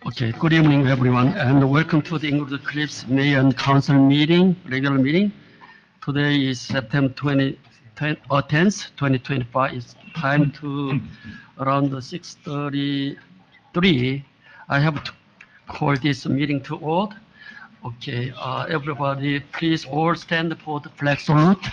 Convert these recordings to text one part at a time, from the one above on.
Okay, good evening, everyone, and welcome to the Englewood Cliffs Mayor and Council meeting, regular meeting. Today is September 10th, 2025. It's time to around 6:33. I have to call this meeting to order. Okay, everybody, please all stand for the flag salute.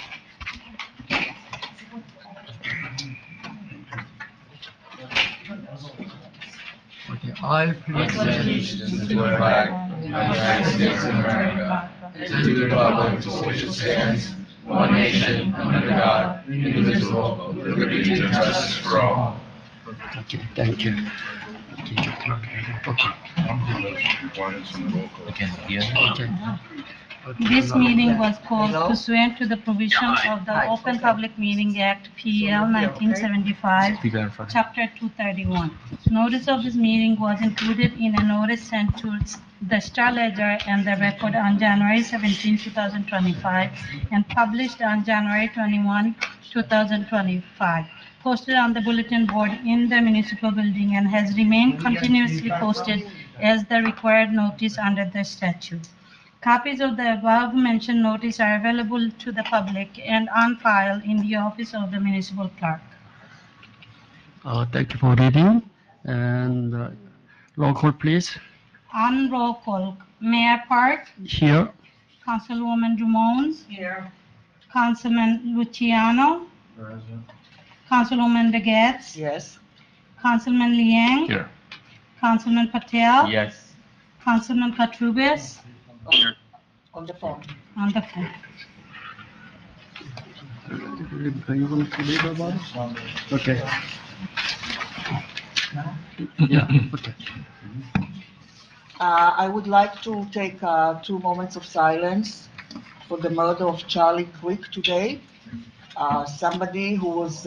Okay, I pledge allegiance to the flag of the United States of America and to the republic for which it stands, one nation, under God, indivisible, with liberty and justice for all. Okay, thank you. Okay. This meeting was called pursuant to the provisions of the Open Public Meeting Act, PL 1975, Chapter 231. Notice of this meeting was included in a notice sent to the Star Ledger and the Record on January 17, 2025, and published on January 21, 2025. Posted on the bulletin board in the municipal building and has remained continuously posted as the required notice under the statute. Copies of the above-mentioned notice are available to the public and on file in the office of the municipal clerk. Thank you for reading. And roll call, please. On roll call, Mayor Park, Here. Councilwoman Drummond, Here. Councilman Luciano, Councilwoman Begets, Yes. Councilman Liang, Here. Councilman Patel, Yes. Councilman Katrubis, On the phone. on the phone. Are you going to read about it? Okay. Yeah, okay. I would like to take 2 moments of silence for the murder of Charlie Quick today. Somebody who was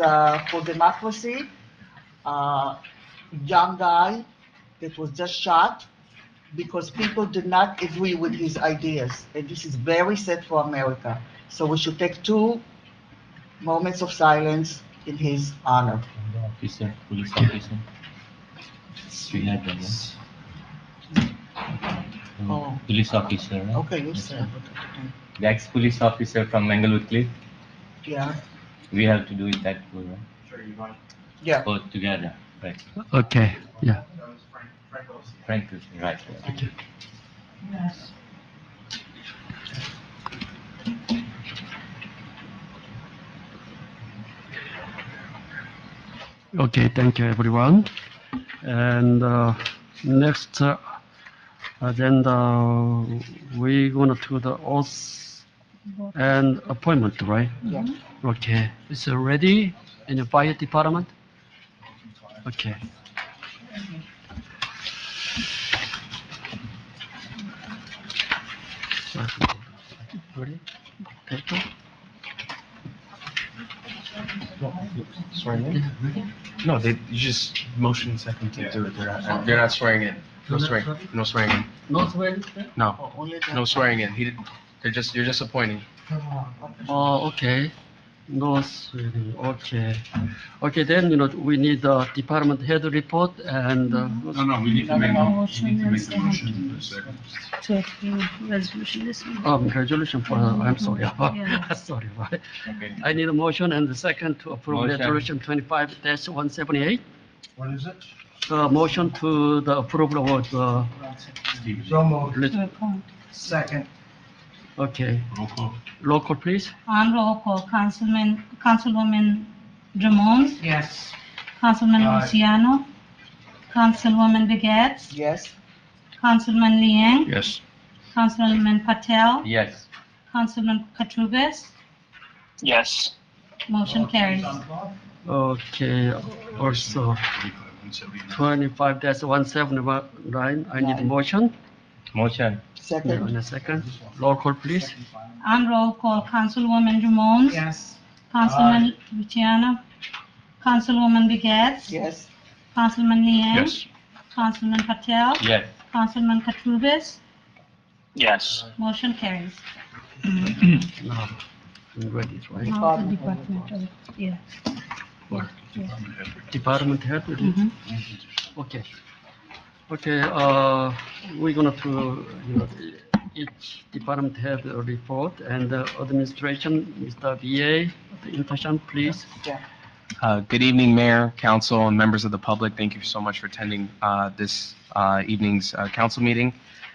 for democracy, young guy that was just shot because people did not agree with his ideas. And this is very sad for America. So we should take 2 moments of silence in his honor. Officer, police officer. We have them, yes? Oh. Police officer, right? Okay, you said. The ex-police officer from Englewood Cliff. Yeah. We have to do it that way, right? Yeah. Both together, right? Okay, yeah. Frank, right. Okay. Yes. Okay, thank you, everyone. And next agenda, we're going to do the oath and appointment, right? Yeah. Okay, is it ready in the fire department? Okay. Ready? Paper? Swearing in? No, you just motion second to do it. They're not swearing in. No swearing. No swearing in. No swearing? No. Only the. No swearing in. You're just appointing. Oh, okay. No swearing. Okay. Okay, then, we need the department head report and, No, we need to make the Motion and motion. Second. To approve resolution this one. resolution for, I'm sorry. Yeah. Sorry, right? Okay. I need a motion and the second to approve Motion. resolution 25-178. What is it? Motion to the approval of the, To appoint. Second. okay. Roll call. Roll call, please. On roll call, Councilwoman Drummond, Yes. Councilman Aye. Luciano, Councilwoman Begets, Yes. Councilman Liang, Yes. Councilman Patel, Yes. Councilman Katrubis. Yes. Motion carries. Okay, also 25-179, I need a motion. Motion. Second. In a second. Roll call, please. On roll call, Councilwoman Drummond, Yes. Councilman Luciano, Councilwoman Begets, Yes. Councilman Liang, Yes. Councilman Patel, Yes. Councilman Katrubis. Yes. Motion carries. Now, I'm ready, right? Now the departmental, yeah. What? Department head? Mhm. Okay. Okay, we're gonna to, each department have a report and administration, Mr. BA, the internship, please. Good evening, Mayor, Council, and members of the public. Thank you so much for attending this evening's council meeting.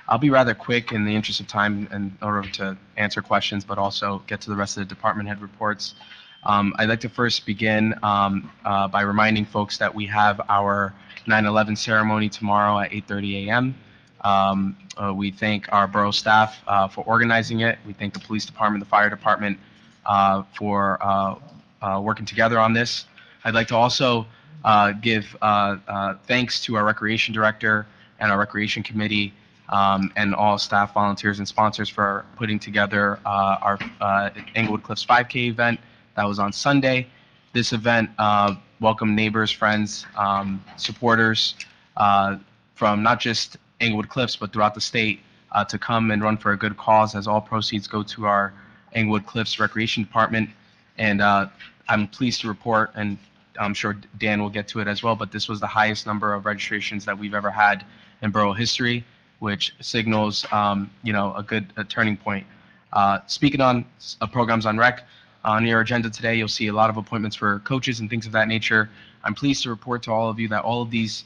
I'll be rather quick in the interest of time in order to answer questions, but also get to the rest of the department head reports. I'd like to first begin by reminding folks that we have our 9/11 ceremony tomorrow at 8:30 a.m. We thank our borough staff for organizing it. We thank the police department, the fire department for working together on this. I'd like to also give thanks to our recreation director and our recreation committee and all staff, volunteers, and sponsors for putting together our Englewood Cliffs 5K event that was on Sunday. This event welcomed neighbors, friends, supporters from not just Englewood Cliffs, but throughout the state to come and run for a good cause, as all proceeds go to our Englewood Cliffs Recreation Department. And I'm pleased to report, and I'm sure Dan will get to it as well, but this was the highest number of registrations that we've ever had in borough history, which signals, a good turning point. Speaking on programs on rec, on your agenda today, you'll see a lot of appointments for coaches and things of that nature. I'm pleased to report to all of you that all of these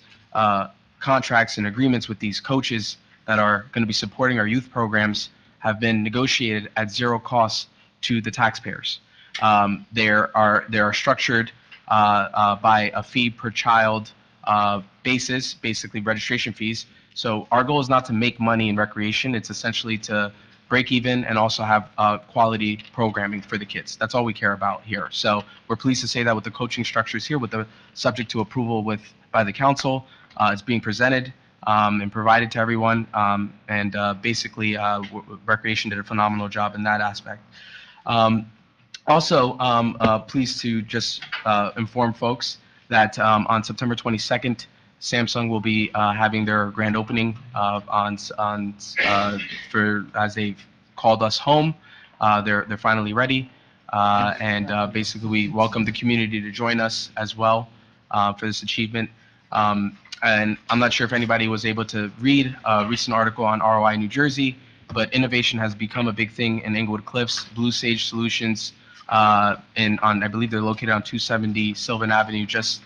contracts and agreements with these coaches that are going to be supporting our youth programs have been negotiated at zero cost to the taxpayers. They are structured by a fee per child basis, basically registration fees. So our goal is not to make money in recreation. It's essentially to break even and also have quality programming for the kids. That's all we care about here. So we're pleased to say that with the coaching structures here, with the subject to approval by the council, it's being presented and provided to everyone. Basically, recreation did a phenomenal job in that aspect. Also, pleased to just inform folks that on September 22nd, Samsung will be having their grand opening as they've called us home. They're finally ready, and basically we welcome the community to join us as well for this achievement. And I'm not sure if anybody was able to read a recent article on ROI New Jersey, but innovation has become a big thing in Englewood Cliffs. Blue Sage Solutions, I believe they're located on 270 Sylvan Avenue, just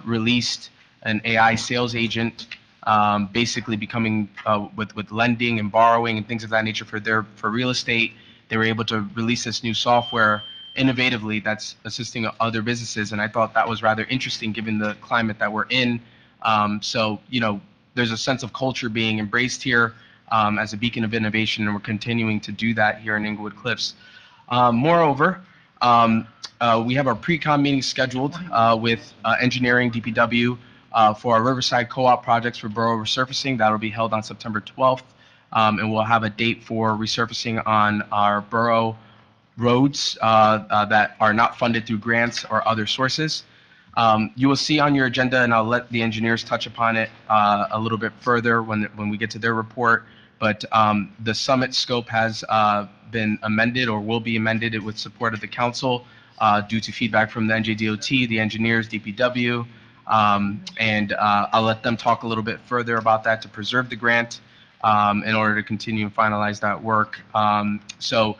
released an AI sales agent, basically becoming with lending and borrowing and things of that nature for real estate. They were able to release this new software innovatively that's assisting other businesses, and I thought that was rather interesting given the climate that we're in. So there's a sense of culture being embraced here as a beacon of innovation, and we're continuing to do that here in Englewood Cliffs. Moreover, we have our pre-con meeting scheduled with engineering, DPW, for our Riverside Co-op projects for borough resurfacing. That will be held on September 12th, and we'll have a date for resurfacing on our borough roads that are not funded through grants or other sources. You will see on your agenda, and I'll let the engineers touch upon it a little bit further when we get to their report, but the summit scope has been amended or will be amended with support of the council due to feedback from the NJDOT, the engineers, DPW, and I'll let them talk a little bit further about that to preserve the grant in order to continue and finalize that work. So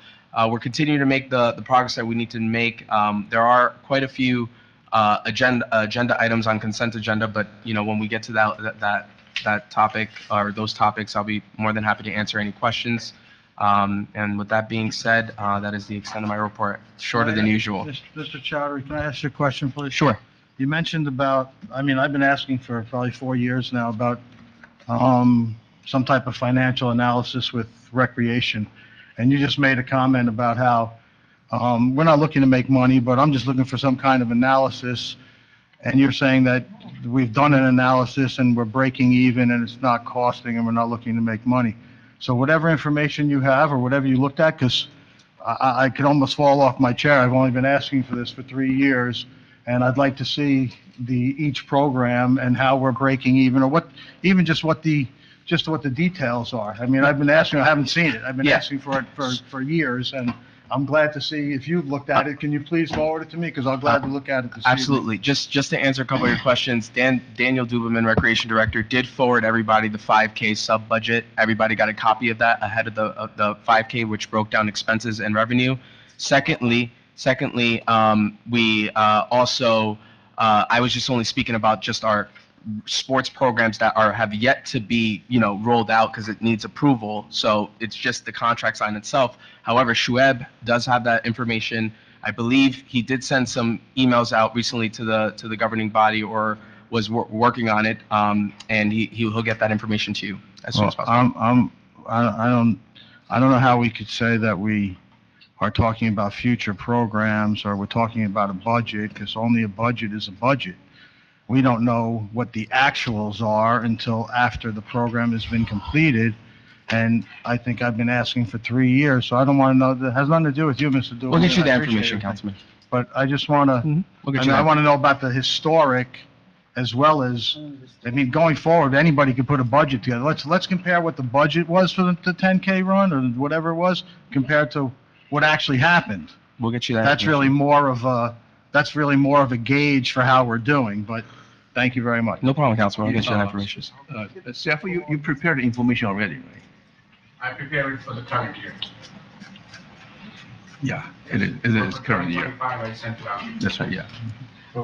we're continuing to make the progress that we need to make. There are quite a few agenda items on consent agenda, but when we get to that topic or those topics, I'll be more than happy to answer any questions. And with that being said, that is the extent of my report, shorter than usual. Mr. Chowdhury, can I ask you a question, please? Sure. You mentioned about, I've been asking for probably 4 years now about some type of financial analysis with recreation. And you just made a comment about how we're not looking to make money, but I'm just looking for some kind of analysis. And you're saying that we've done an analysis and we're breaking even and it's not costing and we're not looking to make money. So whatever information you have or whatever you looked at, because I could almost fall off my chair. I've only been asking for this for 3 years, and I'd like to see each program and how we're breaking even, or what the details are. I've been asking, I haven't seen it. I've been asking for it for years, and I'm glad to see, if you've looked at it, can you please forward it to me? Because I'm glad to look at it this evening. Absolutely. Just to answer a couple of your questions, Daniel Duberman, Recreation Director, did forward everybody the 5K sub-budget. Everybody got a copy of that ahead of the 5K, which broke down expenses and revenue. Secondly, we also, I was just only speaking about just our sports programs that have yet to be, rolled out because it needs approval. So it's just the contract sign itself. However, Shuaib does have that information. I believe he did send some emails out recently to the governing body, or was working on it. And he'll get that information to you as soon as possible. I don't know how we could say that we are talking about future programs or we're talking about a budget, because only a budget is a budget. We don't know what the actuals are until after the program has been completed. And I think I've been asking for 3 years, so I don't want to know. That has nothing to do with you, Mr. Duberman. We'll get you the I appreciate information, it. Councilman. But I just want to, We'll get I you mean, I that. want to know about the historic as well as, going forward, anybody could put a budget together. Let's compare what the budget was for the 10K run or whatever it was compared to what actually happened. We'll get you that. That's really information. more of a gauge for how we're doing, but thank you very much. No problem, Councilman. I'll get you that information. Staff, you prepared the information already, right? I prepared it for the current year. Yeah, it is current year. 2025 I sent to out. That's right, yeah. For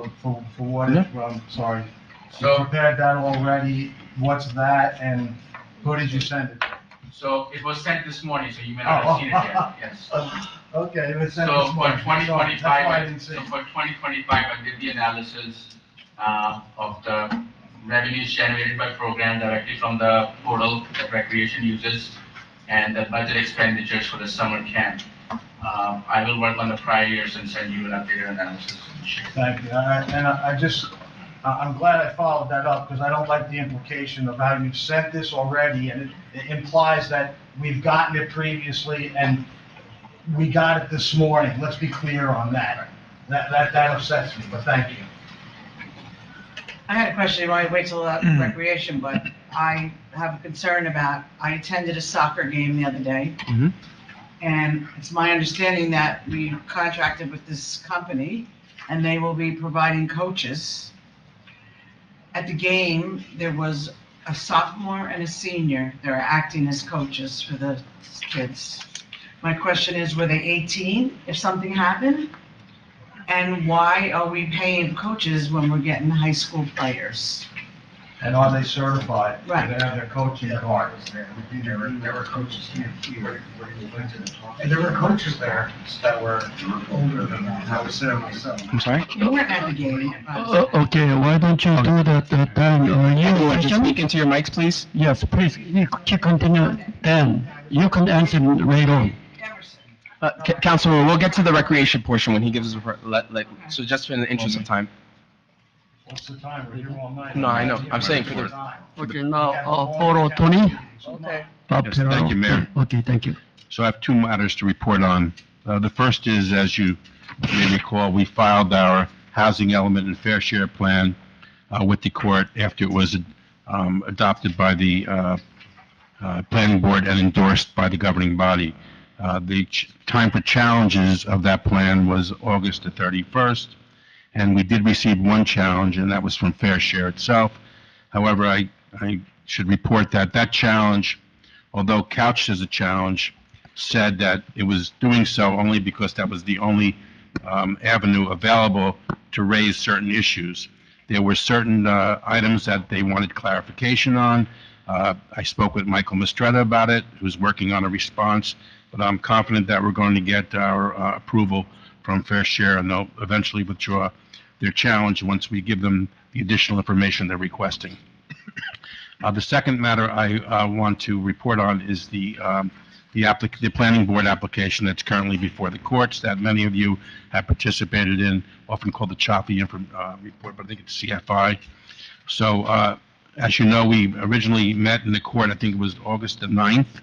what, I'm sorry. So- prepared that already, what's that, and who did you send it to? So it was sent this morning, so you may not have seen it yet, yes. Okay, it was sent So this for morning. 2025, That's why I didn't see it. I did the analysis of the revenues generated by program directly from the portal that Recreation uses, and the budget expenditures for the summer camp. I will work on the prior years and send you an updated analysis. Thank you, I'm glad I followed that up, because I don't like the implication of how you've sent this already, and it implies that we've gotten it previously, and we got it this morning. Let's be clear on that. That upsets me, but thank you. I had a question, I wait till recreation, but I have a concern about, I attended a soccer game the other day. Mhm. And it's my understanding that we contracted with this company and they will be providing coaches. At the game, there was a sophomore and a senior. They're acting as coaches for the kids. My question is, were they 18 if something happened? And why are we paying coaches when we're getting high school players? And are they certified? Right. Do they have their coaching card? There were coaches here. And there were coaches there that were older than that. I was there myself. I'm sorry? You weren't at the game. Okay, why don't you do that, Dan? You Everyone, just question? speak into your mics, please. Yes, please, you can continue. Dan, you can answer right on. Councilman, we'll get to the recreation portion when he gives us, so just in the interest of time. What's the time? We're here all night. No, I know. I'm saying for the, Okay, now, Borough Tony? Okay. Bob Yes, thank Terrell. you, Mayor. Okay, thank you. So I have two matters to report on. The first is, as you may recall, we filed our housing element and fair share plan with the court after it was adopted by the planning board and endorsed by the governing body. The time for challenges of that plan was August the 31st, and we did receive one challenge, and that was from Fair Share itself. However, I should report that that challenge, although couched as a challenge, said that it was doing so only because that was the only avenue available to raise certain issues. There were certain items that they wanted clarification on. I spoke with Michael Mistretta about it, who's working on a response, but I'm confident that we're going to get our approval from Fair Share, and they'll eventually withdraw their challenge once we give them the additional information they're requesting. The second matter I want to report on is the planning board application that's currently before the courts that many of you have participated in, often called the choppy report, but I think it's CFI. So, as you know, we originally met in the court, I think it was August the 9th,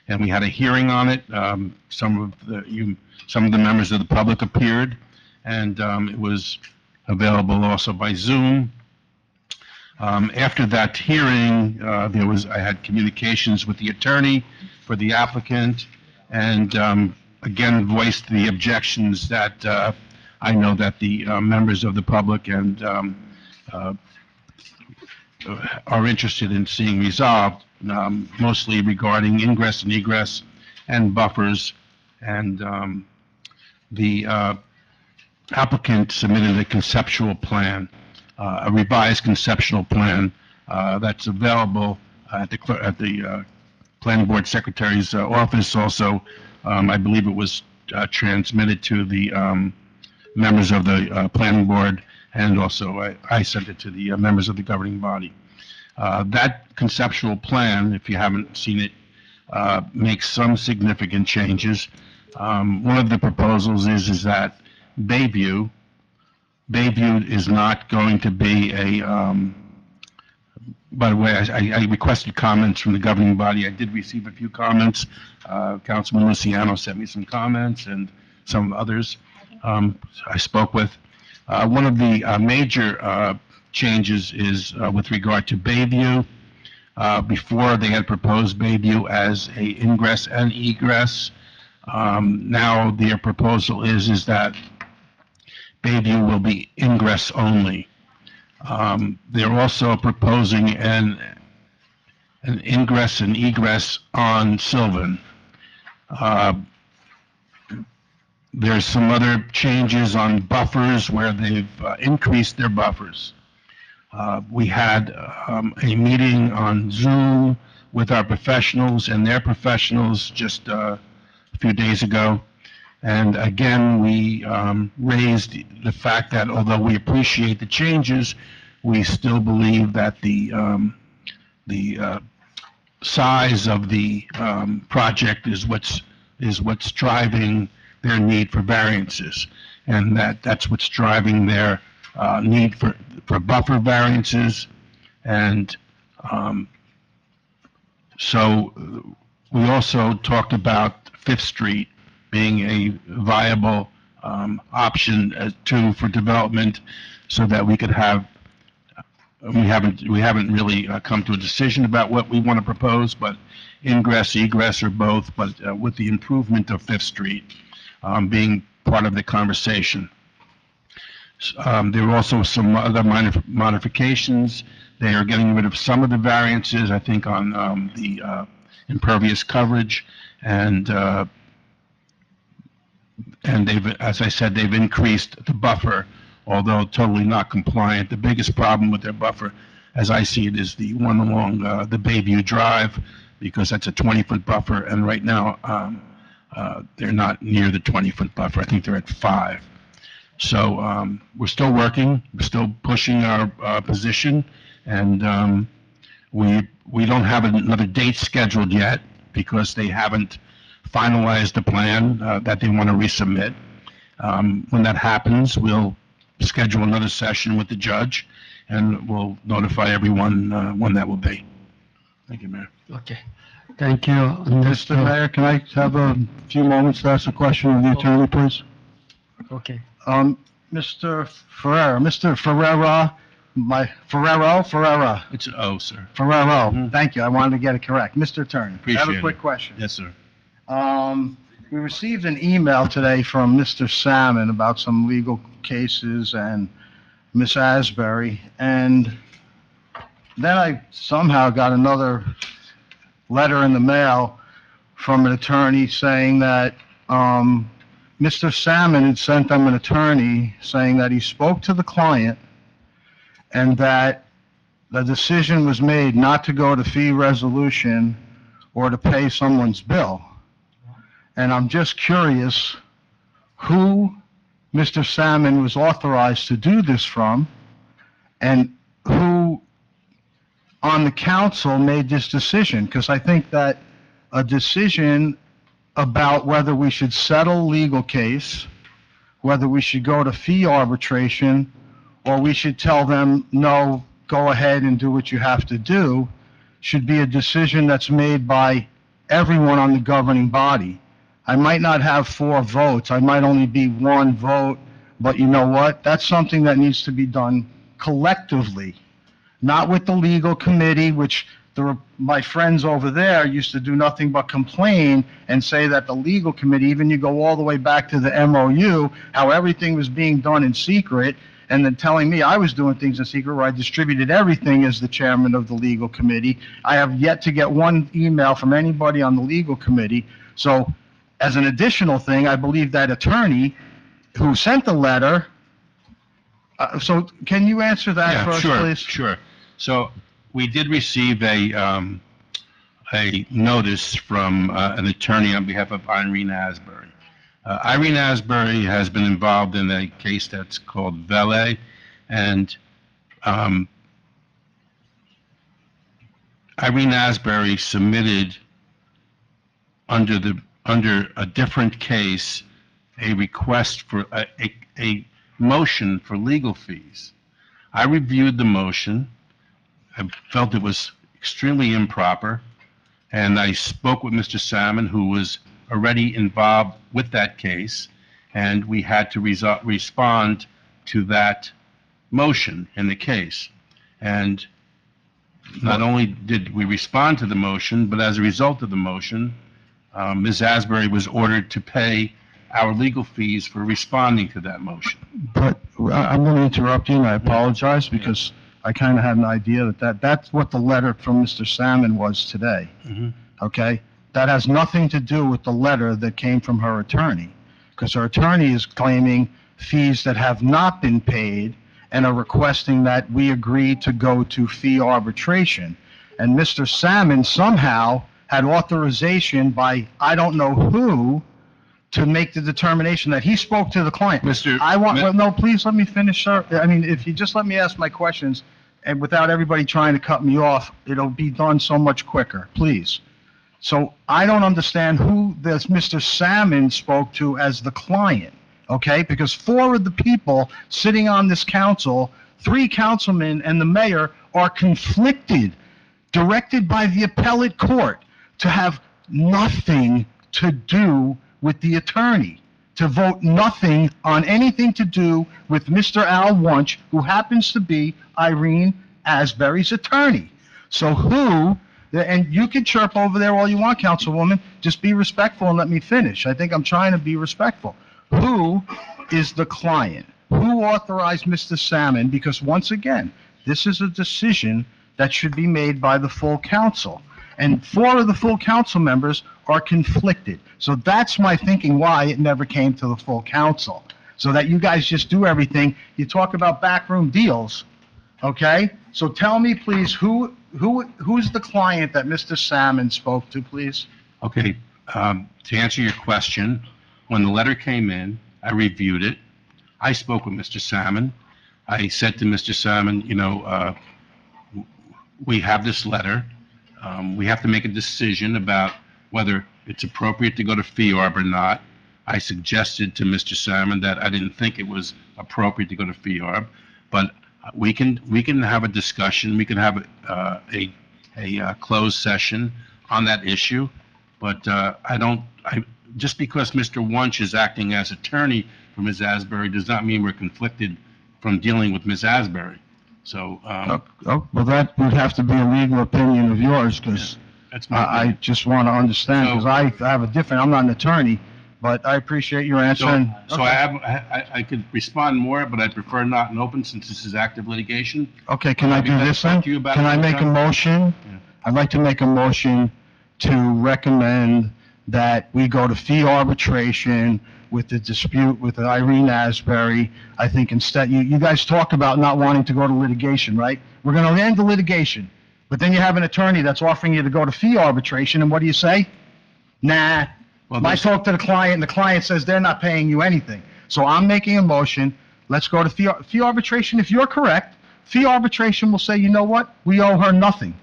and we had a hearing on it. Some of the members of the public appeared, and it was available also by Zoom. After that hearing, I had communications with the attorney for the applicant, and again voiced the objections that I know that the members of the public and are interested in seeing resolved, mostly regarding ingress and egress and buffers. And the applicant submitted a conceptual plan, a revised conceptual plan that's available at the planning board secretary's office. Also, I believe it was transmitted to the members of the planning board, and also I sent it to the members of the governing body. That conceptual plan, if you haven't seen it, makes some significant changes. One of the proposals is that Bayview is not going to be a, by the way, I requested comments from the governing body. I did receive a few comments. Councilman Luciano sent me some comments, and some others I spoke with. One of the major changes is with regard to Bayview. Before they had proposed Bayview as a ingress and egress. Now their proposal is that Bayview will be ingress only. They're also proposing an ingress and egress on Sylvan. There's some other changes on buffers where they've increased their buffers. We had a meeting on Zoom with our professionals and their professionals just a few days ago. And again, we raised the fact that although we appreciate the changes, we still believe that the size of the project is what's driving their need for variances, and that's what's driving their need for buffer variances. And so we also talked about Fifth Street being a viable option for development, so that we could have. We haven't really come to a decision about what we want to propose, but ingress, egress, or both. But with the improvement of Fifth Street being part of the conversation. There are also some other minor modifications. They are getting rid of some of the variances, I think, on the impervious coverage, and they've, as I said, they've increased the buffer, although totally not compliant. The biggest problem with their buffer, as I see it, is the one along the Bayview Drive, because that's a 20-foot buffer, and right now they're not near the 20-foot buffer. I think they're at 5. So we're still working, we're still pushing our position, and we don't have another date scheduled yet because they haven't finalized the plan that they want to resubmit. When that happens, we'll schedule another session with the judge, and we'll notify everyone when that will be. Thank you, Mayor. Okay. Thank you. Mr. Mayor, can I have a few moments to ask a question of the attorney, please? Okay. Mr. Ferrera, Ferrera. It's an O, sir. Ferrero, thank you. I wanted to get it correct. Mr. Attorney, I Appreciate have a it. quick question. Yes, sir. We received an email today from Mr. Salmon about some legal cases and Miss Asbury, and then I somehow got another letter in the mail from an attorney saying that Mr. Salmon had sent them an attorney saying that he spoke to the client and that the decision was made not to go to fee resolution or to pay someone's bill. And I'm just curious who Mr. Salmon was authorized to do this from, and who on the council made this decision, because I think that a decision about whether we should settle legal case, whether we should go to fee arbitration, or we should tell them, no, go ahead and do what you have to do, should be a decision that's made by everyone on the governing body. I might not have 4 votes, I might only be 1 vote, but you know what? That's something that needs to be done collectively, not with the legal committee, which my friends over there used to do nothing but complain and say that the legal committee, even you go all the way back to the MOU, how everything was being done in secret, and then telling me I was doing things in secret where I distributed everything as the chairman of the legal committee. I have yet to get one email from anybody on the legal committee. So as an additional thing, I believe that attorney who sent the letter, so can you answer that for us, please? Sure. So we did receive a notice from an attorney on behalf of Irene Asbury. Irene Asbury has been involved in a case that's called Vele, and Irene Asbury submitted under a different case a request for a motion for legal fees. I reviewed the motion. I felt it was extremely improper, and I spoke with Mr. Salmon, who was already involved with that case, and we had to respond to that motion in the case. And not only did we respond to the motion, but as a result of the motion, Ms. Asbury was ordered to pay our legal fees for responding to that motion. But I'm going to interrupt you, and I apologize, because I kind of had an idea that's what the letter from Mr. Salmon was today, okay? That has nothing to do with the letter that came from her attorney, because her attorney is claiming fees that have not been paid and are requesting that we agree to go to fee arbitration. And Mr. Salmon somehow had authorization by I don't know who to make the determination that he spoke to the client. No, please let me finish, sir. I mean, if you just let me ask my questions, and without everybody trying to cut me off, it'll be done so much quicker, please. So I don't understand who this Mr. Salmon spoke to as the client, okay? Because 4 of the people sitting on this council, 3 councilmen and the mayor, are conflicted, directed by the appellate court to have nothing to do with the attorney, to vote nothing on anything to do with Mr. Al Wunsch, who happens to be Irene Asbury's attorney. So who, and you can chirp over there all you want, Councilwoman, just be respectful and let me finish. I think I'm trying to be respectful. Who is the client? Who authorized Mr. Salmon? Because once again, this is a decision that should be made by the full council. And 4 of the full council members are conflicted. So that's my thinking why it never came to the full council. So that you guys just do everything. You talk about backroom deals, okay? So tell me, please, who's the client that Mr. Salmon spoke to, please? Okay, to answer your question, when the letter came in, I reviewed it. I spoke with Mr. Salmon. I said to Mr. Salmon, you know, we have this letter. We have to make a decision about whether it's appropriate to go to fee arb or not. I suggested to Mr. Salmon that I didn't think it was appropriate to go to fee arb, but we can have a discussion. We can have a closed session on that issue. But just because Mr. Wunsch is acting as attorney for Ms. Asbury does not mean we're conflicted from dealing with Ms. Asbury. So, well, that would have to be a legal opinion of yours, because I just want to understand, because I have a different, I'm not an attorney, but I appreciate your answer. So I could respond more, but I prefer not in open since this is active litigation. Okay, can I do this then? Can I make a motion? Yeah. I'd like to make a motion to recommend that we go to fee arbitration with the dispute with Irene Asbury. I think instead, you guys talk about not wanting to go to litigation, right? We're going to end the litigation, but then you have an attorney that's offering you to go to fee arbitration, and what do you say? Nah. Well, I talk to the client, and the client says they're not paying you anything. So I'm making a motion, let's go to fee arbitration. If you're correct, fee arbitration will say, you know what, we owe her nothing.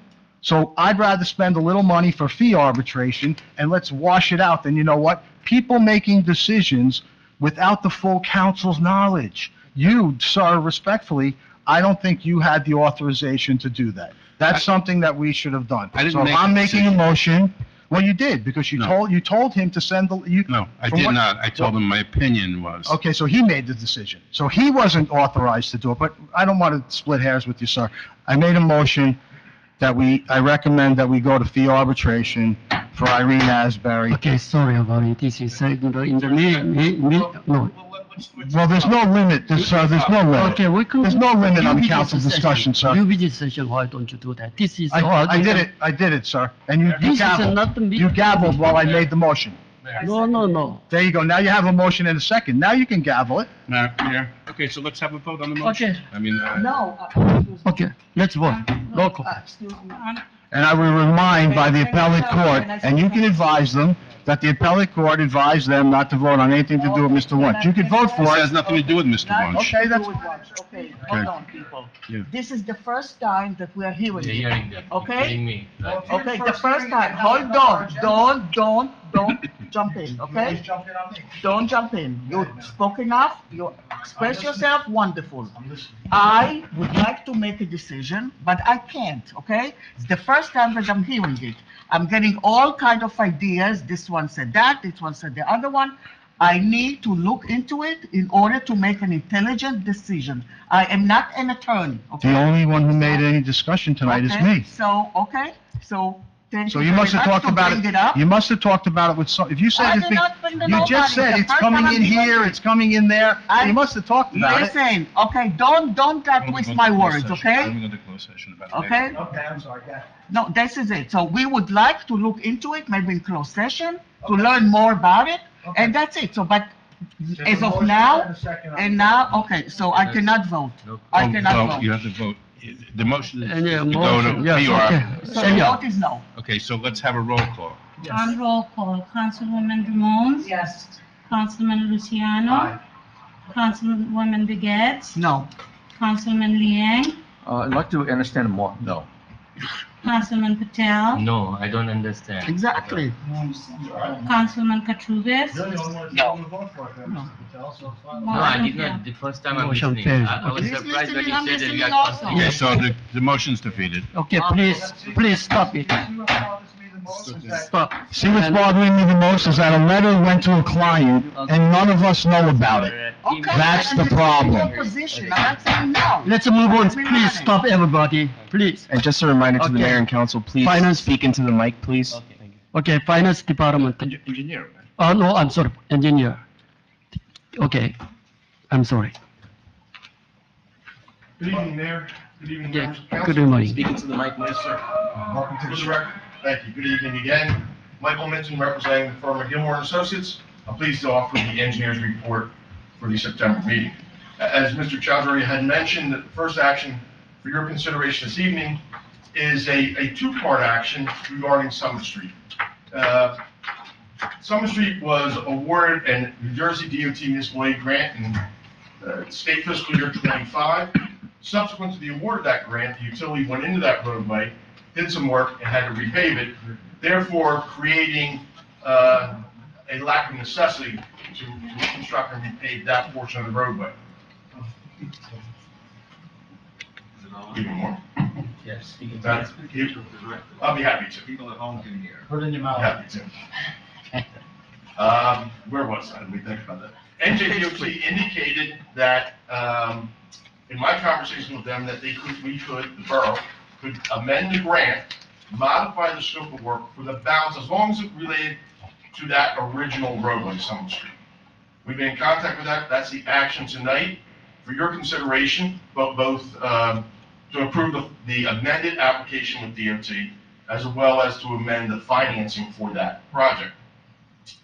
So I'd rather spend a little money for fee arbitration, and let's wash it out than, you know what, people making decisions without the full council's knowledge. You, sir, respectfully, I don't think you had the authorization to do that. That's something that we should have done. So I'm making a motion. Well, you did, because you told him to send the... No, I did not. I told him my opinion was... Okay, so he made the decision. So he wasn't authorized to do it, but I don't want to split hairs with you, sir. I made a motion I recommend that we go to fee arbitration for Irene Asbury. Okay, sorry about it. This is in the no. Well, there's no limit, there's no limit. Okay, we can. There's no limit on New council business discussion, session. sir. New business session, why don't you do that? This is. I did it, sir. And you This is gavelled. not the You gavelled while I made the motion. No. There you go. Now you have a motion and a second. Now you can gavel it. Mayor, okay, so let's have a vote on the motion. Okay, I mean, No. okay, let's vote. Roll call. Excuse me. And I will remind by the appellate court, and you can advise them, that the appellate court advised them not to vote on anything to do with Mr. Wunsch. You can vote this for has it. nothing to do with Mr. Wunsch. Okay, that's, Okay, hold on, people. Yeah. This is the first time that we are hearing it. hearing them. Okay? Hearing me. Okay, the first time. Hold on. Don't jump in, okay? Jump in on me. Don't jump in. You spoke enough. You express yourself. Wonderful. I'm listening. I would like to make a decision, but I can't, okay? It's the first time that I'm hearing it. I'm getting all kind of ideas. This one said that, this one said the other one. I need to look into it in order to make an intelligent decision. I am not an attorney, okay? the only one who made any discussion tonight is Okay, me. So thank So you you very must have much talked to about bring it, up. you must have talked about it with some, if you said I it's did been, not bring the you just nobody. said The it's first coming time in I'm hearing here, it. it's coming in there. I- You must have talked about it. Listen, okay, don't with my words, okay? I'm going to close session about that. Okay? Okay, I'm sorry, yeah. No, this is it. So we would like to look into it, maybe in closed session, to learn more about it, Okay. and that's it. So, but There's as a of motion now, and a second on and the now, floor. okay, so I cannot vote. I Oh, cannot oh, vote. you have to vote. The motion is Any to go motion? to Yes, PR. okay. So the Yeah. vote is no. Okay, so let's have a roll call. On roll call, Councilwoman Drummond, Yes. Councilman Luciano, Aye. Councilwoman Begets, No. Councilman Liang, I'd like to understand more. No. Councilman Patel, No, I don't understand. Exactly. Councilman Katrubis. You're the only one No. who vote for it, then, Mr. Patel, so it's fine. No, I did not. The first time I'm Motion listening. fails. I was He's surprised when listening, you I'm said that we listening are also. constantly. Yeah, so the motion's defeated. Okay, please stop it. Stop. See what's bothering me the most is that a letter went to a client and none of us know about it. Okay. That's I the understand problem. your position. I'm not saying no. Let's move on. Please stop, everybody. Please. And just a reminder to the Okay. mayor and council, please Finance. speak into the mic, please. Okay, thank you. Okay, Finance Department. Engineer, man. Oh, no, I'm sorry, Engineer. Okay, I'm sorry. Good evening, Mayor. Good evening, Yeah, members of council. good morning. Speak into the mic, please. Welcome to the record. Thank you. Good evening again. Michael Minton, representing the firm of Gilmore and Associates. I'm pleased to offer the engineer's report for the September meeting. As Mr. Chowdhury had mentioned, the first action for your consideration this evening is a two-part action regarding Summer Street. Summer Street was awarded a New Jersey DOT municipal aid grant in state fiscal year '25. Subsequent to the award of that grant, the utility went into that roadway, did some work, and had to repave it, therefore creating a lack of necessity to reconstruct and repave that portion of the roadway. Even more. Yes, speaking to That- I'll be happy to. People at home can hear. Put it in your mouth. Happy to. Where was I? Let me think about that. NJDOT indicated that, in my conversation with them, that the borough could amend the grant, modify the scope of work for the balance, as long as it related to that original roadway, Summer Street. We've been in contact with that. That's the action tonight for your consideration, both to approve the amended application with DOT, as well as to amend the financing for that project.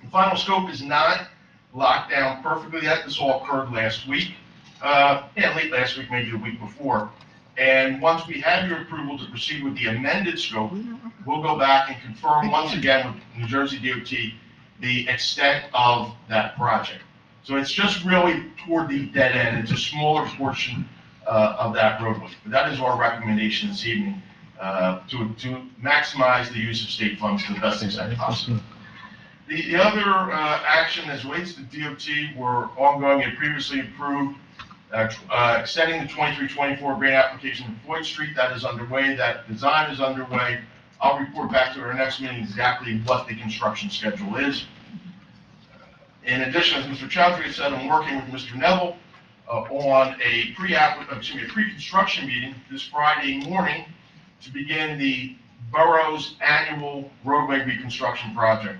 The final scope is not locked down perfectly yet. This all occurred last week, late last week, maybe the week before. And once we have your approval to proceed with the amended scope, we'll go back and confirm once again with New Jersey DOT the extent of that project. So it's just really toward the dead end. It's a smaller portion of that roadway. But that is our recommendation this evening, to maximize the use of state funds to the best extent possible. The other action as relates to DOT were ongoing and previously approved, extending the 23-24 grant application for Floyd Street. That is underway. That design is underway. I'll report back to our next meeting exactly what the construction schedule is. In addition, as Mr. Chowdhury said, I'm working with Mr. Neville on a pre-construction meeting this Friday morning to begin the borough's annual roadway reconstruction project.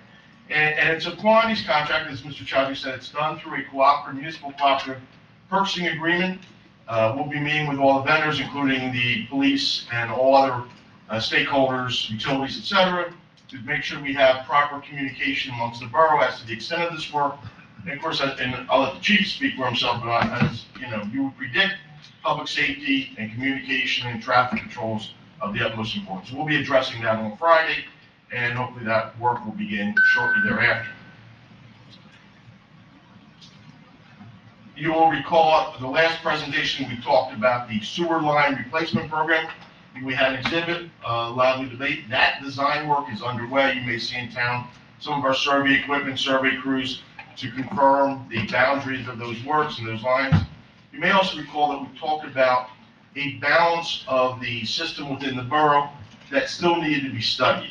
And it's a quantities contract, as Mr. Chowdhury said, it's done through a municipal cooperative purchasing agreement. We'll be meeting with all the vendors, including the police and all other stakeholders, utilities, et cetera, to make sure we have proper communication amongst the borough as to the extent of this work. And of course, and I'll let the chief speak for himself, but as you would predict, public safety and communication and traffic controls of the utmost importance. So we'll be addressing that on Friday, and hopefully that work will begin shortly thereafter. You will recall the last presentation we talked about the sewer line replacement program. We had an exhibit, lively debate. That design work is underway. You may see in town some of our survey equipment, survey crews to confirm the boundaries of those works and those lines. You may also recall that we talked about a balance of the system within the borough that still needed to be studied,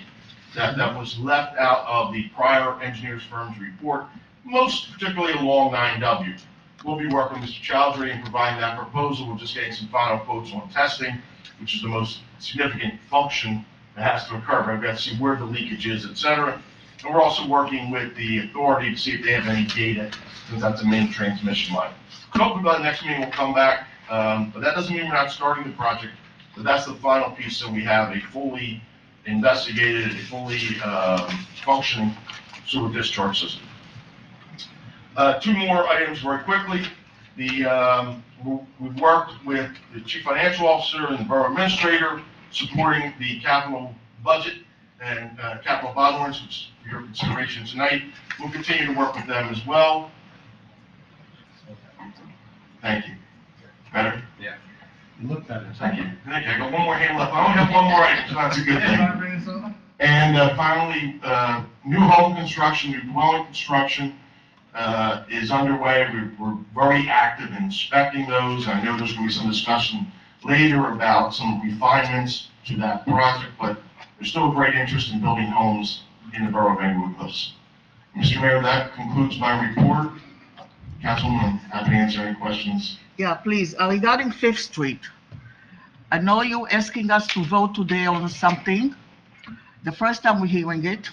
that was left out of the prior engineers firm's report, most particularly along 9W. We'll be working with Mr. Chowdhury and providing that proposal. We're just getting some final quotes on testing, which is the most significant function that has to occur. Right? We have to see where the leakage is, et cetera. And we're also working with the authority to see if they have any data, since that's the main transmission line. So hopefully by the next meeting we'll come back, but that doesn't mean we're not starting the project. But that's the final piece, so we have a fully investigated, a fully functioning sewer discharge system. Two more items very quickly. We've worked with the chief financial officer and the borough administrator supporting the capital budget and capital bond ordinance, which is for your consideration tonight. We'll continue to work with them as well. Thank you. Better? Yeah. You look better. Thank you. Thank you. I got one more hand left. I only have one more item, so that's a good thing. And finally, new home construction, new dwelling construction is underway. We're very active in inspecting those. I know there's going to be some discussion later about some refinements to that project, but there's still a great interest in building homes in the borough of Englewood Cliffs. Mr. Mayor, that concludes my report. Councilwoman, I'm happy to answer any questions. Yeah, please, regarding Fifth Street, I know you're asking us to vote today on something. The first time we're hearing it,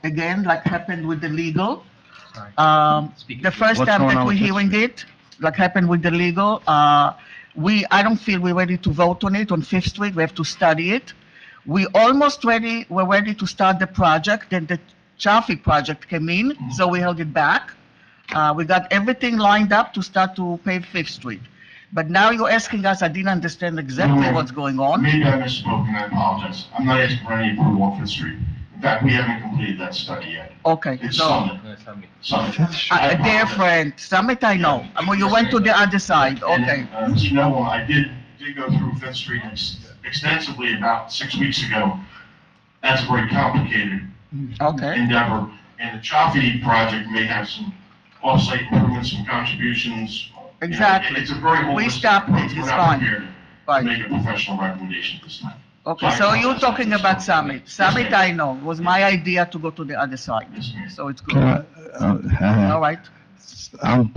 again, like happened with the legal. The first What's time going that on we're with Fifth hearing it, like happened with the legal, I don't feel we're ready to vote on it on Fifth Street. We have to study it. We're ready to start the project, then the traffic project came in, so we held it back. We got everything lined up to start to pave Fifth Street. But now you're asking us, I didn't understand exactly what's going on. Maybe I misspoke and I apologize. I'm not asking for any approval on Fifth Street. In fact, we haven't completed that study yet. Okay, It's so, Summit. dear friend, Summit I know. You went to the other side, okay. And, Mr. Noble, I did go through Fifth Street extensively about 6 weeks ago. That's a very complicated Okay, endeavor. And the Chaffee project may have some off-site improvements, some contributions. exactly. It's a very We holistic stopped approach. it, We're it's not fine. prepared to Right. make a professional recommendation this time. Okay, so you're talking about Summit. Summit I know, was my idea to go to the other side, Yes, ma'am. so it's Can good. All right,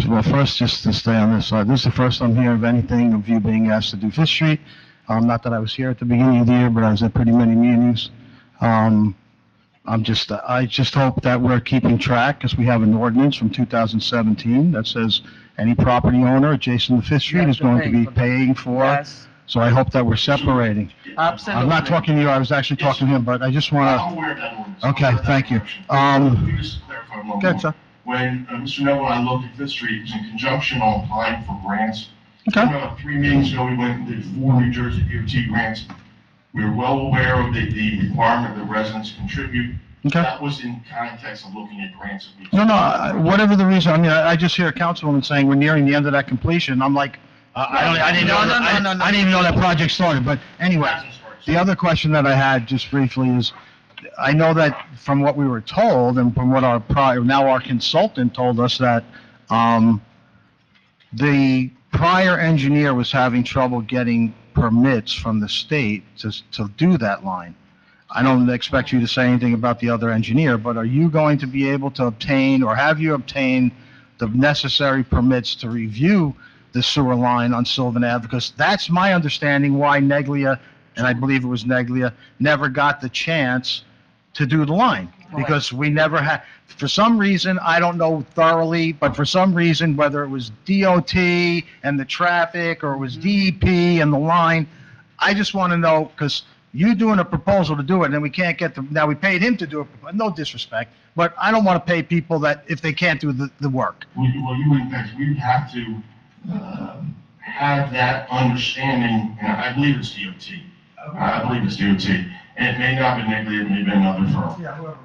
Well, first, just to stay on this side, this is the first I'm hearing of anything of you being asked to do Fifth Street. Not that I was here at the beginning of the year, but I was at pretty many meetings. I just hope that we're keeping track, because we have an ordinance from 2017 that says any property owner adjacent to Fifth Street is going to be paying for. yes, So I hope that we're separating. absolutely. I'm not talking to you, I was actually talking to him, but I just want I'm aware of that ordinance. Okay, thank you. Let me just clarify one more. Good, sir. When Mr. Noble and I looked at Fifth Street, it was in conjunction on applying for grants. Okay. About 3 meetings ago, we went and did 4 New Jersey DOT grants. We were well aware of the requirement that residents contribute. Okay. That was in context of looking at grants. No, whatever the reason, I mean, I just hear a councilwoman saying we're nearing the end of that completion. I'm like, I didn't know, No. I didn't even know that project started, but anyway. The other question that I had, just briefly, is, I know that from what we were told, and from what our consultant told us, that, the prior engineer was having trouble getting permits from the state to do that line. I don't expect you to say anything about the other engineer, but are you going to be able to obtain, or have you obtained the necessary permits to review the sewer line on Sylvan Ave? Because that's my understanding why Neglia and I believe it was Neglia, never got the chance to do the line. Because we never had, for some reason, I don't know thoroughly, but for some reason, whether it was DOT and the traffic, or it was DEP and the line, I just want to know, because you doing a proposal to do it, and we can't get the, now we paid him to do it, no disrespect, but I don't want to pay people that, if they can't do the work. Well, you wouldn't, we'd have to have that understanding, and I believe it's DOT. I believe it's DOT. And it may not be Neglia, it may be another firm. Yeah, whoever.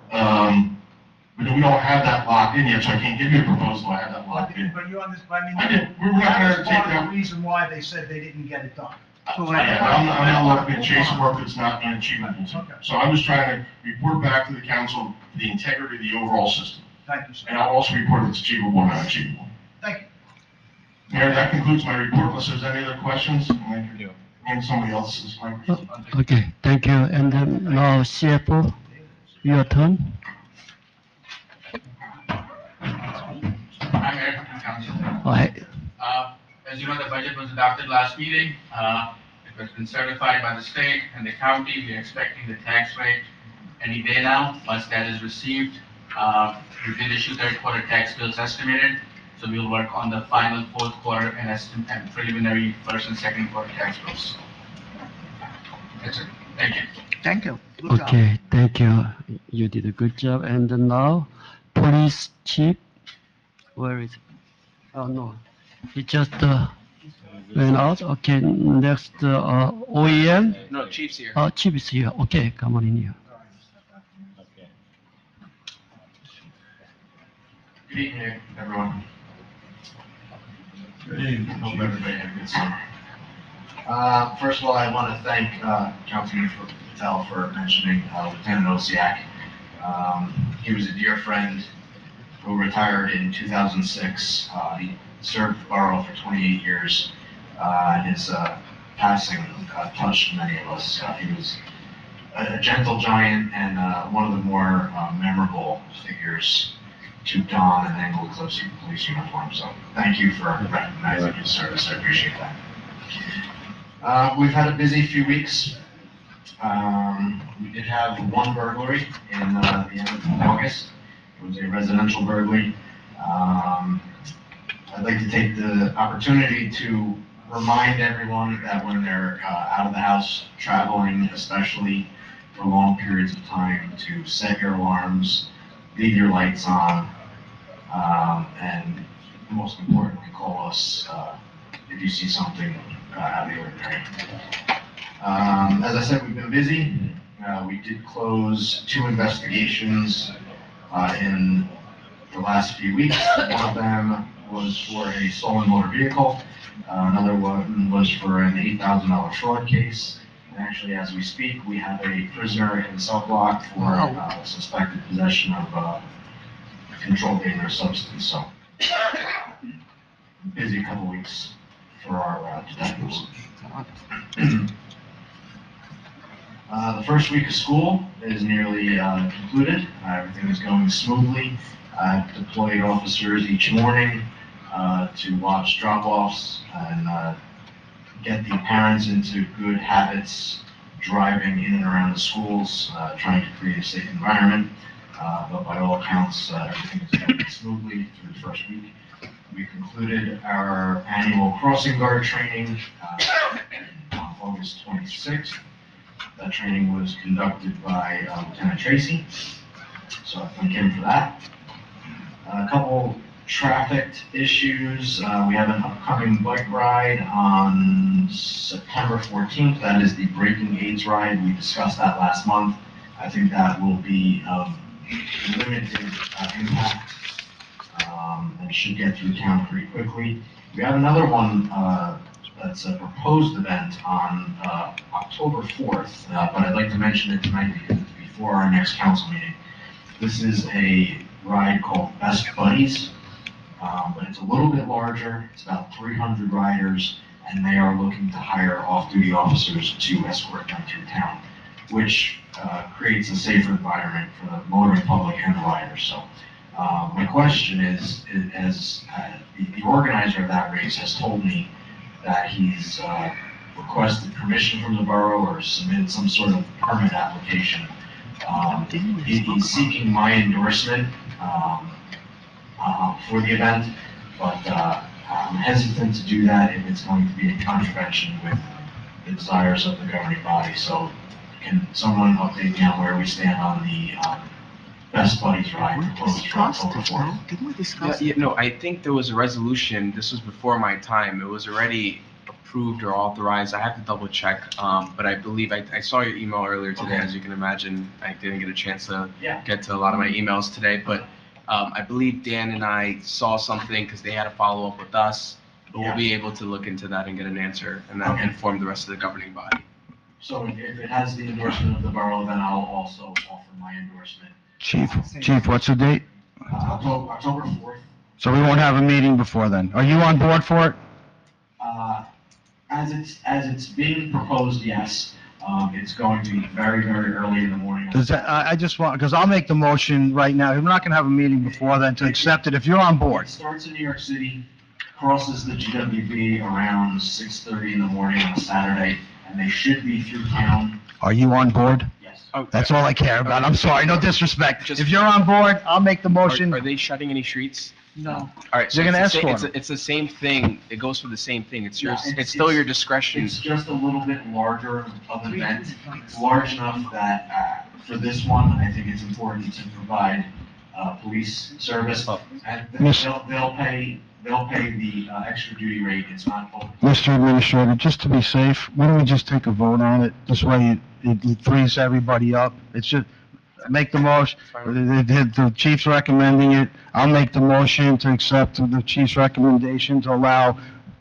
But we don't have that locked in yet, so I can't give you a proposal, I have that locked in. But you understand, I mean, I did. We were not that gonna was take part of that. the reason why they said they didn't get it done. I'm not looking at chasing work that's not unachievable. Okay. So I'm just trying to report back to the council the integrity of the overall system. Thank you, sir. And I'll also report if it's achievable or not achievable. Thank you. Mayor, that concludes my report, unless there's any other questions. And somebody else's microphone. Okay, thank you. And then now CFO, your turn. Hi, Mayor and Council. Right. As you know, the budget was adopted last meeting. It has been certified by the state and the county. We are expecting the tax rate any day now. Once that is received, we did issue third quarter tax bills estimated. So we'll work on the final fourth quarter and preliminary first and second quarter tax bills. That's it. Thank you. Thank you. Good job. Okay, thank you. You did a good job. And then now, police chief, where is it? Oh, no. He just went out. Okay, next, OEM. No, Chief's here. Oh, chief is here. Okay, come on in here. Good evening, everyone. Good evening. Hope everybody had a good summer. First of all, I want to thank Councilman Patel for mentioning Lieutenant Osiak. He was a dear friend who retired in 2006. He served the borough for 28 years, and his passing touched many of us. He was a gentle giant and one of the more memorable figures to don an Englewood police uniform. So thank you for recognizing his service. I appreciate that. We've had a busy few weeks. We did have one burglary in the end of August. It was a residential burglary. I'd like to take the opportunity to remind everyone that when they're out of the house, traveling, especially for long periods of time, to set your alarms, leave your lights on, and most importantly, call us if you see something out of the ordinary. As I said, we've been busy. We did close 2 investigations in the last few weeks. One of them was for a stolen motor vehicle. Another one was for an $8,000 fraud case. And actually, as we speak, we have a prisoner in cell block for suspected possession of a controlled dangerous substance. So, busy couple weeks for our detectives. The first week of school is nearly concluded. Everything is going smoothly. I've deployed officers each morning to watch drop-offs and get the parents into good habits driving in and around the schools, trying to create a safe environment. But by all accounts, everything is going smoothly through the first week. We concluded our annual crossing guard training on August 26th. That training was conducted by Lieutenant Tracy, so I thank him for that. A couple traffic issues. We have an upcoming bike ride on September 14th. That is the Breaking AIDS ride. We discussed that last month. I think that will be limited impact and should get through town pretty quickly. We have another one that's a proposed event on October 4th, but I'd like to mention it tonight because it's before our next council meeting. This is a ride called Best Buddies, but it's a little bit larger. It's about 300 riders, and they are looking to hire off-duty officers to escort them through town, which creates a safer environment for the motoring public and the riders. So my question is, as the organizer of that race has told me that he's requested permission from the borough or submitted some sort of permit application. He's seeking my endorsement for the event, but I'm hesitant to do that if it's going to be in contravention with the desires of the governing body. So can someone update me on where we stand on the Best Buddies ride proposed for October 4th? Didn't we discuss Yeah, it? no, I think there was a resolution, this was before my time, it was already approved or authorized, I have to double check, but I believe, I saw your email earlier today, Okay. as you can imagine, I didn't get a chance to Yeah. get to a lot of my emails today, but I believe Dan and I saw something, because they had a follow-up with us, but we'll Yeah. be able to look into that and get an answer, and then Okay. inform the rest of the governing body. So if it has the endorsement of the borough, then I'll also offer my endorsement. Chief, what's the date? October 4th. So we won't have a meeting before then. Are you on board for it? As it's being proposed, yes. It's going to be very, very early in the morning. I just want, because I'll make the motion right now. We're not going to have a meeting before then to accept it, if you're on board. It starts in New York City, crosses the GWB around 6:30 in the morning on a Saturday, and they should be through town. Are you on board? Yes. That's all I care about. I'm sorry, no disrespect. If you're on board, I'll make the motion. Are they shutting any streets? No. All right, so They're gonna it's the escort same- them. it's the same thing, it goes for the same thing, it's yours, Yeah, it's still your discretion. It's just a little bit larger of an event. It's large enough that, for this one, I think it's important to provide, police service. And Miss- they'll pay the, extra duty rate. It's not. Mr. Administrator, just to be safe, why don't we just take a vote on it? This way it frees everybody up. It's just, make the motion, the chief's recommending it. I'll make the motion to accept the chief's recommendation to allow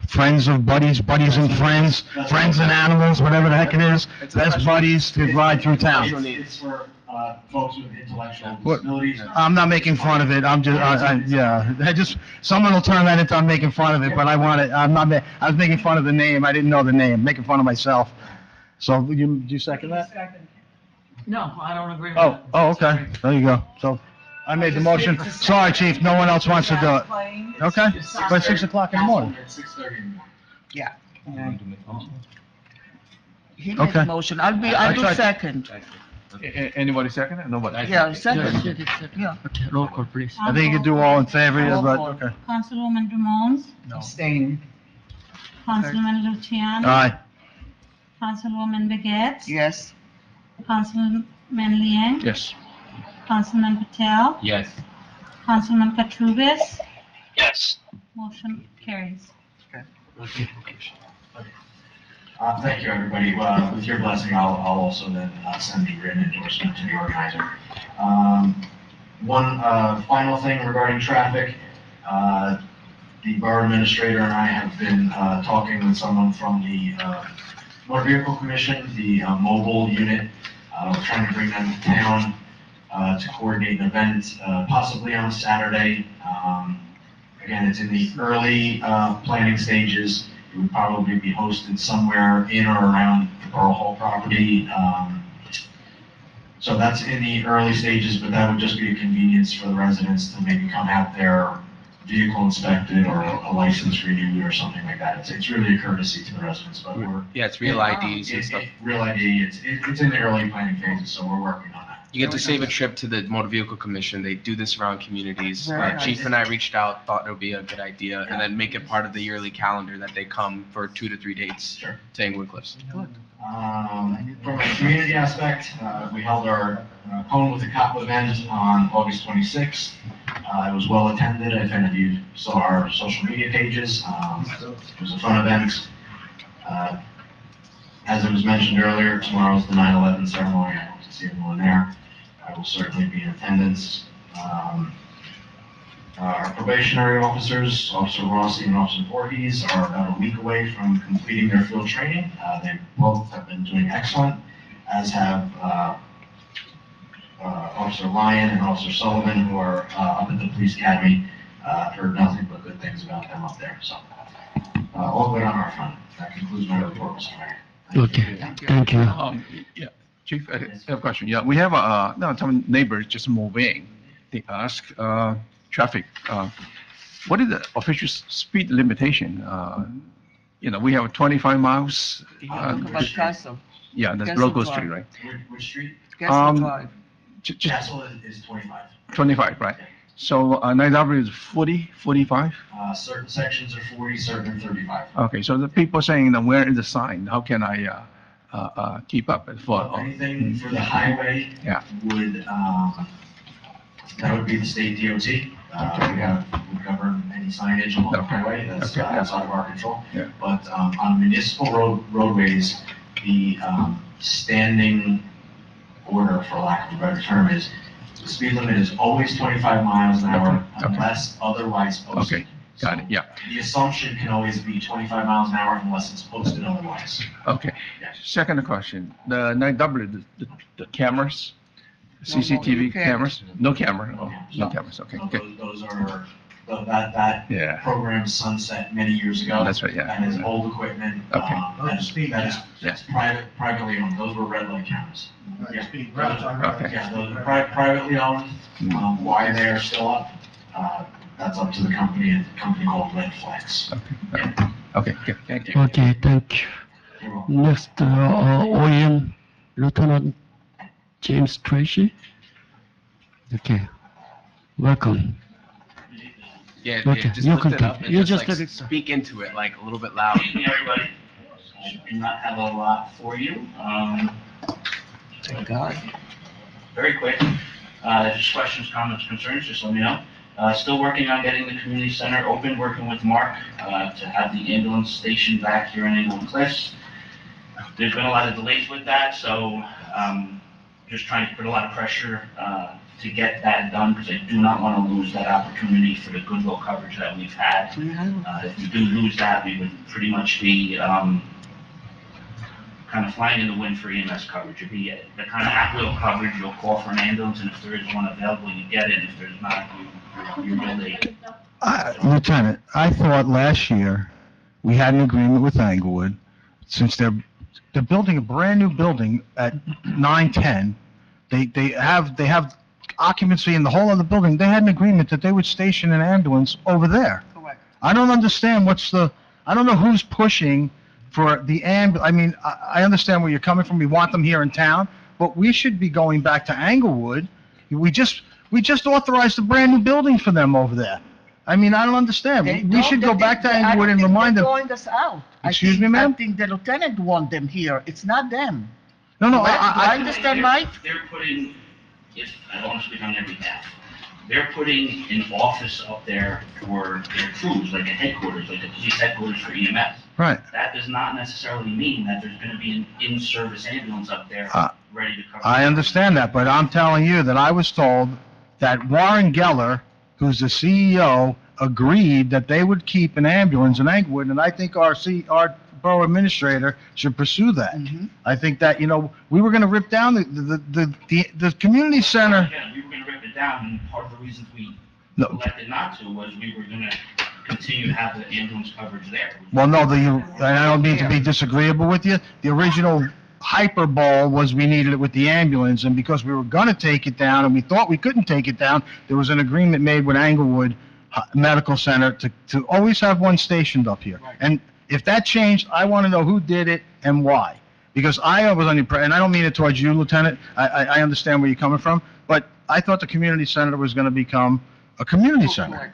friends of buddies, buddies and friends, friends and animals, whatever the heck it is, best buddies to ride through town. It's for, folks with intellectual What? disabilities. I'm not making fun of it, I'm just, someone will turn that into I'm making fun of it, but I want it, I was making fun of the name, I didn't know the name, making fun of myself. So, do you second that? No, I don't agree with Oh, that. okay, there you go. So, I made the motion, sorry, chief, no one else wants to do it. Okay, but 6 o'clock in the morning. At 6:30 in the morning. Yeah. He made Okay. the motion. I'll do tried- second. Anybody second it? Nobody? Yeah, Yes, second. yes, yes. Yeah. Okay, roll call, please. I think you can do all in favor, but, okay. Councilwoman Drummond, Abstain. Councilman Luciano, Aye. Councilwoman Beget, Yes. Councilman Liang, Yes. Councilman Patel, Yes. Councilman Katrubis, Yes. motion carries. Thank you, everybody. With your blessing, I'll also then send the written endorsement to the organizer. One final thing regarding traffic. The borough administrator and I have been talking with someone from the Motor Vehicle Commission, the mobile unit. We're trying to bring them to town to coordinate an event, possibly on Saturday. Again, it's in the early planning stages. It would probably be hosted somewhere in or around the Borough Hall property. So that's in the early stages, but that would just be a convenience for the residents to maybe come have their vehicle inspected or a license renewed or something like that. It's really a courtesy to the residents, but we're. Yeah, it's real IDs and stuff. Real ID, it's in the early planning phases, so we're working on that. You get to save a trip to the Motor Vehicle Commission. They do this around communities. Very Chief nice. and I reached out, thought it would be a good idea, and then make it part of the yearly calendar that they come for 2 to 3 dates Sure. to Englewood Cliffs. From a community aspect, we held our Cone with the Cop event on August 26th. It was well attended. If any of you saw our social media pages, it was a fun event. As it was mentioned earlier, tomorrow's the 9/11 ceremony. I hope to see everyone there. I will certainly be in attendance. Our probationary officers, Officer Rossi and Officer Voorhees, are about a week away from completing their field training. They both have been doing excellent, as have Officer Lyon and Officer Sullivan, who are up at the police academy. I've heard nothing but good things about them up there, so all good on our front. That concludes my report, Mr. Mayor. Okay, thank you. Yeah, Chief, I have a question. Yeah, we have, no, some neighbors just move in. They ask, traffic, what is the official speed limitation? we have 25 miles. About Castle. Yeah, that's Castle local Drive. street, right? Which street? Castle Drive. Just Castle is 25. 25, right? So 9W is 40, 45? Certain sections are 40, certain are 35. Okay, so the people saying that where is the sign? How can I keep up and follow? Anything for the highway Yeah. That would be the state DOT. We govern any signage along the Okay. highway, that's Okay, yeah. outside of our control. Yeah. But on municipal roadways, the standing order, for lack of a better term, is the speed limit is always 25 miles an hour Okay. unless otherwise posted. Okay, got it, yeah. The assumption can always be 25 miles an hour unless it's posted otherwise. Okay. Second question, the 9W, the cameras, CCTV cameras? No camera, oh, no cameras, okay, So good. those are, that Yeah. program sunset many years ago. That's right, yeah. That is old equipment. Okay. That's privately owned. Those were red light cameras. Yeah. Okay. Yeah, those are privately owned. Why they are still up, that's up to the company, a company called Red Flex. Okay, good, thank you. Okay, thank you. Next, OEM Lieutenant James Tracy. Okay, welcome. Yeah, Okay, just you lift it continue. up and You just just like let it- speak into it like a little bit loud. Good evening, everybody. I do not have a lot for you. Thank God. Very quick, just questions, comments, concerns, just let me know. Still working on getting the community center open, working with Mark, to have the ambulance station back here in Englewood Cliffs. There's been a lot of delays with that, so, just trying to put a lot of pressure, to get that done, because I do not want to lose that opportunity for the goodwill coverage that we've had. If we do lose that, we would pretty much be, kind of flying in the wind for EMS coverage. It'd be the kind of at-will coverage, you'll call for an ambulance, and if there is one available, you get it, and if there's not, you're really. Lieutenant, I thought last year we had an agreement with Englewood, since they're building a brand-new building at 910. They have occupancy in the whole other building. They had an agreement that they would station an ambulance over there. Correct. I don't understand I don't know who's pushing for the I mean, I understand where you're coming from. We want them here in town, but we should be going back to Englewood. We just authorized a brand-new building for them over there. I mean, I don't understand. We should go back to Englewood and remind them. They're throwing us out. Excuse me, ma'am? I think the lieutenant want them here. It's not them. No, Do I understand right? They're putting, I don't want to speak on their behalf, they're putting an office up there for their crews, like a headquarters, like a police headquarters for EMS. Right. That does not necessarily mean that there's gonna be an in-service ambulance up there ready to cover. I understand that, but I'm telling you that I was told that Warren Geller, who's the CEO, agreed that they would keep an ambulance in Englewood, and I think our borough administrator should pursue that. I think that, we were gonna rip down the community center. Yeah, we were gonna rip it down, and part of the reasons we No. elected not to was we were gonna continue to have the ambulance coverage there. Well, no, and I don't mean to be disagreeable with you, the original hyperbole was we needed it with the ambulance, and because we were gonna take it down, and we thought we couldn't take it down, there was an agreement made with Englewood Medical Center to always have one stationed up here. And if that changed, I want to know who did it and why. Because I was on the impression, and I don't mean it towards you, Lieutenant, I understand where you're coming from, but I thought the community center was gonna become a community center.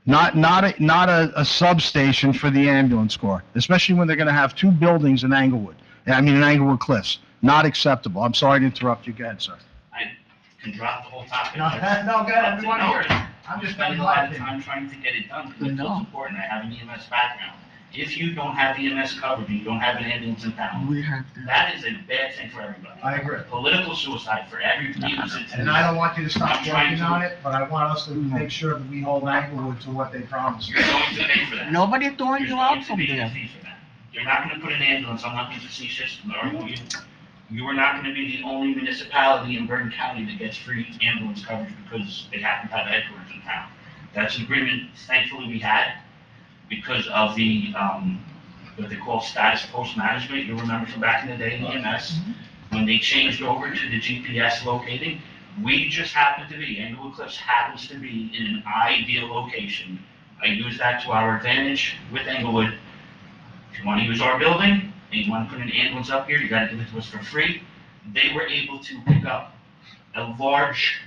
Not a substation for the ambulance corps, especially when they're gonna have two buildings in Englewood. I mean, in Englewood Cliffs. Not acceptable. I'm sorry to interrupt you. Go ahead, sir. I can drop the whole topic. No, go ahead, we want to hear it. I'm just spending a lot of time trying to get it done, because it's so important. I have an EMS background. If you don't have EMS coverage, you don't have an ambulance in town, that is a bad thing for everybody. I agree. Political suicide for everybody who's in town. And I don't want you to stop I'm trying working to- on it, but I want us to make sure that we hold Englewood to what they promised. You're going to pay for that. Nobody throwing There's you going out to from be a there. fee for that. You're not gonna put an ambulance, I'm not being facetious, nor will you. You are not gonna be the only municipality in Bergen County that gets free ambulance coverage because they happen to have a headquarters in town. That's an agreement thankfully we had because of the, what they call status post management. You'll remember from back in the day in EMS, when they changed over to the GPS locating, we just happened to be, Englewood Cliffs happens to be in an ideal location. I use that to our advantage with Englewood. If you want to use our building and you want to put an ambulance up here, you got to give it to us for free. They were able to pick up a large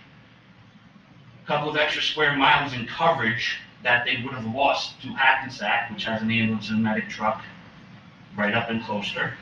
couple of extra square miles in coverage that they would have lost to Hackensack, which has an ambulance and medic truck right up in Colchester,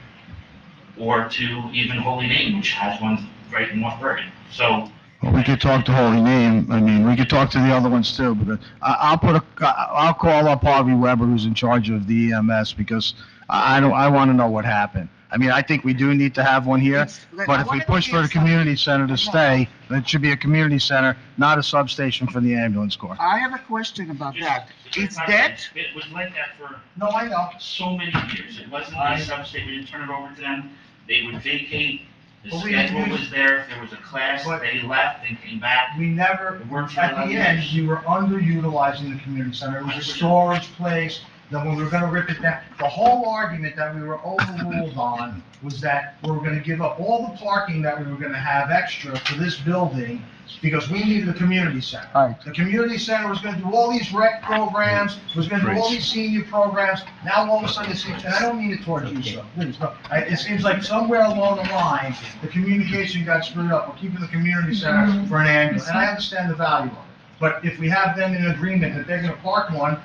or to even Holy Name, which has one right in North Bergen. So Well, we could talk to Holy Name. I mean, we could talk to the other ones too, but I'll call up Harvey Weber, who's in charge of the EMS, because I want to know what happened. I mean, I think we do need to have one here, but if we push for the community center to stay, then it should be a community center, not a substation for the ambulance corps. I have a question about that. It's It that, was like that for no, I know. so many years. It wasn't a substation, we didn't turn it over to them. They would vacate, the But we didn't schedule use- was there, if there was a class, But- they left and came back. We never, It worked for at 11 the end, years. we were underutilizing the community center. It was a storage place. Then when we were gonna rip it down, the whole argument that we were overruled on was that we were gonna give up all the parking that we were gonna have extra for this building because we needed a community center. Right. The community center was gonna do all these rec programs, was gonna do all these senior programs. Now all of a sudden it seems, and I don't mean it towards you, sir, please, no. It seems like somewhere along the line, the communication got screwed up. We're keeping the community center for an ambulance, and I understand the value of it. But if we have them in agreement that they're gonna park one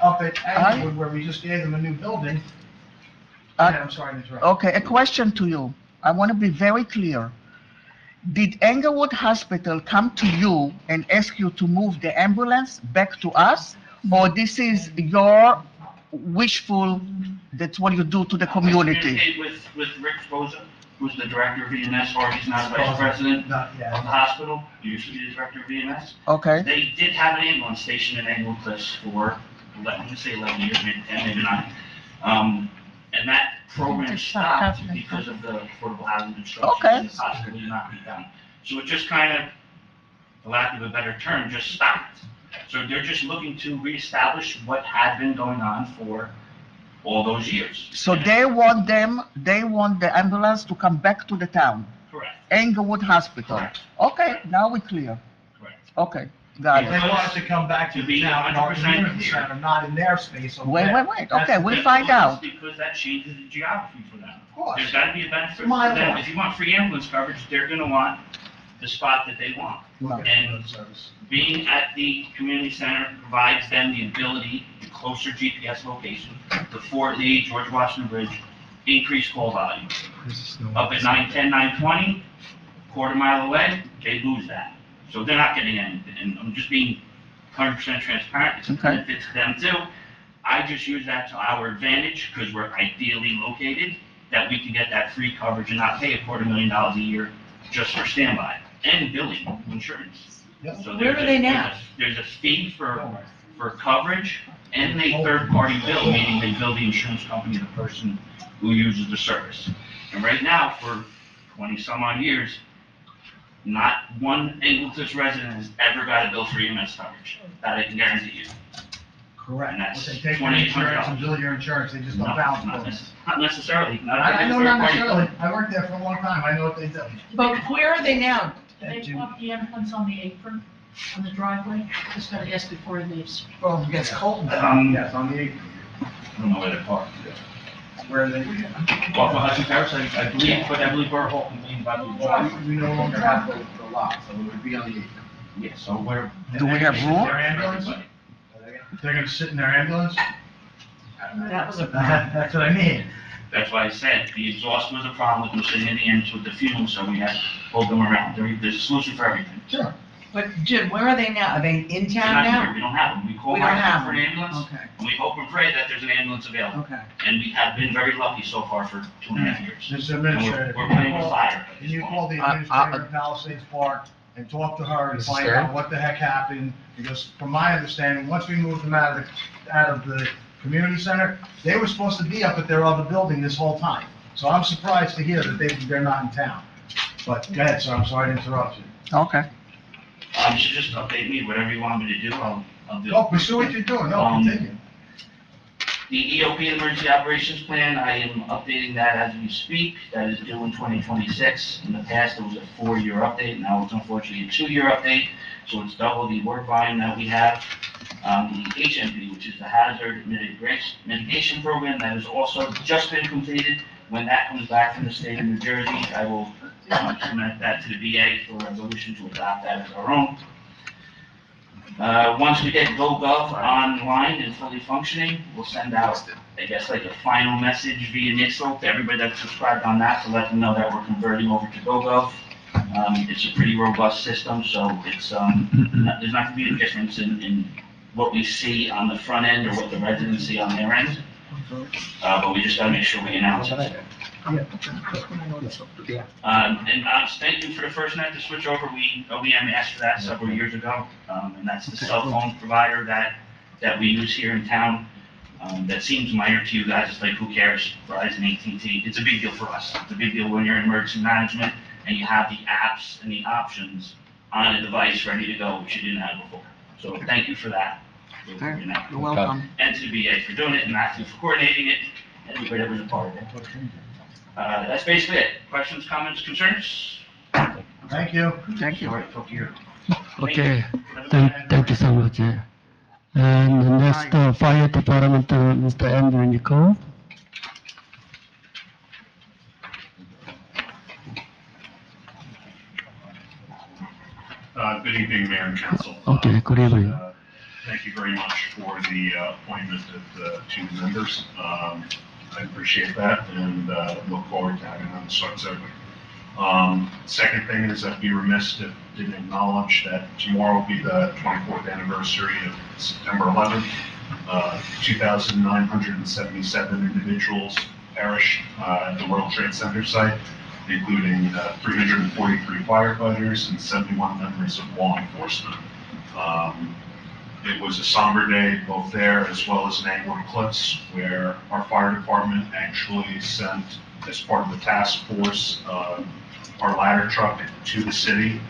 up at Englewood where we just gave them a new building, I'm sorry to interrupt. Okay, a question to you. I want to be very clear. Did Englewood Hospital come to you and ask you to move the ambulance back to us? Or this is your wishful, that's what you do to the I community? communicated with Rick Sposa, who's the director of EMS, or he's now vice president Not of yet. the hospital, he used to be the director of EMS. Okay, They did have an ambulance station in Englewood Cliffs for, let me say 11 years, maybe 10, maybe 9. And that program stopped because of the affordable housing construction Okay. and the possibility not be done. So it just kind of, for lack of a better term, just stopped. So they're just looking to reestablish what had been going on for all those years. so they want the ambulance to come back to the town, Correct, Englewood Hospital. Correct. Okay, now we're clear. correct. Okay, got They it. want us to come back to To be the town in our 100% community clear. center, not in their space over Wait, there. wait, That's okay, the we'll difference. find out. Because that changes the geography for them. Of course. There's gotta be a benefit for Mile them. long. If you want free ambulance coverage, they're gonna want the spot that they want. And being at the community center provides them the ability, the closer GPS location, the Fort Lee, George Washington Bridge, increased call volume. Up at 910, 920, quarter mile away, they lose that. So they're not getting anything, and I'm just being 100% transparent, it's a Okay. benefit to them too. I just use that to our advantage, because we're ideally located, that we can get that free coverage and not pay $250,000 a year just for standby, and billing, insurance. Yep. So Where there's are a- they now? There's a fee for coverage, and a third-party bill, meaning they bill the insurance company, the person who uses the service. And right now, for 20-some-odd years, not one Englewood resident has ever got a bill for EMS coverage. That I can guarantee you. Correct. And that's But they take your $2,800. insurance and bill your insurance, they just No, don't balance not it. not necessarily. Not if I it's know a not third-party necessarily, bill. I worked there for a long time, I know what they do. But where are they now? They put the ambulance on the apron, on the driveway, just gotta ask before he leaves. Well, it gets cold. Yes, on the, I don't know where they're parked. where are they? Off of Hudson Terrace, I believe Borough Hall contains about the. We no longer have the lot, so it would be on the apron. Yeah, so where. Do we have room? Their ambulance? They're gonna sit in their ambulance? That was a That's what I mean. That's why I said the exhaust was a problem with them sitting in the ends with the fumes, so we had to hold them around. There's a solution for everything. Sure. But Jim, where are they now? Are they in They're town not here, now? we don't have them. We call We don't right have for an them. ambulance, Okay, and we hope and pray that there's an ambulance available. okay. And we have been very lucky so far for 2.5 years. This And administrator. we're playing with fire. at Can this you point. call the administrator of Palisades Park and talk to her and find out what the heck happened? Because from my understanding, once we moved them out of the community center, they were supposed to be up at their other building this whole time. So I'm surprised to hear that they're not in town. But go ahead, sir, I'm sorry to interrupt you. Okay. You should just update me, whatever you want me to do, I'll do. No, pursue what you're doing, no, continue. The EOP, Emergency Operations Plan, I am updating that as we speak. That is due in 2026. In the past, it was a 4-year update, now it's unfortunately a 2-year update, so it's double the work volume that we have. The HMP, which is the Hazard Mitigation Program, that has also just been completed. When that comes back from the state of New Jersey, I will submit that to the VA for a resolution to adopt that as our own. Once we get GoGov online and fully functioning, we'll send out, I guess, like a final message via NITSO to everybody that's subscribed on that to let them know that we're converting over to GoGov. It's a pretty robust system, so it's, there's not gonna be a difference in what we see on the front end or what the residents see on their end. But we just gotta make sure we announce it. Thank you for the first net to switch over. OEM asked for that several years ago, and that's the cell phone provider that we use here in town. That seems minor to you guys, it's like, who cares, Verizon, AT&T, it's a big deal for us. It's a big deal when you're in emergency management and you have the apps and the options on a device ready to go, which you didn't have before. So thank you for that. You're welcome. And to the VA for doing it, and Matthew for coordinating it, and everybody that was a part of it. That's basically it. Questions, comments, concerns? Thank you. Thank you. All right, talk to you. Okay, thank you so much. And the next, Fire Department, Mr. Andrew Nicole. Good evening, Mayor and Council. Okay, good evening. Thank you very much for the appointment of the two members. I appreciate that and look forward to having them start serving. Second thing is I'd be remiss if I didn't acknowledge that tomorrow will be the 24th anniversary of September 11th. 2,977 individuals perished at the World Trade Center site, including 343 firefighters and 71 members of law enforcement. It was a somber day both there as well as in Englewood Cliffs, where our fire department actually sent, as part of the task force, our ladder truck to the city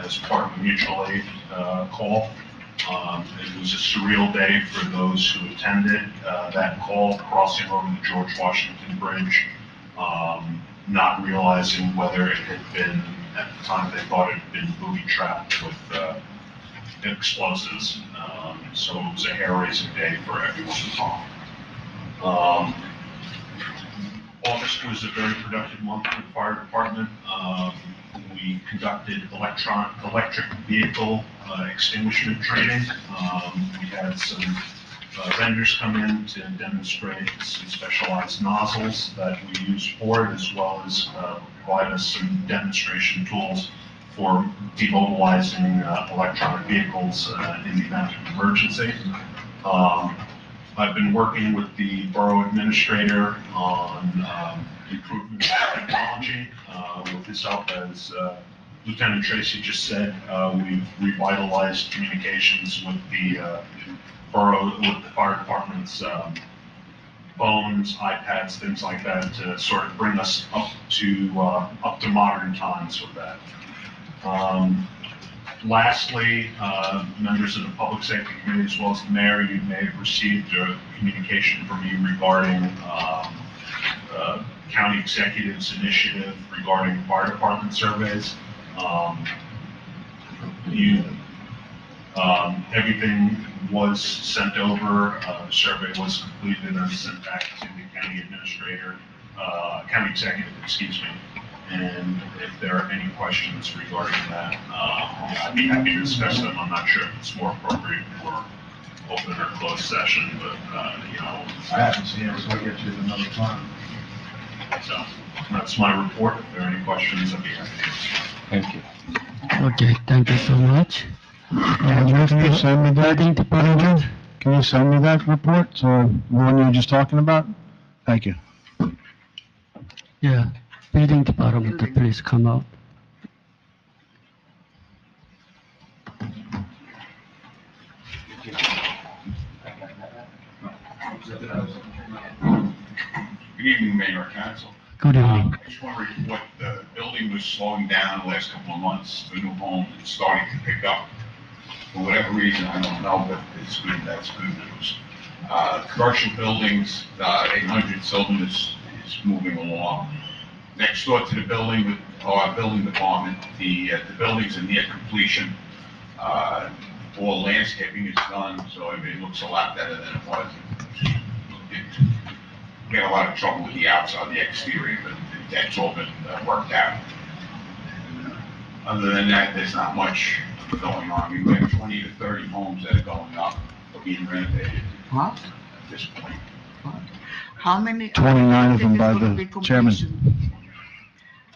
as part of a mutual aid call. It was a surreal day for those who attended that call, crossing over the George Washington Bridge, not realizing whether it had been, at the time they thought it had been booby-trapped with explosives. So it was a hair-raising day for everyone involved. August was a very productive month for the fire department. We conducted electric vehicle extinguishment training. We had some vendors come in to demonstrate some specialized nozzles that we use for it, as well as provide us some demonstration tools for demobilizing electronic vehicles in the event of emergency. I've been working with the borough administrator on improvements in technology. With his help, as Lieutenant Tracy just said, we've revitalized communications with the borough, with the fire department's phones, iPads, things like that, to sort of bring us up to modern times with that. Lastly, members of the Public Safety Committee, as well as the mayor, you may have received a communication from me regarding county executive's initiative regarding fire department surveys. Everything was sent over, the survey was completed and sent back to the county administrator, county executive, excuse me. And if there are any questions regarding that, I'd be happy to discuss them. I'm not sure if it's more appropriate for open or closed session, but, you know. I haven't seen it, so I'll get you another time. So that's my report. If there are any questions, I'd be happy to answer. Thank you. Okay, thank you so much. Can you send me that? Can you send me that report, so the one you were just talking about? Thank you. Yeah, building department, please come out. Good evening, Mayor and Council. Good evening. I just want to report the building was slowing down the last couple of months. The new home is starting to pick up. For whatever reason, I don't know, but it's good, that's good news. Commercial buildings, 800 Sylvan is moving along. Next door to the building, our building department, the buildings are near completion. all landscaping is done, so I mean, it looks a lot better than it was. We had a lot of trouble with the outside, the exterior, but that's all been worked out. Other than that, there's not much going on. We have 20 to 30 homes that are going up, or being renovated What? at this point. How many? 29 of them think by it's gonna the be chairman. completion?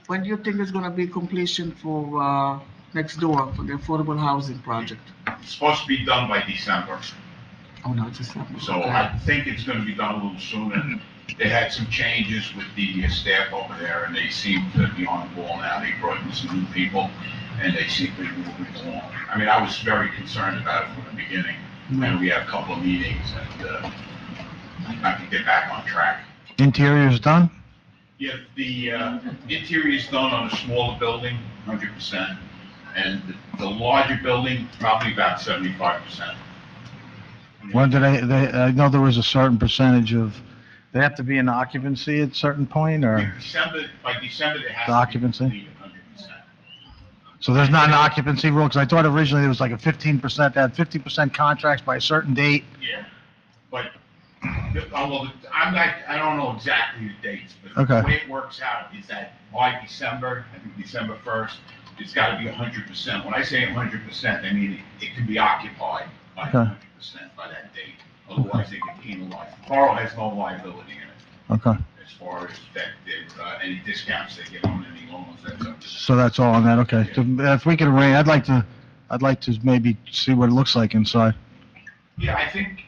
When do you think is gonna be completion for, next door, for the affordable housing project? It's supposed to be done by December, Oh, no, it's just happening. so I think it's gonna be done a little sooner. They had some changes with the staff over there, and they seem to be on the ball now. They brought in some new people, and they seem to be moving along. I mean, I was very concerned about it from the beginning, and we had a couple of meetings, and I can get back on track. Interior's done? Yeah, the interior is done on a smaller building, 100%, and the larger building, probably about 75%. When do I know there was a certain percentage of, they have to be in occupancy at a certain point, or By December, they have the to be occupancy? completed 100%. So there's not an occupancy rule, because I thought originally there was like a 15%, they had 50% contracts by a certain date. Yeah, but, well, I don't know exactly the dates, but Okay. the way it works out is that by December, I think December 1st, it's gotta be 100%. When I say 100%, I mean it can be occupied by Okay. 100% by that date. Otherwise, they get penalized. The borough has no liability in it Okay, as far as that, any discounts they get on any loans, that's up to them. so that's all on that, okay. So if we could arrange, I'd like to maybe see what it looks like inside. Yeah, I think,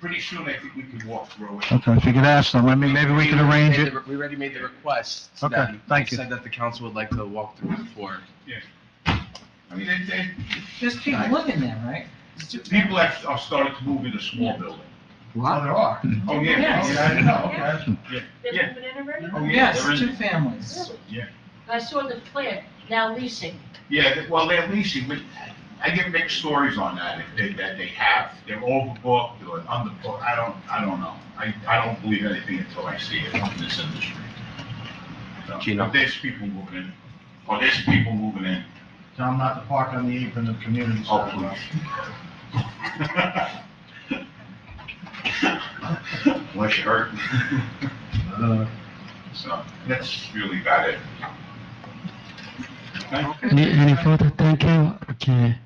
pretty soon, I think we could walk through it. Okay, if you could ask them, I mean, maybe we could arrange it. We already made the request. so Okay, that thank you. Said that the council would like to walk through before. Yeah. I mean, There's people living there, right? people have started to move into small buildings. Oh, there are. Oh, yeah. Yes. Yeah, I didn't know, okay. Yeah. They're Yeah. moving in already? Oh, yeah, Yes, they're in- 2 families. Yeah, I saw the plan, now leasing. yeah, well, they're leasing, but I get mixed stories on that, that they're overbooked or underbooked, I don't know. I don't believe anything until I see it in this industry. So, Gino. but there's people moving in, there's people moving in. Tell them not to park on the apron of community Oh, center. Unless you're hurt. So, that's really about it. Okay? Any further? Thank you. Okay.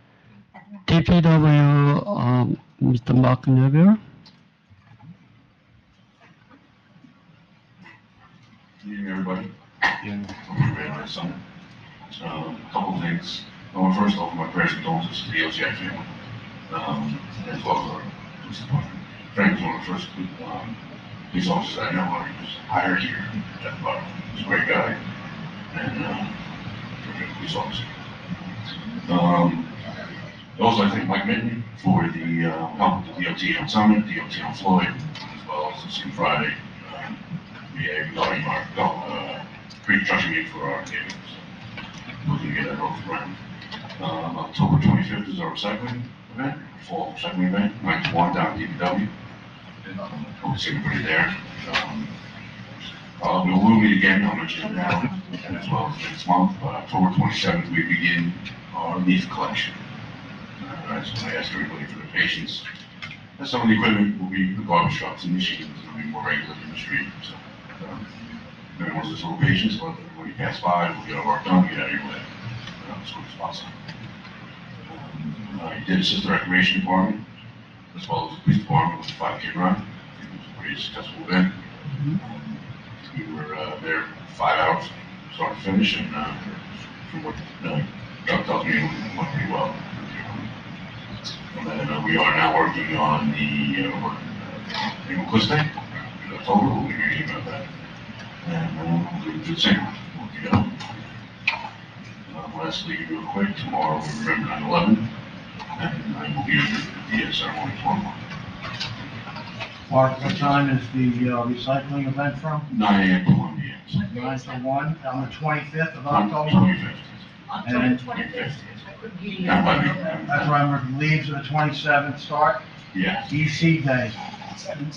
DPW, Mr. Mark Neville. Good evening, everybody. Very nice summer. A couple of things. First off, my prayers and condolences to the LCI family, as well as our police department. Frank was one of the first police officers I know who was hired here at the Borough. He's a great guy and terrific police officer. Also, I thank Mike Minton for the help with the DOT on Summit, DOT on Floyd, as well as this Friday, regarding our pre-construction meeting for our neighborhoods. Looking to get that off the ground. October 25th is our recycling event, fall recycling event, 9 to 1 down at DPW. Hope to see everybody there. We'll meet again, I'll mention it now, and as well as next month. October 27th, we begin our leaf collection. So I ask everybody for their patience. And some of the equipment will be the garbage trucks and machines, will be more regular in the street. So, everyone's just a little patience, but when you pass by, we'll get our work done, get out of your way. As quick as possible. I did assist the recreation department, as well as the police department with the 5K run. It was a pretty successful event. We were there 5 hours, start to finish, and from what Doug tells me, it went pretty well. And then we are now working on the annual quiz day in October. We'll be reading about that. And we'll do the same. We'll get up. Lastly, real quick, tomorrow we remember 9/11, and I will be at the ceremony tomorrow. Mark, what time is the recycling event from? 9 a.m. to 1 p.m. 9 to 1 on the 25th of On October? 25th. October And- 25th. I couldn't hear you. That might be. That's why I'm leaves on the 27th start, Yeah. EC day.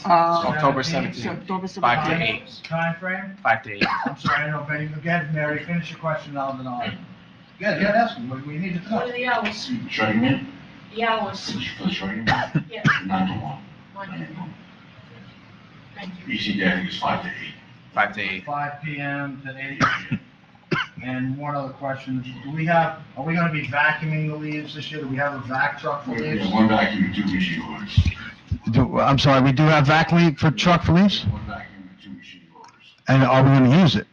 October 17th, October 5 to 17th. 8. Time frame? 5 to 8. I'm sorry, I don't know if any, again, Mary, finish your question, I'll. Yeah, ask me, we need to What know. are the hours? Shutting in? The hours, For the training, yeah. 9 to 1. Thank you. ECD, I think is 5 to 8. 5 to 8. 5 PM to 8. And one other question, are we gonna be vacuuming the leaves this year? Do we have a vac truck for leaves? Yeah, one vacuum and 2 machine loaders. I'm sorry, we do have vac leaf for truck for leaves? One vacuum and 2 machine loaders. And are we gonna use it?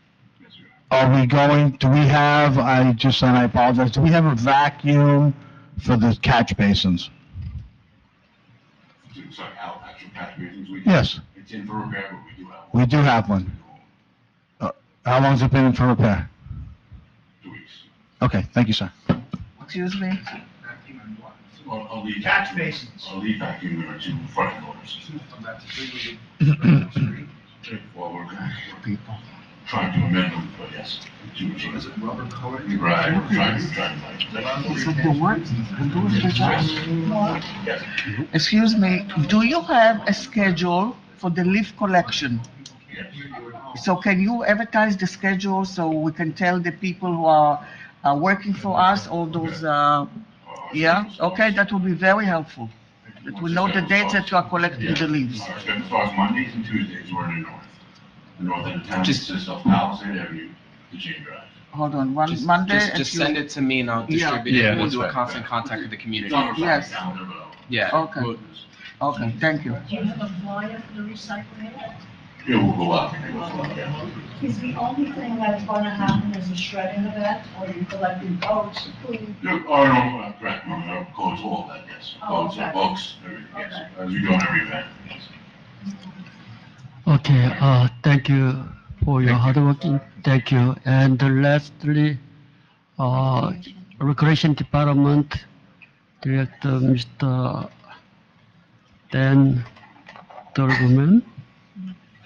Do we have, and I apologize, do we have a vacuum for the catch basins? Sorry, actual catch basins? Yes. It's in for repair, but we do have one. We do have one. How long's it been in for repair? 2 weeks. Okay, thank you, sir. Excuse me? I'll leave. Catch basins. I'll leave vacuum or 2 front end loaders. Well, we're trying to amend them, but yes. 2 machines. Is it rubber coated? Right, we're trying Yes. Excuse me, do you have a schedule for the leaf collection? So can you advertise the schedule so we can tell the people who are working for us, all those, yeah? Okay, that will be very helpful. That we know the dates that you are collecting the leaves. As far as Mondays and Tuesdays, we're in the north. The north end of town consists of Palisade Avenue to Jane Drive. Hold on, Monday? Just send it to me and I'll distribute it. We'll do a constant contact with the community. Yes. Yeah. Okay. Okay, thank you. Do you have a flyer for the recycling? It will go up. Is the only thing that's gonna happen is the shredding of that, or are you collecting boats, food? No, correct, no, close all that, yes. Oh, Boats, okay. books, everything, yes. As we do on every event, yes. Okay, thank you for your hard working. Thank you. And lastly, Recreation Department Director, Mr. Dan Dorgman.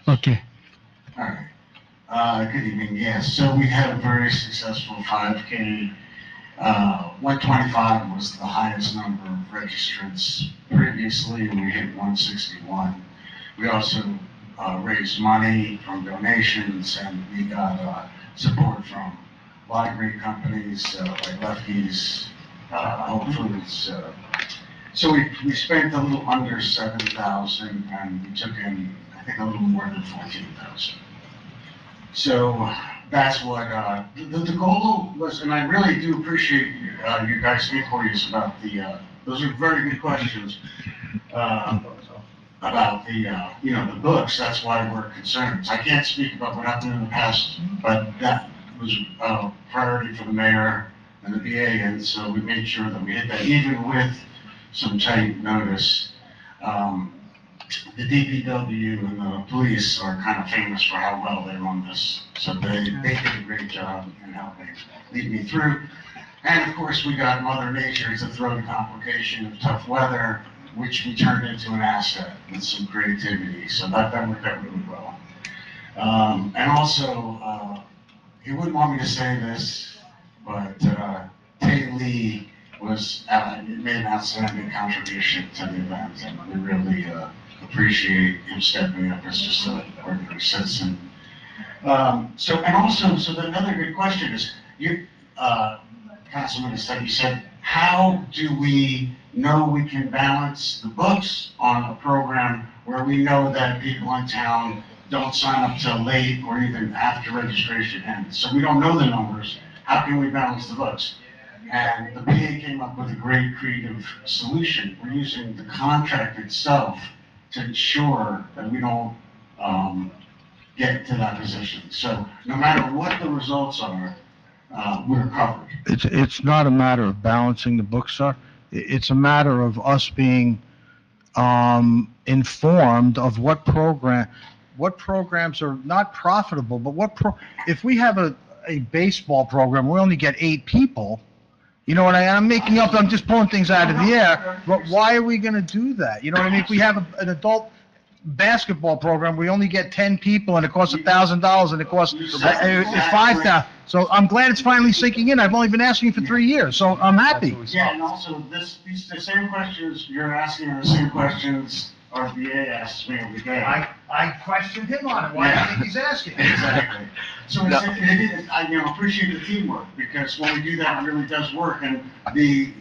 Okay. All right. Good evening. Yes, so we had a very successful 5K. 125 was the highest number of registrants. Previously, we hit 161. We also raised money from donations, and we got support from library companies like Lefty's, Whole Foods. So we spent a little under 7,000, and we took in, I think, a little more than 14,000. So that's what the goal was, and I really do appreciate you guys' inquiries about those are very good questions about the books. That's why we're concerned. I can't speak about what happened in the past, but that was a priority for the mayor and the BA, and so we made sure that we hit that, even with some tight notice. The DPW and the police are kind of famous for how well they run this, so they did a great job in helping lead me through. And of course, we got Mother Nature to throw the complication of tough weather, which we turned into an asset with some creativity, so that worked out really well. And also, he wouldn't want me to say this, but Tay Lee made an outstanding contribution to the event, and we really appreciate him stepping up as just an ordinary citizen. So another good question is, Councilman, you said, how do we know we can balance the books on a program where we know that people in town don't sign up till late or even after registration ends? So we don't know the numbers. How can we balance the books? And the PA came up with a great creative solution. We're using the contract itself to ensure that we don't get to that position. So no matter what the results are, we're covered. It's not a matter of balancing the books, sir. It's a matter of us being informed of what programs are not profitable, but if we have a baseball program, we only get 8 people. You know what I'm making up, I'm just pulling things out of the air, but why are we gonna do that? You know what I mean? If we have an adult basketball program, we only get 10 people and it costs $1,000 and it costs $5,000. So I'm glad it's finally sinking in. I've only been asking for 3 years, so I'm happy. Yeah, and also the same questions you're asking are the same questions our VA asks me every day. I questioned him on it, why do you think he's asking? Exactly. So I appreciate the teamwork, because when we do that, it really does work, and the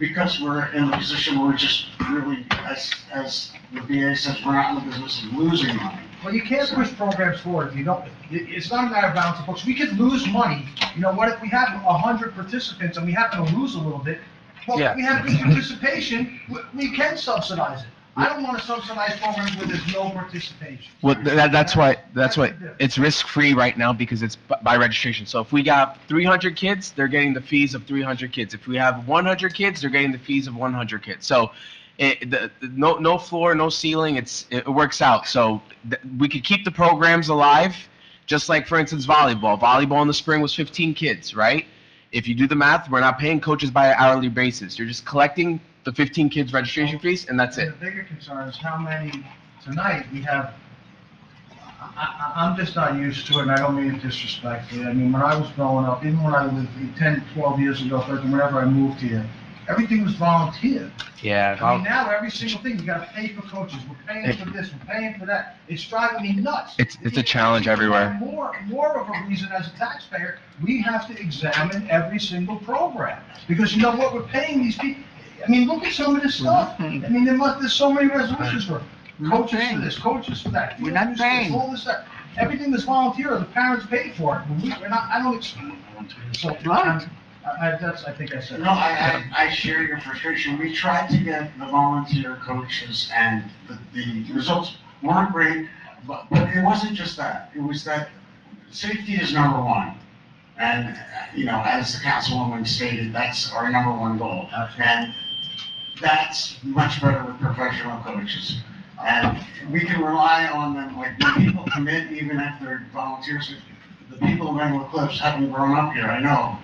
because we're in the position where we're just really, as the BA says, we're not in the business of losing money. Well, you can't push programs forward if you don't, it's not a matter of balancing books. We could lose money. You know, what if we have 100 participants and we happen to lose a little bit? Well, Yeah. we have good participation, we can subsidize it. I don't want to subsidize programs where there's no participation. Well, that's why it's risk-free right now because it's by registration. So if we got 300 kids, they're getting the fees of 300 kids. If we have 100 kids, they're getting the fees of 100 kids. So no floor, no ceiling. It works out. So we could keep the programs alive, just like, for instance, volleyball. Volleyball in the spring was 15 kids, right? If you do the math, we're not paying coaches by an hourly basis. You're just collecting the 15 kids registration fees, and that's it. The bigger concern is how many, tonight, we have, I'm just not used to it, and I don't mean it disrespectfully. I mean, when I was growing up, even when I lived 10, 12 years ago, whenever I moved here, everything was volunteer. Yeah. I mean, now every single thing, you gotta pay for coaches, we're paying for this, we're paying for that. It's driving me nuts. It's a challenge everywhere. More of a reason as a taxpayer, we have to examine every single program. Because you know what, we're paying these people, I mean, look at some of this stuff. I mean, there's so many resolutions for coaches for this, coaches for that. We're not paying. All this stuff. Everything that's volunteer, the parents pay for it. We're not, I don't, so, I think I said. No, I share your frustration. We tried to get the volunteer coaches and the results weren't great, but it wasn't just that. It was that safety is number one. And, you know, as the councilwoman stated, that's our number one goal. And that's much better with professional coaches. And we can rely on them, like when people commit, even if they're volunteers, the people of Englewood Cliffs, having grown up here, I know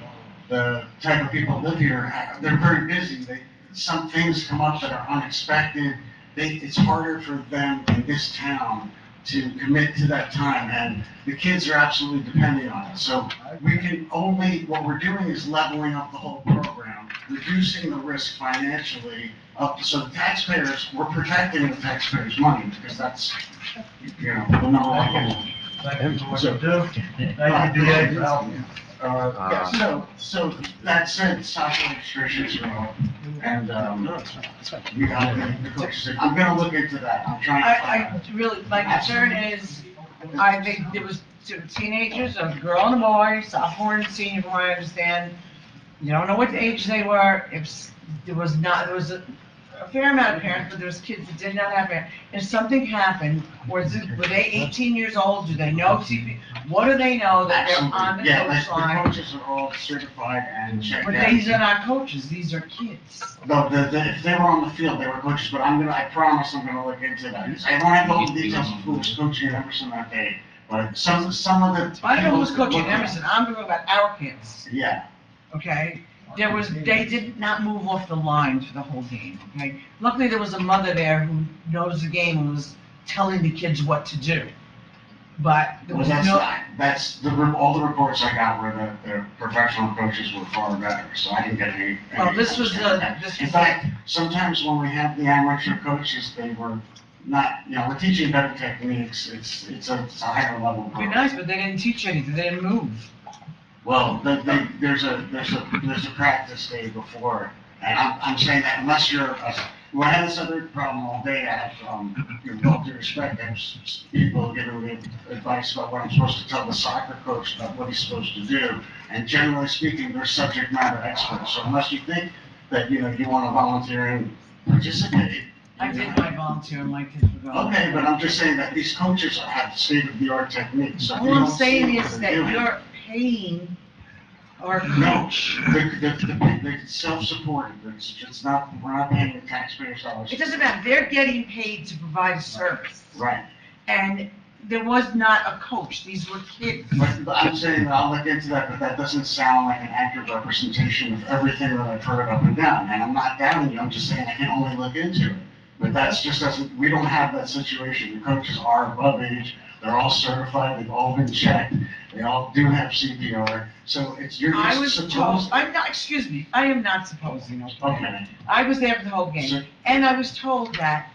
the type of people that live here, they're very busy. Some things come up that are unexpected. It's harder for them in this town to commit to that time, and the kids are absolutely depending on it. So we can only, what we're doing is leveling up the whole program, reducing the risk financially, so the taxpayers, we're protecting the taxpayers' money, because that's, you know, the number one goal. Thank you for what you do. Thank you, DA, for helping. So that said, stop registrations are up, and, we got the coaches. I'm gonna look into that. I'm trying to find out. Really, my concern is, I think there was two teenagers, a girl and a boy, sophomore and senior, from what I understand. You don't know what age they were, there was a fair amount of parents, but there was kids that did not have parents. If something happened, were they 18 years old, do they know CP? What do they know that they're on the coach line? The coaches are all certified and checked out. But these are not coaches, these are kids. No, if they were on the field, they were coaches, but I promise I'm gonna look into that. I don't have all the details of who was coaching Emerson that day, but some of the. I know who was coaching Emerson, I'm talking about our kids. Yeah. Okay? They did not move off the line for the whole game, okay? Luckily, there was a mother there who knows the game and was telling the kids what to do. But there was all the reports I got were that the professional coaches were far better, so I didn't get any. In fact, sometimes when we have the amateur coaches, they were not, we're teaching better techniques, it's a higher level program. It'd be nice, but they didn't teach anything, they didn't move. Well, there's a practice day before, and I'm saying that unless you're, I had this other problem all day. I have, with all due respect, there's people giving me advice about what I'm supposed to tell the soccer coach about what he's supposed to do, and generally speaking, they're subject matter experts. So unless you think that you want to volunteer and participate. I did my volunteer, my kids were going. Okay, but I'm just saying that these coaches have state-of-the-art techniques. So all I'm saying is that you're paying our coach. No, they're self-supported. It's not, we're not paying the taxpayers dollars. It doesn't matter, they're getting paid to provide a service. Right. And there was not a coach, these were kids. But I'm saying that I'll look into that, but that doesn't sound like an accurate representation of everything that I've heard up and down. And I'm not doubting you, I'm just saying I can only look into it. But that's just we don't have that situation. The coaches are above age, they're all certified, they've all been checked, they all do have CPR, so you're just supposed. I am not supposing, okay? I was there for the whole game, and I was told that,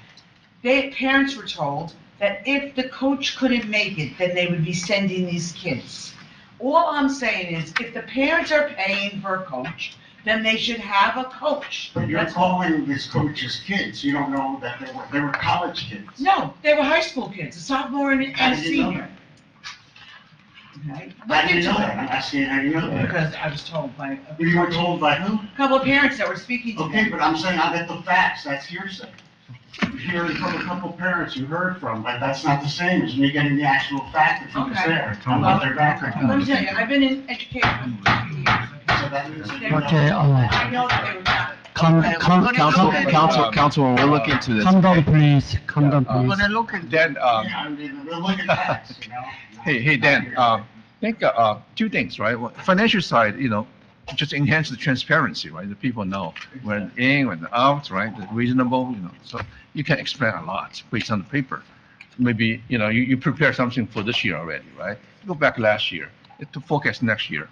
parents were told that if the coach couldn't make it, then they would be sending these kids. All I'm saying is, if the parents are paying for a coach, then they should have a coach. But you're That's all. calling these coaches kids, you don't know that they were college kids. No, they were high school kids, a sophomore and How a did you know senior. Okay. How do you know that? I'm asking how you know that. Because I was told by. You were told by who? A couple of parents that were speaking to Okay, them. but I'm saying I get the facts, that's hearsay. You're hearing from a couple parents you heard from, but that's not the same as me getting the actual fact that you was Okay. there, about their background. Let me tell you, I've been in education for 50 years. So that means that you Okay, I know that they were not. Council, we'll look into this. Calm down, please. Calm down, I'm please. gonna look at Dan, I mean, we'll look at facts, you know? hey, Dan, I think, two things, right? Well, financial side, just enhance the transparency, right? The people know when in, when out, right? The reasonable, so you can explain a lot based on the paper. Maybe, you prepare something for this year already, right? Go back last year to forecast next year.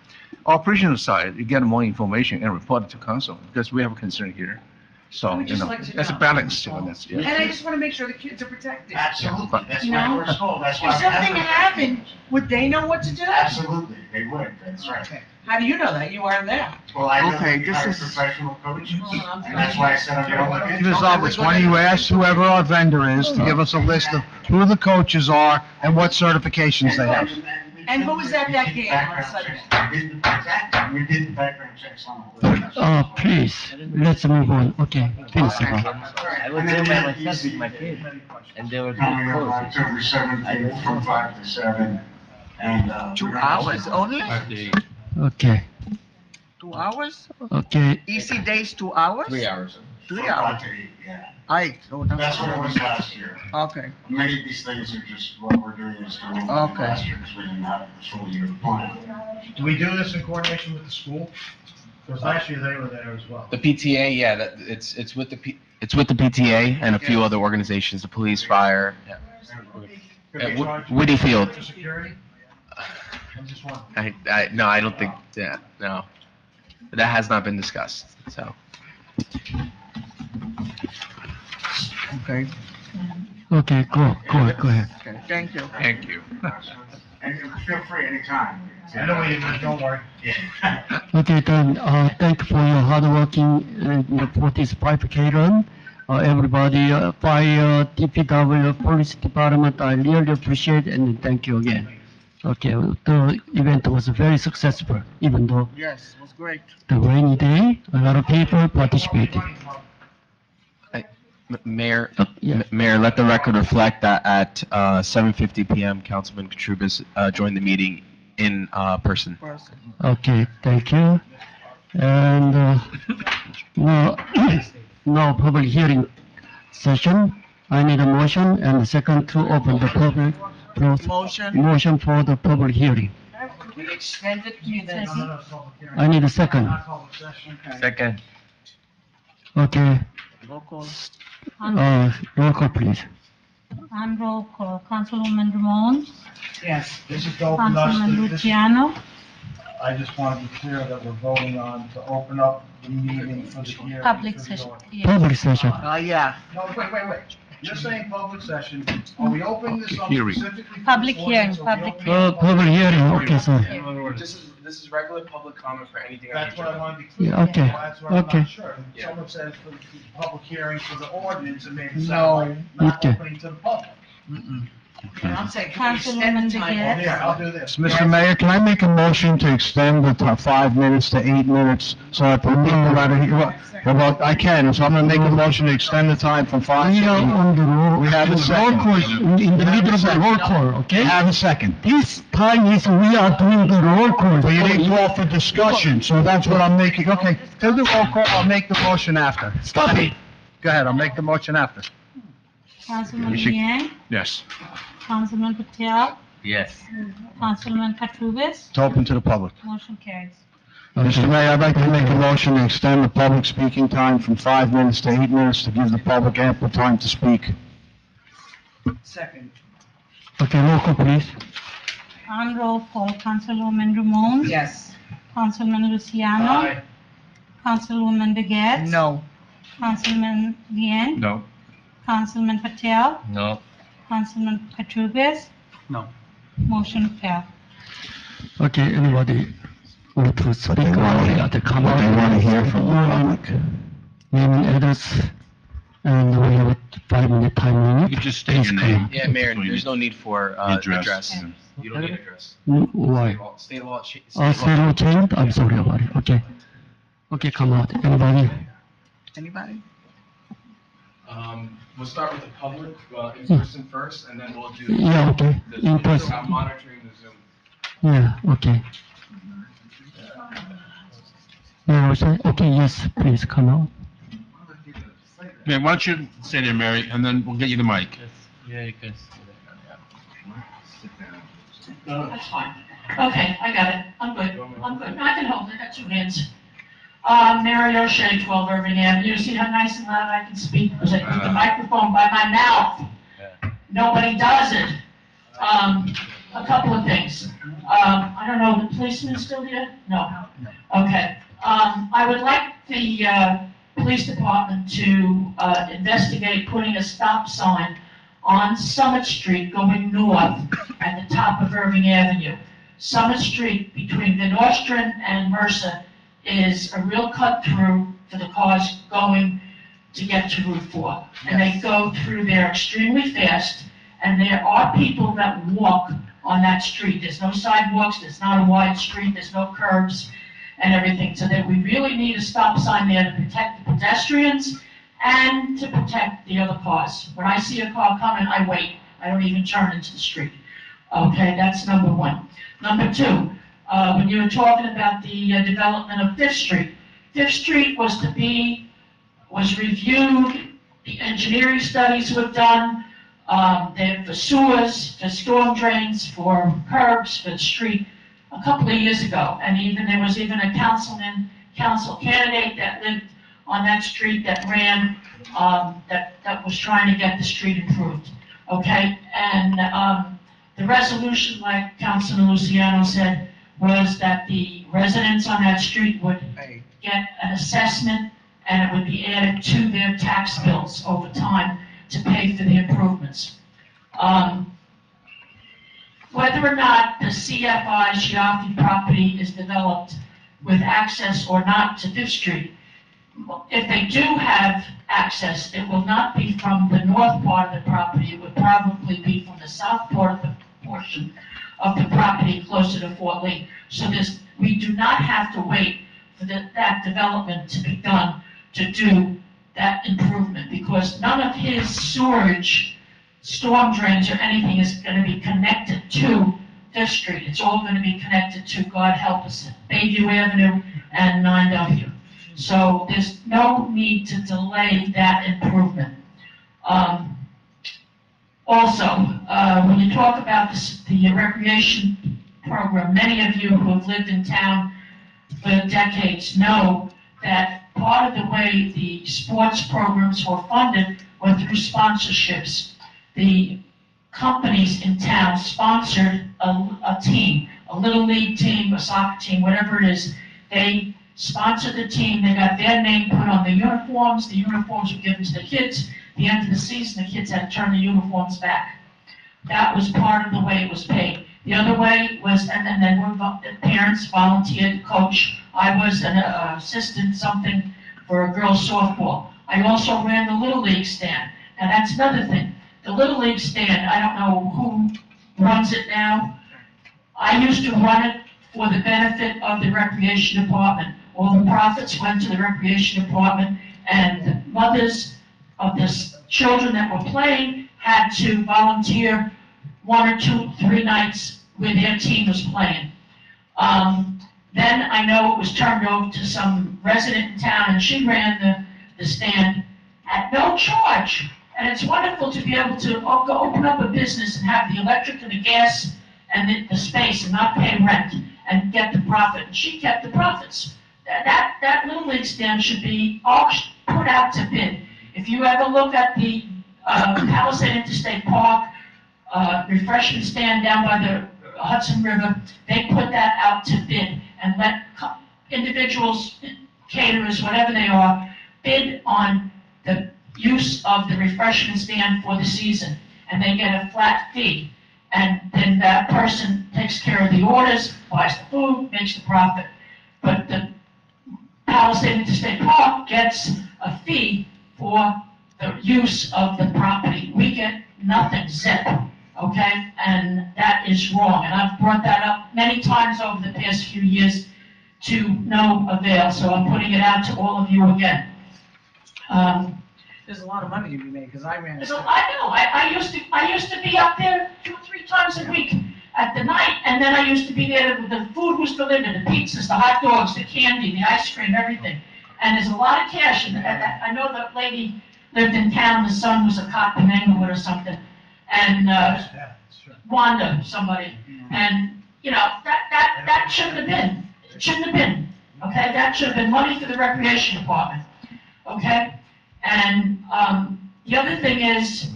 Operational side, you get more information and report it to council because we have a concern here. So, We'd just like to that's a know. balance. That's, And I just want to make sure the kids are protected. Absolutely, that's You why know? we're told, that's why. If something happened, would they know what to do? Absolutely, they would, that's right. Okay. How do you know that? You weren't there. Well, I know Okay, that this you're is- professional coaches, I'm and that's why I said I'm gonna look To into it. resolve this, why don't you ask whoever our vendor is to give us a list of who the coaches are and what certifications they have? And who was at that game on Sunday? We did the background checks on all those. Please, let's move on. Okay, finish it. I was there by myself with my kids, and they were coming up October 17th from 5 to 7, and 2 hours only? Okay, 2 hours? okay. Easy days, 2 hours? 3 hours. 3 hours. Yeah, So that's what it was last year. Okay. Many of these things are just what we're doing is doing what we did last year, because we didn't have the full year plan. Do we do this in coordination with the school? Because last year they were there as well. The PTA, yeah, it's with the it's with the PTA and a few other organizations, the police, fire. Yeah. Could they charge Woody Field. for security? I'm just wondering. No, I don't think, no. That has not been discussed, so. Okay, Okay, go ahead. okay, thank you. Thank you. And feel free anytime. I know what you mean, don't worry. Yeah. Okay, then, thank you for your hard working, for this 5K run. Everybody, fire, DPW, police department, I really appreciate it and thank you again. Okay, the event was very successful, even though Yes, it was great. the rainy day, a lot of people participated. Mayor, Yeah. Mayor, let the record reflect that at 7:50 PM, Councilman Katrubis joined the meeting in person. Okay, thank you. And now public hearing session. I need a motion and a second to open the public. Motion for the public hearing. We extended to the. I need a second. Second. Okay, Roll call. roll call, please. On roll call, Councilwoman Ramon, Yes. This is to open Councilman us, Luciano, I just want to be clear that we're voting on to open up the meeting for the hearing. public for the session. audience. Yes. Public session. Yeah. No, wait. You're saying public session. Are we opening this up Hearing. specifically? for Public this hearing, audience, or are we public opening hearing. up Public hearing, okay, sorry. This is regular public comment for anything. That's what I want to be clear. Yeah, okay, That's what I'm okay. not sure. Someone says for the public hearing for the ordinance, it made it No. sound like not Okay. opening to the public. And I'm saying, can we extend Councilwoman the time? Beguette. Here, I'll do this. Mr. Mayor, can I make a motion to extend the 5 minutes to 8 minutes so that the people that are here, well, I can, so I'm gonna make a motion to extend the time from 5 We to are 8. on the roll. We have a second. Roll call, in the middle of the roll call, okay? Have a second. This time is, we are doing the roll call. But you didn't call for discussion, so that's what I'm making, okay, do the roll call, I'll make the motion after. Stop it. Go ahead, I'll make the motion after. Councilman You should- Liang, Yes. Councilman Patel, Yes. Councilman Katrubis, It's open to the public. motion carries. Mr. Mayor, I'd like to make a motion to extend the public speaking time from 5 minutes to 8 minutes to give the public ample time to speak. Second. Okay, roll call, please. On roll call, Councilwoman Ramon, Yes. Councilman Luciano, Councilwoman Beguette. No. Councilman Liang, No. Councilman Patel, No. Councilman Katrubis. No. Motion failed. Okay, anybody want to speak they or wanna- to come but out. they wanna hear from the public. Name and address, and we have a 5-minute time limit. You could just state your Please come name. out. Yeah, Mayor, there's no need for Address. address. You don't need address. Why? State law. State State law changed? I'm sorry about it. Okay. Okay, come out. Anybody? Anybody? We'll start with the public, in person first, and then we'll do. Yeah, okay. the In Zoom. person. I'm monitoring the Zoom. Yeah, okay. Yeah, okay, yes, please come out. Yeah, why don't you stay there, Mary, and then we'll get you the mic. Yeah, you can. That's fine. Okay, I got it. I'm good. I'm good. I can hold it. I got 2 hands. Mary O'Shea, 12 Irving Avenue. See how nice and loud I can speak? Because I put the microphone by my mouth. Nobody does it. A couple of things. I don't know, the policeman is still here? No. Okay. I would like the police department to investigate putting a stop sign on Summit Street going north at the top of Irving Avenue. Summit Street between Van Nostrand and Mercer is a real cut through for the cars going to get to Route 4. And they go through there extremely fast, and there are people that walk on that street. There's no sidewalks, there's not a wide street, there's no curbs and everything. So that we really need a stop sign there to protect the pedestrians and to protect the other cars. When I see a car coming, I wait. I don't even turn into the street. Okay, that's number 1. Number 2, when you were talking about the development of Fifth Street, Fifth Street was reviewed, the engineering studies were done, for sewers, for storm drains, for curbs, for the street a couple of years ago. And there was even a council candidate that lived on that street that ran, that was trying to get the street improved. Okay, and the resolution, like Councilman Luciano said, was that the residents on that street would get an assessment and it would be added to their tax bills over time to pay for the improvements. Whether or not the CFI Chiaffi property is developed with access or not to Fifth Street, if they do have access, it will not be from the north part of the property, it would probably be from the south part of the portion of the property closer to Fort Lee. So we do not have to wait for that development to be done to do that improvement, because none of his sewerage, storm drains or anything is going to be connected to Fifth Street. It's all going to be connected to, God help us, Bayview Avenue and 9W. So there's no need to delay that improvement. Also, when you talk about the recreation program, many of you who have lived in town for decades know that part of the way the sports programs were funded were through sponsorships. The companies in town sponsored a team, a little league team, a soccer team, whatever it is. They sponsored the team, they got their name put on the uniforms were given to the kids. At the end of the season, the kids had to turn the uniforms back. That was part of the way it was paid. The other way was, and then the parents volunteered to coach. I was an assistant something for a girls softball. I also ran the Little League stand. And that's another thing. The Little League stand, I don't know who runs it now. I used to run it for the benefit of the recreation department. All the profits went to the recreation department, and the mothers of the children that were playing had to volunteer 1 or 2, 3 nights where their team was playing. Then I know it was turned over to some resident in town, and she ran the stand at no charge. And it's wonderful to be able to go open up a business and have the electric and the gas and the space and not pay rent and get the profit. And she kept the profits. That Little League stand should be put out to bid. If you ever look at the Palisade Interstate Park refreshment stand down by the Hudson River, they put that out to bid and let individuals, caterers, whatever they are, bid on the use of the refreshment stand for the season, and they get a flat fee. And then that person takes care of the orders, buys the food, makes the profit. but the Palisade State Park gets a fee for the use of the property. We get nothing, zip, okay? And that is wrong, and I've brought that up many times over the past few years to no avail, so I'm putting it out to all of you again. There's a lot of money to be made, because I ran it. So I know, I used to be up there 2 or 3 times a week at the night, and then I used to be there, the food was delivered, the pizzas, the hot dogs, the candy, the ice cream, everything. And there's a lot of cash, and I know that lady lived in town, the son was a cop in Englewood or something, and, Wanda, somebody, and, you know, that shouldn't have been, it shouldn't have been, okay? That should have been money for the recreation department, okay? And, the other thing is,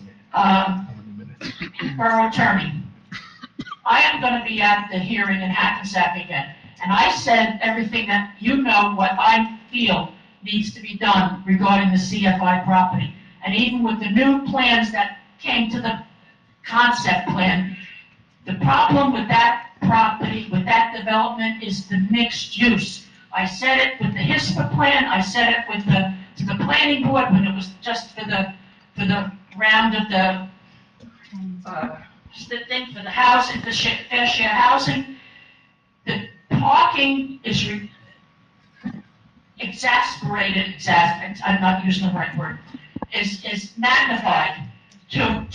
Borough Attorney. I am gonna be at the hearing in Hackensack again, and I said everything that you know what I feel needs to be done regarding the CFI property. And even with the new plans that came to the concept plan, the problem with that property, with that development, is the mixed use. I said it with the HISPA plan, I said it with to the planning board when it was just for the round of the thing for the housing, the fair share housing. The parking is I'm not using the right word, is magnified to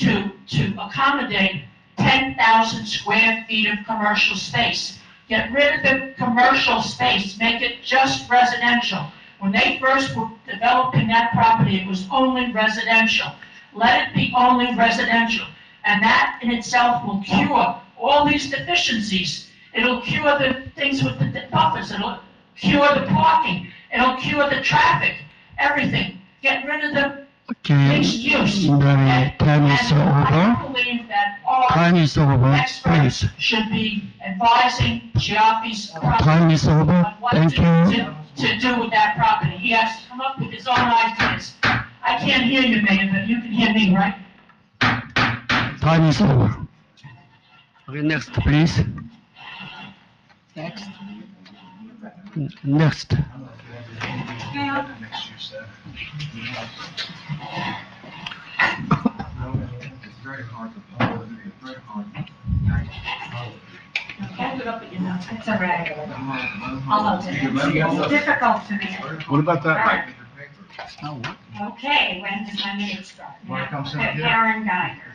accommodate 10,000 square feet of commercial space. Get rid of the commercial space, make it just residential. When they first were developing that property, it was only residential. Let it be only residential. And that in itself will cure all these deficiencies. It'll cure the things with the buffers, it'll cure the parking, it'll cure the traffic, everything. Get rid of the mixed use. The time is I over. believe that all Time is over, experts please. should be advising Chiappi's Time is over. on what Thank you. to do with that property. He has to come up with his own ideas. I can't hear you, Mayor, but you can hear me, right? Time is over. Okay, next, please. Next. Next. Hold it up at your mouth. It's all right. I'll take it. It's difficult to me. What about that? Okay, when does my meeting start? Wanna come sit Okay, here? Karen Geiger.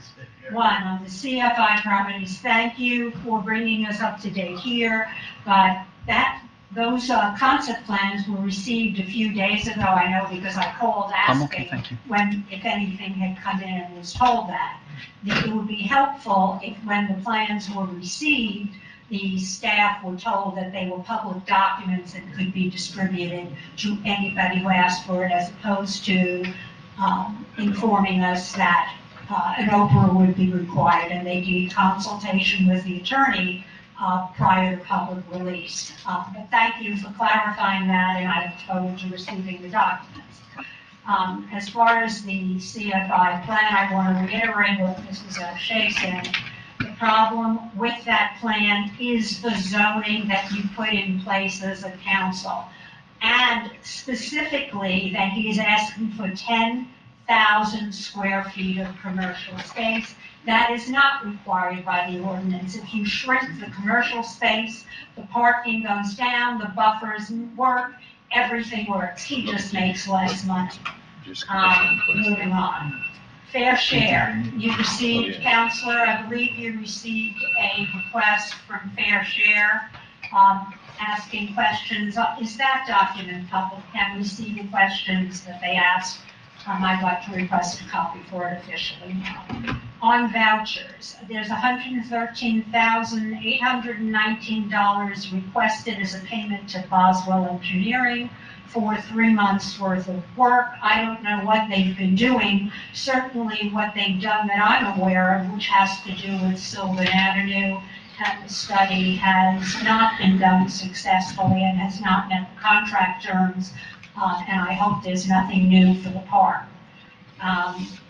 One, on the CFI properties, thank you for bringing us up to date here, but those concept plans were received a few days ago, I know, because I called asking when, if anything had come in and was told that. It would be helpful if, when the plans were received, the staff were told that they were public documents and could be distributed to anybody who asked for it, as opposed to informing us that an Oprah would be required and they need consultation with the attorney prior to public release. But thank you for clarifying that, and I look forward to receiving the documents. As far as the CFI plan, I want to reiterate what Mrs. O'Shea said. The problem with that plan is the zoning that you put in place as a council. And specifically that he's asking for 10,000 square feet of commercial space. That is not required by the ordinance. If you shrink the commercial space, the parking goes down, the buffers work, everything works. He just makes less money. Moving on. Fair share. You received, Counselor, I believe you received a request from Fair Share asking questions. Is that document public? Can we see the questions that they asked? I'd like to request a copy for it officially now. On vouchers, there's $113,819 requested as a payment to Boswell Engineering for 3 months' worth of work. I don't know what they've been doing. Certainly what they've done that I'm aware of, which has to do with Sylvan Avenue, the study has not been done successfully and has not met the contract terms. And I hope there's nothing new for the park.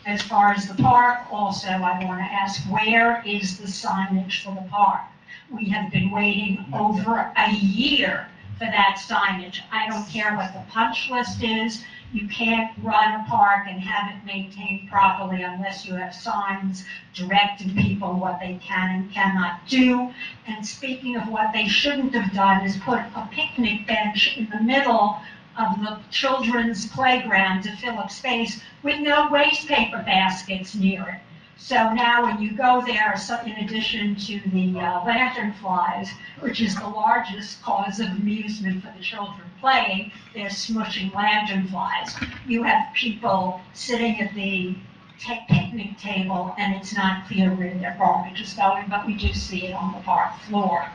As far as the park, also, I want to ask, where is the signage for the park? We have been waiting over a year for that signage. I don't care what the punch list is. You can't run a park and have it maintained properly unless you have signs directing people what they can and cannot do. And speaking of what they shouldn't have done is put a picnic bench in the middle of the children's playground to fill up space with no waste paper baskets near it. So now when you go there, so in addition to the lanternflies, which is the largest cause of amusement for the children playing, they're smushing lanternflies. You have people sitting at the picnic table and it's not clear where their garbage is going, but we do see it on the park floor.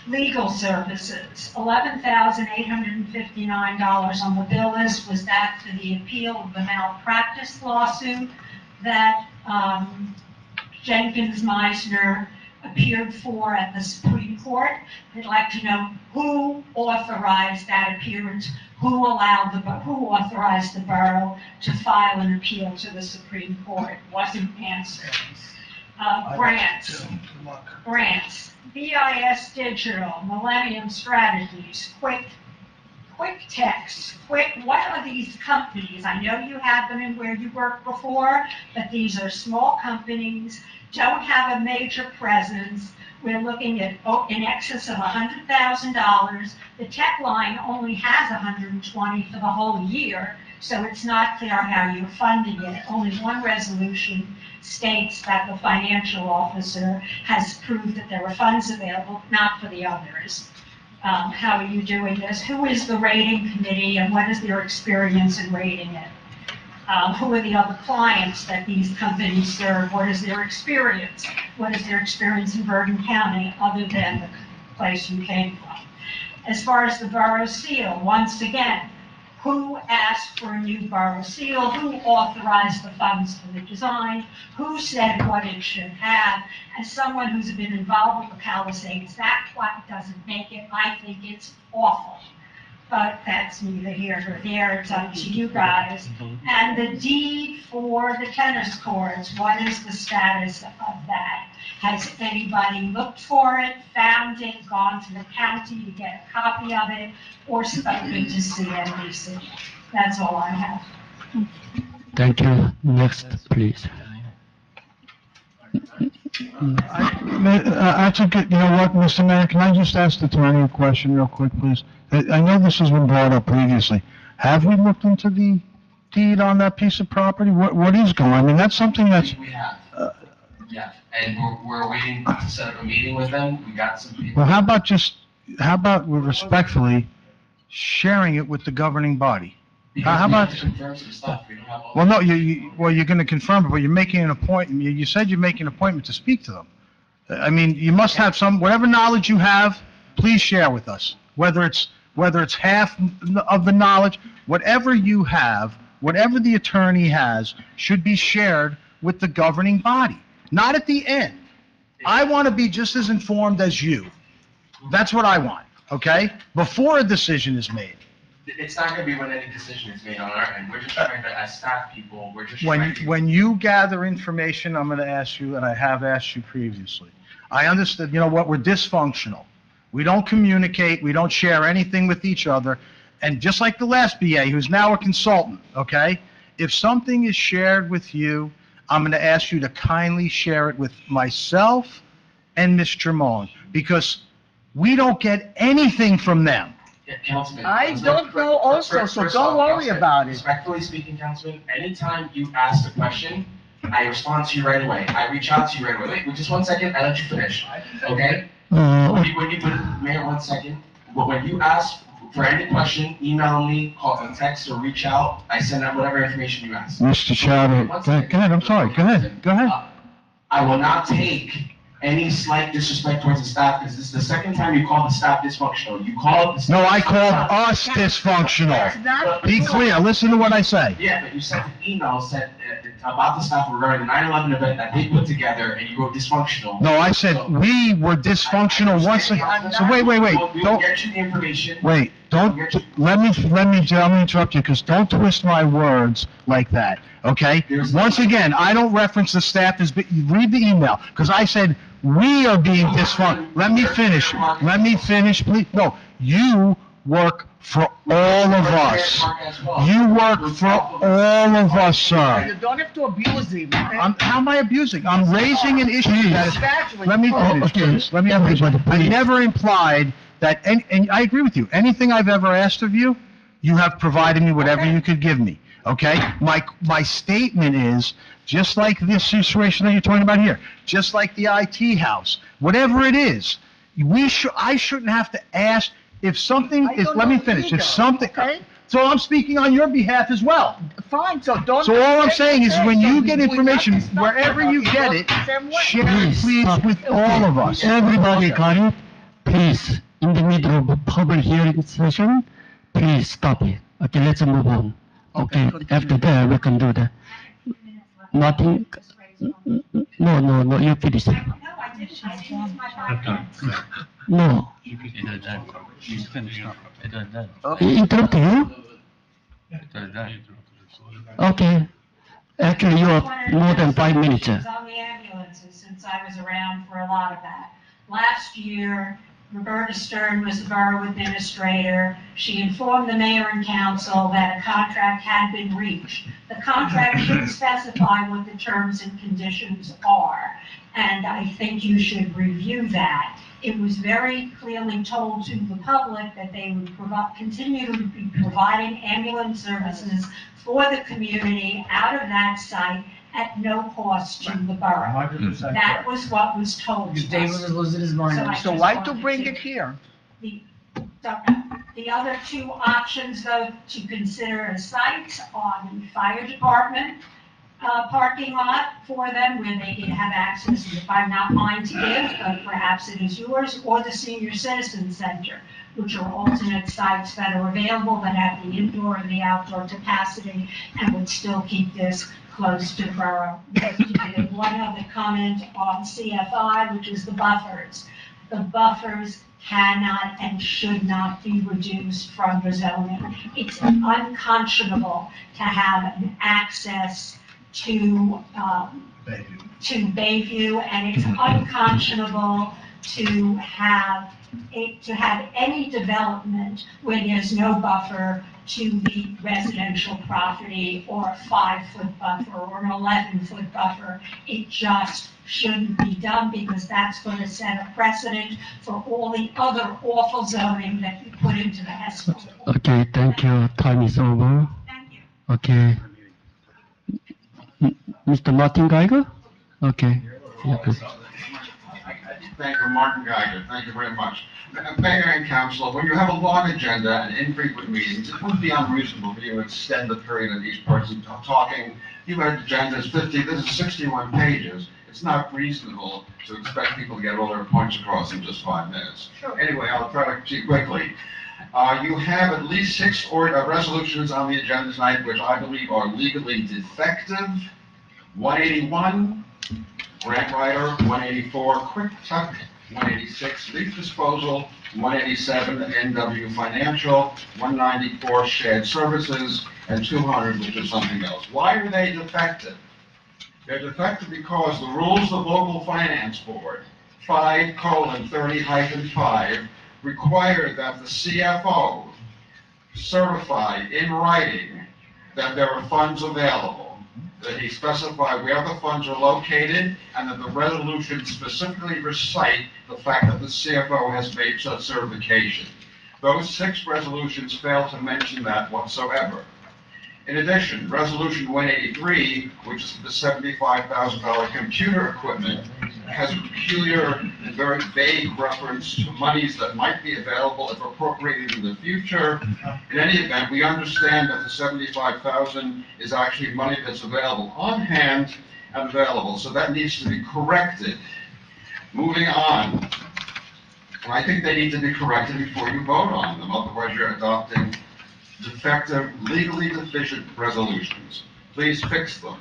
Legal services, $11,859 on the bill list. Was that for the appeal of the malpractice lawsuit that Jenkins Meisner appeared for at the Supreme Court? I'd like to know who authorized that appearance, who authorized the borough to file an appeal to the Supreme Court. Wasn't answered. Grants. BIS Digital, Millennium Strategies, Quick Text, what are these companies? I know you have them in where you worked before, but these are small companies, don't have a major presence. We're looking at in excess of $100,000. The tech line only has $120,000 for the whole year, so it's not clear how you're funding it. Only one resolution states that the financial officer has proved that there were funds available, not for the others. How are you doing this? Who is the rating committee and what is their experience in rating it? Who are the other clients that these companies serve? What is their experience? What is their experience in Bergen County other than the place you came from? As far as the borough seal, once again, who asked for a new borough seal? Who authorized the funds for the design? Who said what it should have? As someone who's been involved with the Palisades, that plaque doesn't make it. I think it's awful. But that's neither here nor there. It's up to you guys. And the deed for the tennis courts, what is the status of that? Has anybody looked for it, found it, gone to the county to get a copy of it, or spoken to CNBC? That's all I have. Thank you. Next, please. Actually, you know what, Mr. Mayor, can I just ask the attorney a question real quick, please? I know this has been brought up previously. Have we looked into the deed on that piece of property? What is going on? I mean, that's something that's... We have. Yeah, and we're waiting to set up a meeting with them. We got some people. Well, how about respectfully sharing it with the governing body? How about... Well, no, you're going to confirm it, but you're making an appointment. You said you're making an appointment to speak to them. I mean, you must have whatever knowledge you have, please share with us. Whether it's half of the knowledge, whatever you have, whatever the attorney has, should be shared with the governing body. Not at the end. I want to be just as informed as you. That's what I want, okay? Before a decision is made. It's not going to be when any decision is made on our end. We're just trying to, as staff people, we're just trying to... When you gather information, I'm going to ask you, and I have asked you previously. I understand, you know what, we're dysfunctional. We don't communicate, we don't share anything with each other. And just like the last BA, who's now a consultant, okay? If something is shared with you, I'm going to ask you to kindly share it with myself and Ms. Tremont, because we don't get anything from them. Yeah, Councilman. I don't know also, so don't worry about it. Respectfully speaking, Councilman, anytime you ask a question, I respond to you right away. I reach out to you right away. Wait, just 1 second, I let you finish, okay? Mayor, 1 second. When you ask for any question, email me, call, text, or reach out. I send out whatever information you ask. Mr. Chowder, go ahead, I'm sorry, go ahead. I will not take any slight disrespect towards the staff, because this is the second time you call the staff dysfunctional. You called the staff... No, I called us dysfunctional. Be clear, listen to what I say. Yeah, but you sent an email, about the staff regarding the 9/11 event that they put together, and you wrote dysfunctional. No, I said we were dysfunctional once again. So wait, We'll don't, get you the information. wait, don't, let me interrupt you, because don't twist my words like that, okay? Once again, I don't reference the staff as, read the email, because I said we are being dysfunctional. Let me finish, please. No, you work for all of us. You work for all of us, sir. You don't have to abuse him, okay? How am I abusing? I'm raising an issue that is, let me finish, please. Let me finish. I never implied that, and I agree with you, anything I've ever asked of you, you have provided me whatever you could give me, okay? My statement is, just like this situation that you're talking about here, just like the IT house, whatever it is, I shouldn't have to ask if something is, let me finish, if something, so I'm speaking on your behalf as well. Fine, so don't. So all I'm saying is, when you get information, wherever you get it, share it please with all of us. Everybody got it? Please, in the middle of a public hearing session, please stop it. Okay, let's move on. Okay, after that, we can do that. Nothing, no, you finish. No, I didn't. I didn't use my 5 minutes. No. She's finished up. Interrupt you? Okay. Actually, you are more than 5 minutes. On the ambulances, since I was around for a lot of that. Last year, Roberta Stern was the borough administrator. She informed the mayor and council that a contract had been reached. The contract should specify what the terms and conditions are, and I think you should review that. It was very clearly told to the public that they would continue to be providing ambulance services for the community out of that site at no cost to the borough. That was what was told to us. David was losing his mind. So why to bring it here? The other two options, though, to consider as sites are the fire department parking lot for them, where they can have access, if I'm not mine to give, but perhaps it is yours, or the senior citizen center, which are alternate sites that are available that have the indoor and the outdoor capacity and would still keep this close to the borough. One other comment on CFI, which is the buffers. The buffers cannot and should not be reduced from the zoning. It's unconscionable to have an access to Bayview, and it's unconscionable to have any development where there's no buffer to the residential property, or a 5-foot buffer or an 11-foot buffer. It just shouldn't be done, because that's going to set a precedent for all the other awful zoning that you put into the HESCO. Okay, thank you. Time is over. Thank you. Okay. Mr. Martin Geiger? Okay. Yeah, please. Thank you, Martin Geiger. Thank you very much. Mayor and council, when you have a long agenda and infrequent meetings, it would be unreasonable for you to extend the period of each person talking. You had agendas 50, this is 61 pages. It's not reasonable to expect people to get all their points across in just 5 minutes. Sure. Anyway, I'll try to keep quickly. You have at least 6 resolutions on the agenda tonight, which I believe are legally defective. 181, grant writer, 184, quick tuck, 186, leaf disposal, 187, NW financial, 194, shared services, and 200, which is something else. Why are they defective? They're defective because the rules of local finance board, 5:30-5, require that the CFO certify in writing that there are funds available, that he specify where the funds are located, and that the resolution specifically recite the fact that the CFO has made such certification. Those 6 resolutions fail to mention that whatsoever. In addition, Resolution 183, which is the $75,000 computer equipment, has a peculiar and very vague reference to monies that might be available if appropriated in the future. In any event, we understand that the $75,000 is actually money that's available on hand and available, so that needs to be corrected. Moving on, and I think they need to be corrected before you vote on them, otherwise you're adopting defective, legally deficient resolutions. Please fix them.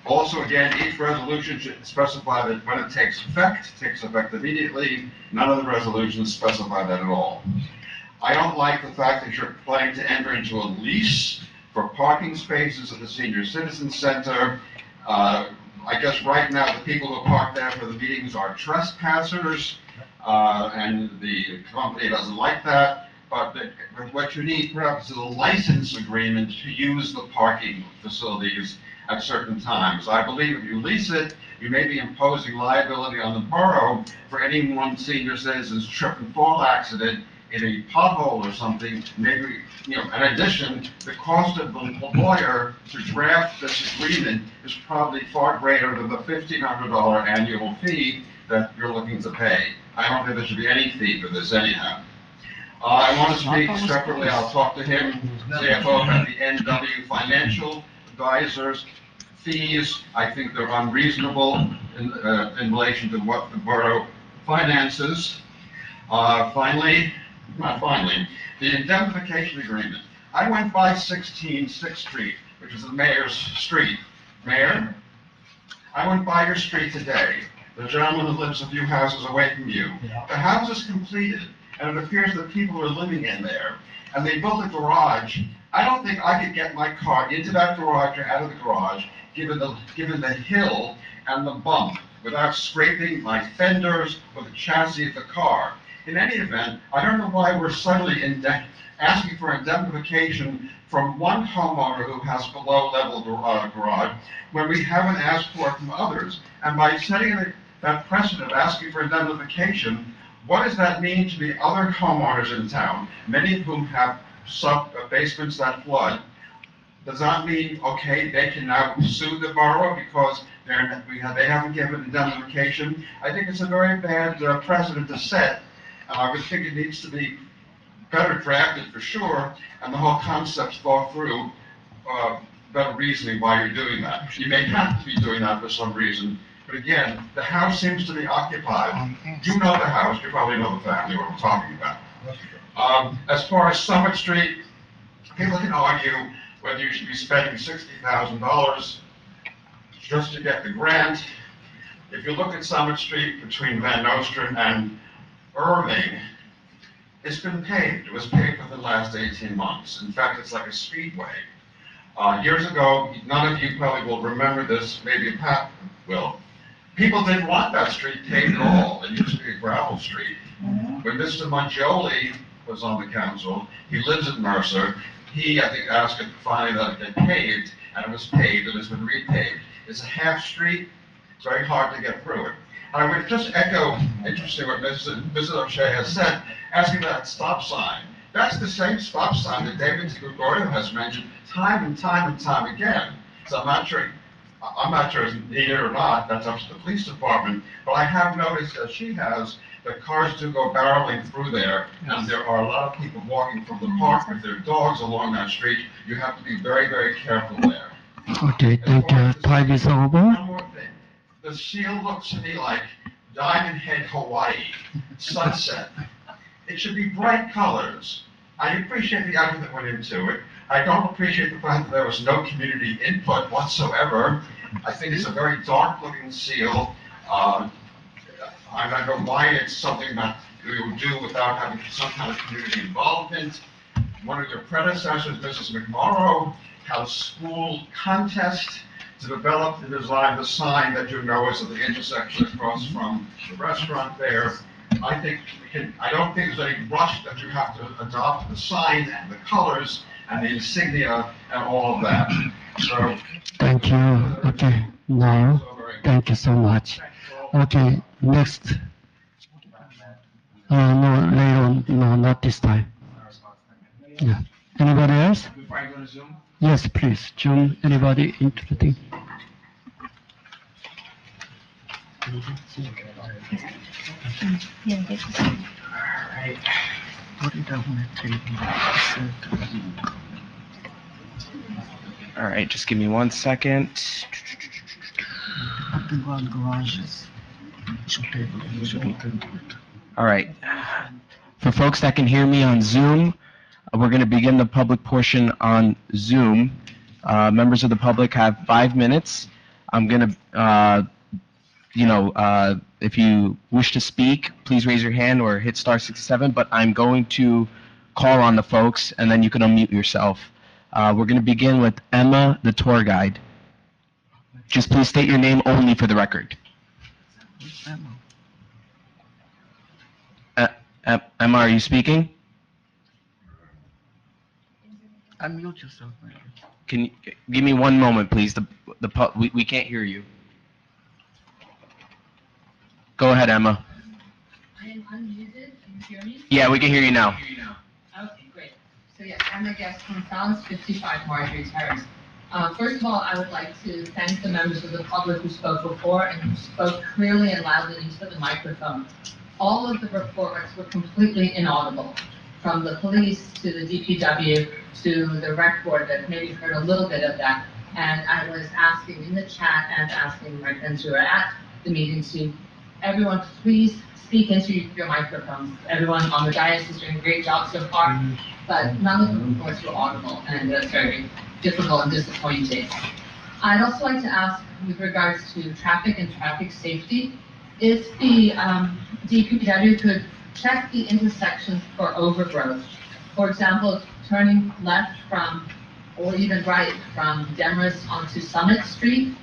Also, again, each resolution should specify that when it takes effect immediately. None of the resolutions specify that at all. I don't like the fact that you're planning to enter into a lease for parking spaces at the Senior Citizen Center. I guess right now, the people who park there for the meetings are trespassers, and the company doesn't like that. But what you need perhaps is a license agreement to use the parking facilities at certain times. I believe if you lease it, you may be imposing liability on the borough for any one senior citizen's trip and fall accident in a pothole or something. Maybe, in addition, the cost of the lawyer to draft this agreement is probably far greater than the $1,500 annual fee that you're looking to pay. I don't think there should be any fee for this anyhow. I want to speak separately, I'll talk to him, CFO, about the NW Financial Advisors fees. I think they're unreasonable in relation to what the borough finances. Finally, the indemnification agreement. I went by 16 6th Street, which is the mayor's street. Mayor, I went by your street today. The gentleman who lives a few houses away from you. The house is completed, and it appears that people are living in there. And they built a garage. I don't think I could get my car into that garage or out of the garage, given the hill and the bump, without scraping my fenders or the chassis of the car. In any event, I don't know why we're suddenly asking for indemnification from one homeowner who has below-level garage when we haven't asked for it from others. And by setting that precedent of asking for indemnification, what does that mean to the other homeowners in town, many of whom have basements that flood? Does that mean, okay, they can now sue the borough because they haven't given indemnification? I think it's a very bad precedent to set. I would think it needs to be better drafted for sure, and the whole concept's thought through, better reasoning why you're doing that. You may have to be doing that for some reason, but again, the house seems to be occupied. You know the house, you probably know the family, what we're talking about. As far as Summit Street, people can argue whether you should be spending $60,000 just to get the grant. If you look at Summit Street between Van Nostrand and Irving, it's been paved. It was paved for the last 18 months. In fact, it's like a speedway. Years ago, none of you probably will remember this, maybe Pat will. People didn't want that street paved at all. It used to be a gravel street. When Mr. Mangioli was on the council, he lives at Mercer, he, I think, asked it finally that it get paved, and it was paved, and it's been repaved. It's a half street. It's very hard to get through it. I would just echo, interesting what Mrs. O'Shea has said, asking about that stop sign. That's the same stop sign that David Gregorio has mentioned time and time and time again. So I'm not sure it's needed or not, that's up to the police department, but I have noticed, as she has, that cars do go barreling through there, and there are a lot of people walking from the park with their dogs along that street. You have to be very, very careful there. Okay, thank you. Time is over. One more thing. The seal looks to me like Diamond Head, Hawaii, sunset. It should be bright colors. I appreciate the effort that went into it. I don't appreciate the fact that there was no community input whatsoever. I think it's a very dark-looking seal. I don't know why it's something that we would do without having some kind of community involvement. One of your predecessors, Mrs. McMorrow, had a school contest to develop and design the sign that you know is at the intersection across from the restaurant there. I don't think there's any rush that you have to adopt the sign and the colors and the insignia and all of that. So. Thank you. Okay, now, thank you so much. Okay, next. No, later on, no, not this time. Yeah. Anybody else? Before I go to Zoom? Yes, please. Zoom, anybody interested? Alright. What did I want to tell you? All right, just give me 1 second. Garages. All right. For folks that can hear me on Zoom, we're going to begin the public portion on Zoom. Members of the public have 5 minutes. I'm gonna, if you wish to speak, please raise your hand or hit star 67, but I'm going to call on the folks, and then you can unmute yourself. We're gonna begin with Emma, the tour guide. Just please state your name only for the record. Emma, are you speaking? Unmute yourself. Can you give me one moment, please? We can't hear you. Go ahead, Emma. I am unmuted. Can you hear me? Yeah, we can hear you now. Okay, great. So yes, I'm a guest from South 55 Marjorie Terrace. First of all, I would like to thank the members of the public who spoke before and who spoke clearly and loudly into the microphone. All of the reports were completely inaudible, from the police to the DPW to the rec board that maybe heard a little bit of that. And I was asking in the chat and asking my friends who were at the meeting to everyone, please speak into your microphones. Everyone on the dais is doing a great job so far, but none of the reports were audible, and that's very difficult and disappointing. I'd also like to ask, with regards to traffic and traffic safety, if the DPW could check the intersections for overgrowth. For example, turning left from, or even right from Demarest onto Summit Street,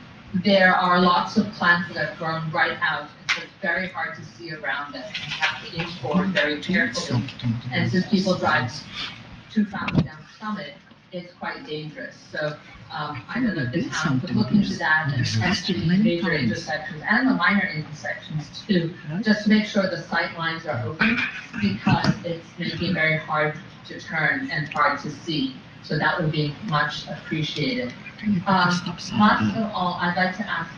there are lots of plants that have grown right out, and so it's very hard to see around it. You have to inch forward very carefully. And since people drive too fast down Summit, it's quite dangerous. So I don't know if the town could look into that and test the major intersections and the minor intersections too, just to make sure the sight lines are open, because it's making it very hard to turn and hard to see. So that would be much appreciated. Last of all, I'd like to ask,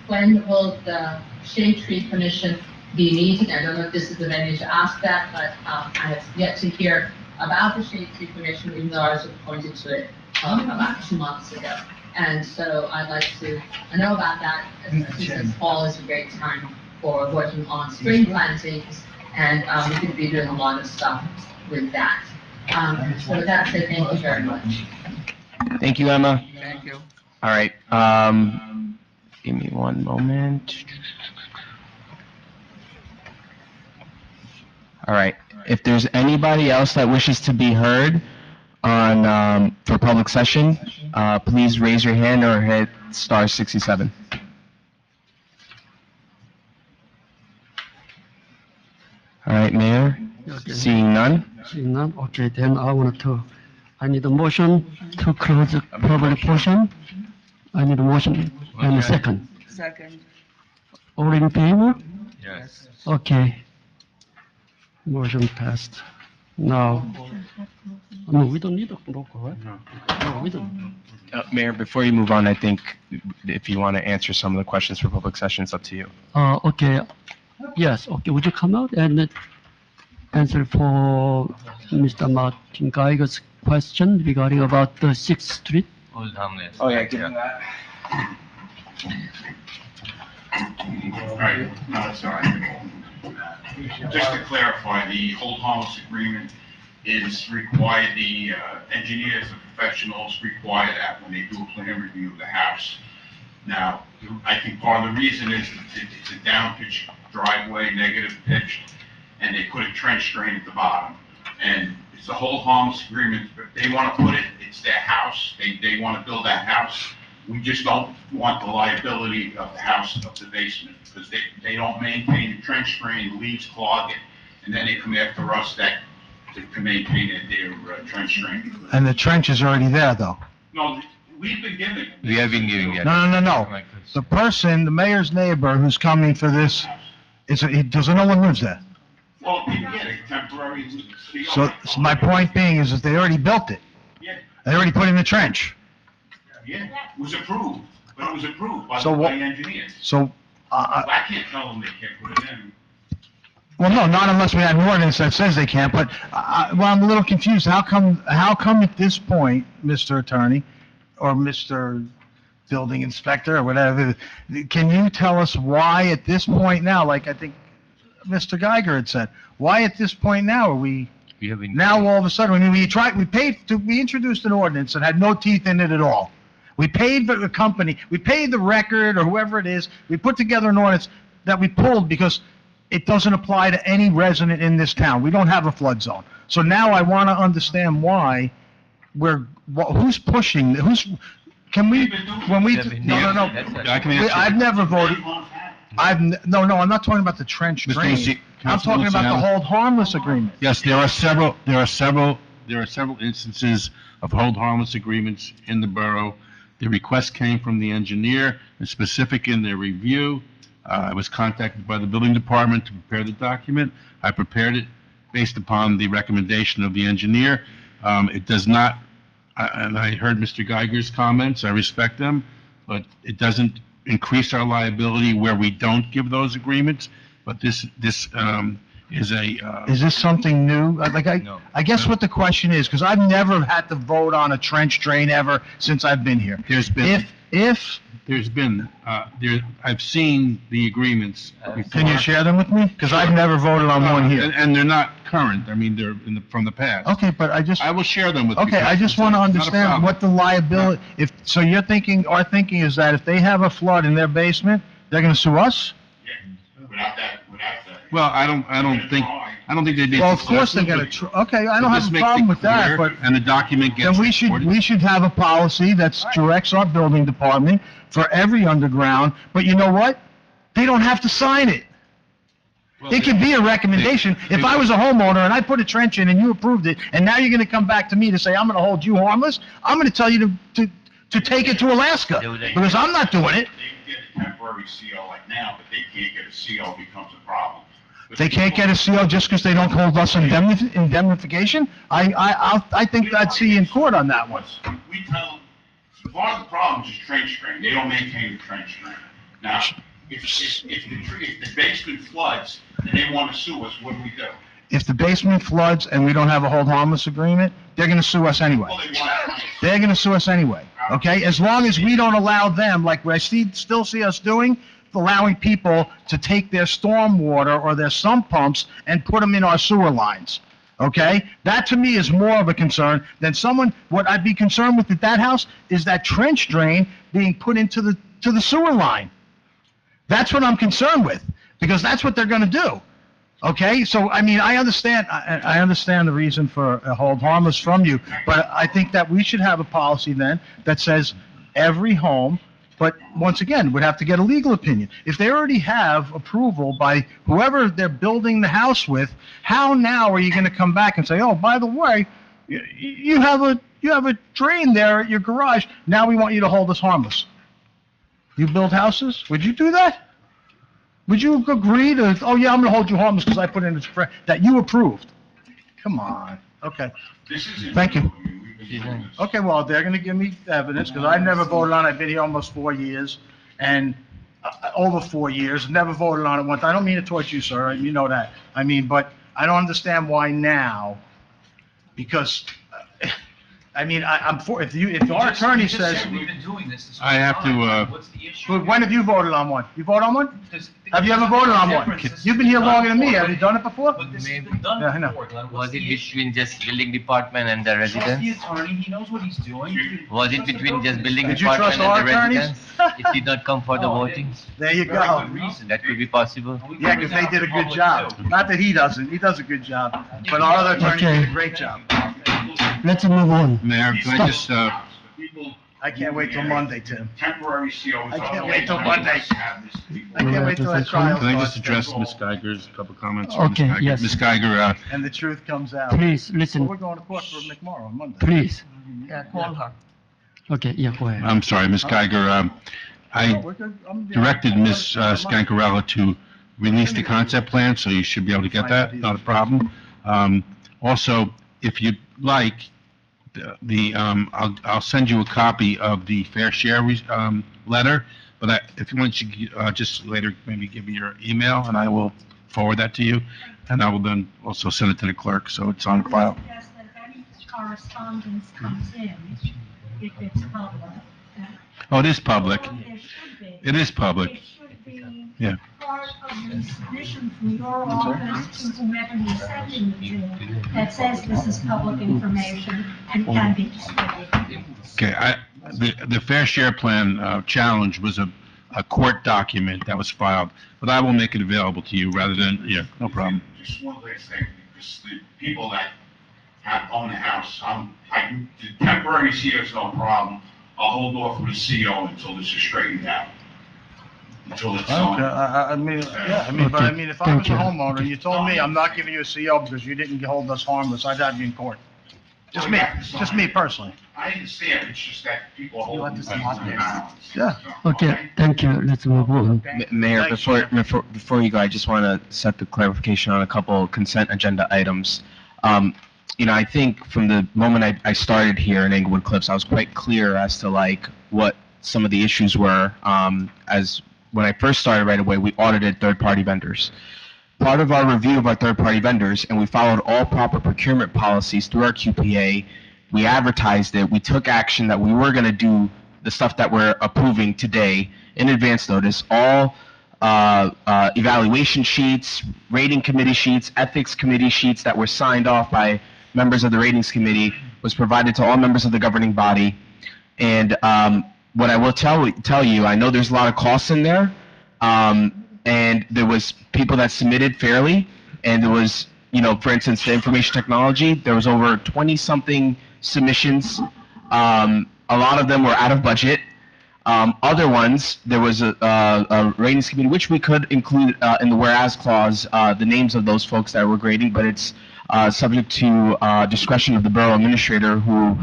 when will the Shade Tree Commission be meeting? I don't know if this is the venue to ask that, but I have yet to hear about the Shade Tree Commission, even though I was appointed to it about 2 months ago. And so I'd like to know about that, since fall is a great time for working on spring plantings, and we could be doing a lot of stuff with that. So with that said, thank you very much. Thank you, Emma. Thank you. All right. Give me one moment. All right. If there's anybody else that wishes to be heard on for public session, please raise your hand or hit star 67. All right, Mayor. Okay. Seeing none. Seeing none, okay, then I need a motion to close the public portion. I need a motion and a second. Second. All in favor? Yes. Okay. Motion passed. Now, no, we don't need a roll call, right? No, we don't. Mayor, before you move on, I think if you want to answer some of the questions for public session, it's up to you. Okay, yes, okay, would you come out and answer for Mr. Martin Geiger's question regarding about the 6th Street? Oh, yeah, give him that. All right, no, it's all right. Just to clarify, the hold harmless agreement is required, the engineers and professionals require that when they do a plan review of the house. Now, I think part of the reason is it's a down pitch driveway, negative pitch, and they put a trench drain at the bottom. And it's a hold harmless agreement, but they want to put it, it's their house, they want to build that house. We just don't want the liability of the house, of the basement, because they don't maintain the trench drain, leaves clog it, and then they come after us that to maintain their trench drain. And the trench is already there, though. No, we've been giving. We have been giving it. No. The person, the mayor's neighbor who's coming for this, doesn't no one lives there. Well, we get a temporary. So my point being is that they already built it. Yeah. They already put in the trench. Yeah, it was approved, but it was approved by So the what- engineers. So, I can't tell them they can't put it in. well, no, not unless we have an ordinance that says they can't, but well, I'm a little confused. How come at this point, Mr. Attorney, or Mr. Building Inspector, or whatever, can you tell us why at this point now, like I think Mr. Geiger had said, why at this point now are we now all of a sudden, I mean, we introduced an ordinance that had no teeth in it at all. We paid the company, we paid the record or whoever it is, we put together an ordinance that we pulled because it doesn't apply to any resident in this town. We don't have a flood zone. So now I want to understand why who's pushing, can we, when we, no. I've never voted, no, I'm not talking about the trench drain. I'm talking about the hold harmless agreement. Yes, there are several instances of hold harmless agreements in the borough. The request came from the engineer, and specific in their review. I was contacted by the building department to prepare the document. I prepared it based upon the recommendation of the engineer. It does not, and I heard Mr. Geiger's comments, I respect them, but it doesn't increase our liability where we don't give those agreements. But this is a... Is this something new? I guess what the question is, because I've never had to vote on a trench drain ever since I've been here. I've seen the agreements before. Can you share them with me? Because I've never voted on one here. And they're not current, I mean, they're from the past. Okay, but I will share them with you. Okay, I just want to understand what the liability, so our thinking is that if they have a flood in their basement, they're going to sue us? Without that. Well, I don't think they'd be. Well, of course they're going to, okay, I don't have a problem with that, but. And the document gets. Then we should have a policy that directs our building department for every underground, but you know what? They don't have to sign it. It can be a recommendation. If I was a homeowner and I put a trench in and you approved it, and now you're going to come back to me to say, I'm going to hold you harmless, I'm going to tell you to take it to Alaska, because I'm not doing it. They can get a temporary CO like now, but they can't get a CO becomes a problem. They can't get a CO just because they don't hold us indemnification? I think I'd see you in court on that one. We tell them, part of the problem is trench drain. They don't maintain the trench drain. Now, if the basement floods and they want to sue us, what do we do? If the basement floods and we don't have a hold harmless agreement, they're going to sue us anyway. They're going to sue us anyway, okay? As long as we don't allow them, like I still see us doing, allowing people to take their storm water or their sump pumps and put them in our sewer lines, okay? That to me is more of a concern than what I'd be concerned with at that house is that trench drain being put into the sewer line. That's what I'm concerned with, because that's what they're going to do. Okay, so I mean, I understand the reason for a hold harmless from you, but I think that we should have a policy then that says every home, but once again, would have to get a legal opinion. If they already have approval by whoever they're building the house with, how now are you going to come back and say, oh, by the way, you have a drain there at your garage, now we want you to hold us harmless? You build houses? Would you do that? Would you agree to, oh yeah, I'm going to hold you harmless because I put in that you approved? Come on. Okay. Thank you. Okay, well, they're going to give me evidence because I've never voted on it. I've been here almost 4 years and over 4 years, never voted on it once. I don't mean it towards you, sir. You know that. I mean, but I don't understand why now, because I mean, if our attorney says. We've been doing this. I have to, What's the issue? When have you voted on one? You voted on one? Have you ever voted on one? You've been here longer than me. Have you done it before? But this has been done Yeah, I know. before, Glenn. Was it between just building department and the Trust the residents? attorney, he knows what he's doing. Was it between just building Did you department trust and our the attorneys? residents? It did not come for the voting? There you Very go. good reason. That could be possible. Yeah, because they did a good job. Not that he doesn't. He does a good job. But our other attorney did a great job. Let's move on. Mayor, can I just, I can't wait till Monday, Tim. Temporary COs. I can't wait till Monday. I can't wait till that trial can I just starts. address Ms. Geiger's couple comments? Okay, Ms. Geiger? yes. Ms. Geiger, And the truth comes out. Please, Well, listen, we're going to court for McMorrow on Monday. please. Yeah, call her. Okay, yeah, go ahead. I'm sorry, Ms. Geiger, I directed Ms. Scancarella to release the concept plan, so you should be able to get that, not a problem. Also, if you'd like, I'll send you a copy of the fair share letter, but if you want, you just later maybe give me your email, and I will forward that to you, and I will then also send it to the clerk, so it's on file. Yes, that any correspondence comes in, if it's public. Oh, it is public. There should be. It is public. It should be Yeah. part of the submission from your office to whomever you're sending it to that says this is public information and can be distributed. Okay, The Fair Share Plan challenge was a court document that was filed, but I will make it available to you rather than, yeah, no problem. Just one last thing, because the people that own the house, the temporary CO is no problem. I'll hold off with the CO until this is straightened out. Until it's Okay, on. I mean, yeah, but I mean, if I was a homeowner, and you told me I'm not giving you a CO because you didn't hold us harmless, I'd have you in court. Just me personally. I understand, it's just that people hold. Yeah. Okay, thank you. Let's move on. Mayor, Thanks, before you go, I just want to set the clarification on a couple consent agenda items. I think from the moment I started here in Englewood Cliffs, I was quite clear as to like what some of the issues were. As when I first started right away, we audited third-party vendors. Part of our review of our third-party vendors, and we followed all proper procurement policies through our QPA. We advertised it. We took action that we were going to do the stuff that we're approving today in advance notice. All evaluation sheets, rating committee sheets, ethics committee sheets that were signed off by members of the ratings committee was provided to all members of the governing body. And what I will tell you, I know there's a lot of costs in there. And there was people that submitted fairly, and there was, for instance, the information technology, there was over 20-something submissions. A lot of them were out of budget. Other ones, there was a ratings committee, which we could include in the whereas clause, the names of those folks that were grading, but it's subject to discretion of the borough administrator, who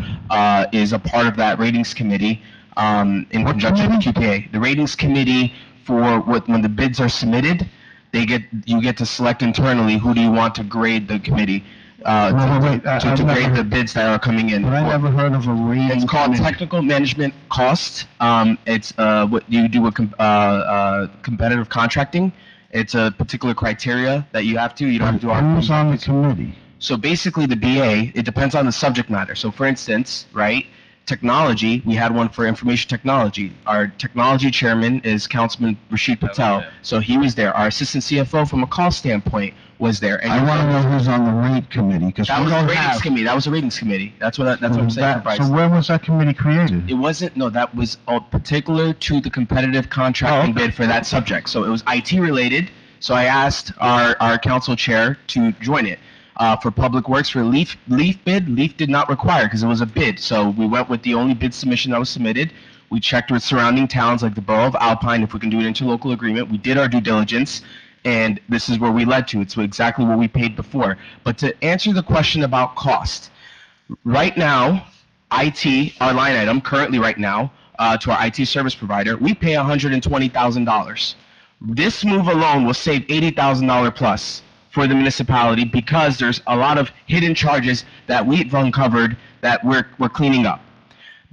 is a part of that ratings committee in conjunction with QPA. The ratings committee, when the bids are submitted, you get to select internally who do you want to grade the committee to grade the bids that are coming in. But I never heard of a rating. It's called technical management cost. It's what you do with competitive contracting. It's a particular criteria that you have to. You don't have to do. Who's on the committee? So basically, the BA, it depends on the subject matter. So for instance, right? Technology, we had one for information technology. Our technology chairman is Councilman Rashid Patel, so he was there. Our assistant CFO, from a cost standpoint, was there. And I want to know who's on the rate committee, because that we was don't a ratings have. committee. That was a ratings committee. That's what I'm saying. So when was that committee created? It wasn't. No, that was all particular to the competitive contracting bid for that subject. So it was IT related. So I asked our council chair to join it. For Public Works, for Leaf bid, Leaf did not require because it was a bid. So we went with the only bid submission that was submitted. We checked with surrounding towns like the Borough of Alpine if we can do an interlocal agreement. We did our due diligence, and this is where we led to. It's exactly what we paid before. But to answer the question about cost, right now, IT, our line item, currently right now, to our IT service provider, we pay $120,000. This move alone will save $80,000 plus for the municipality, because there's a lot of hidden charges that we've uncovered that we're cleaning up.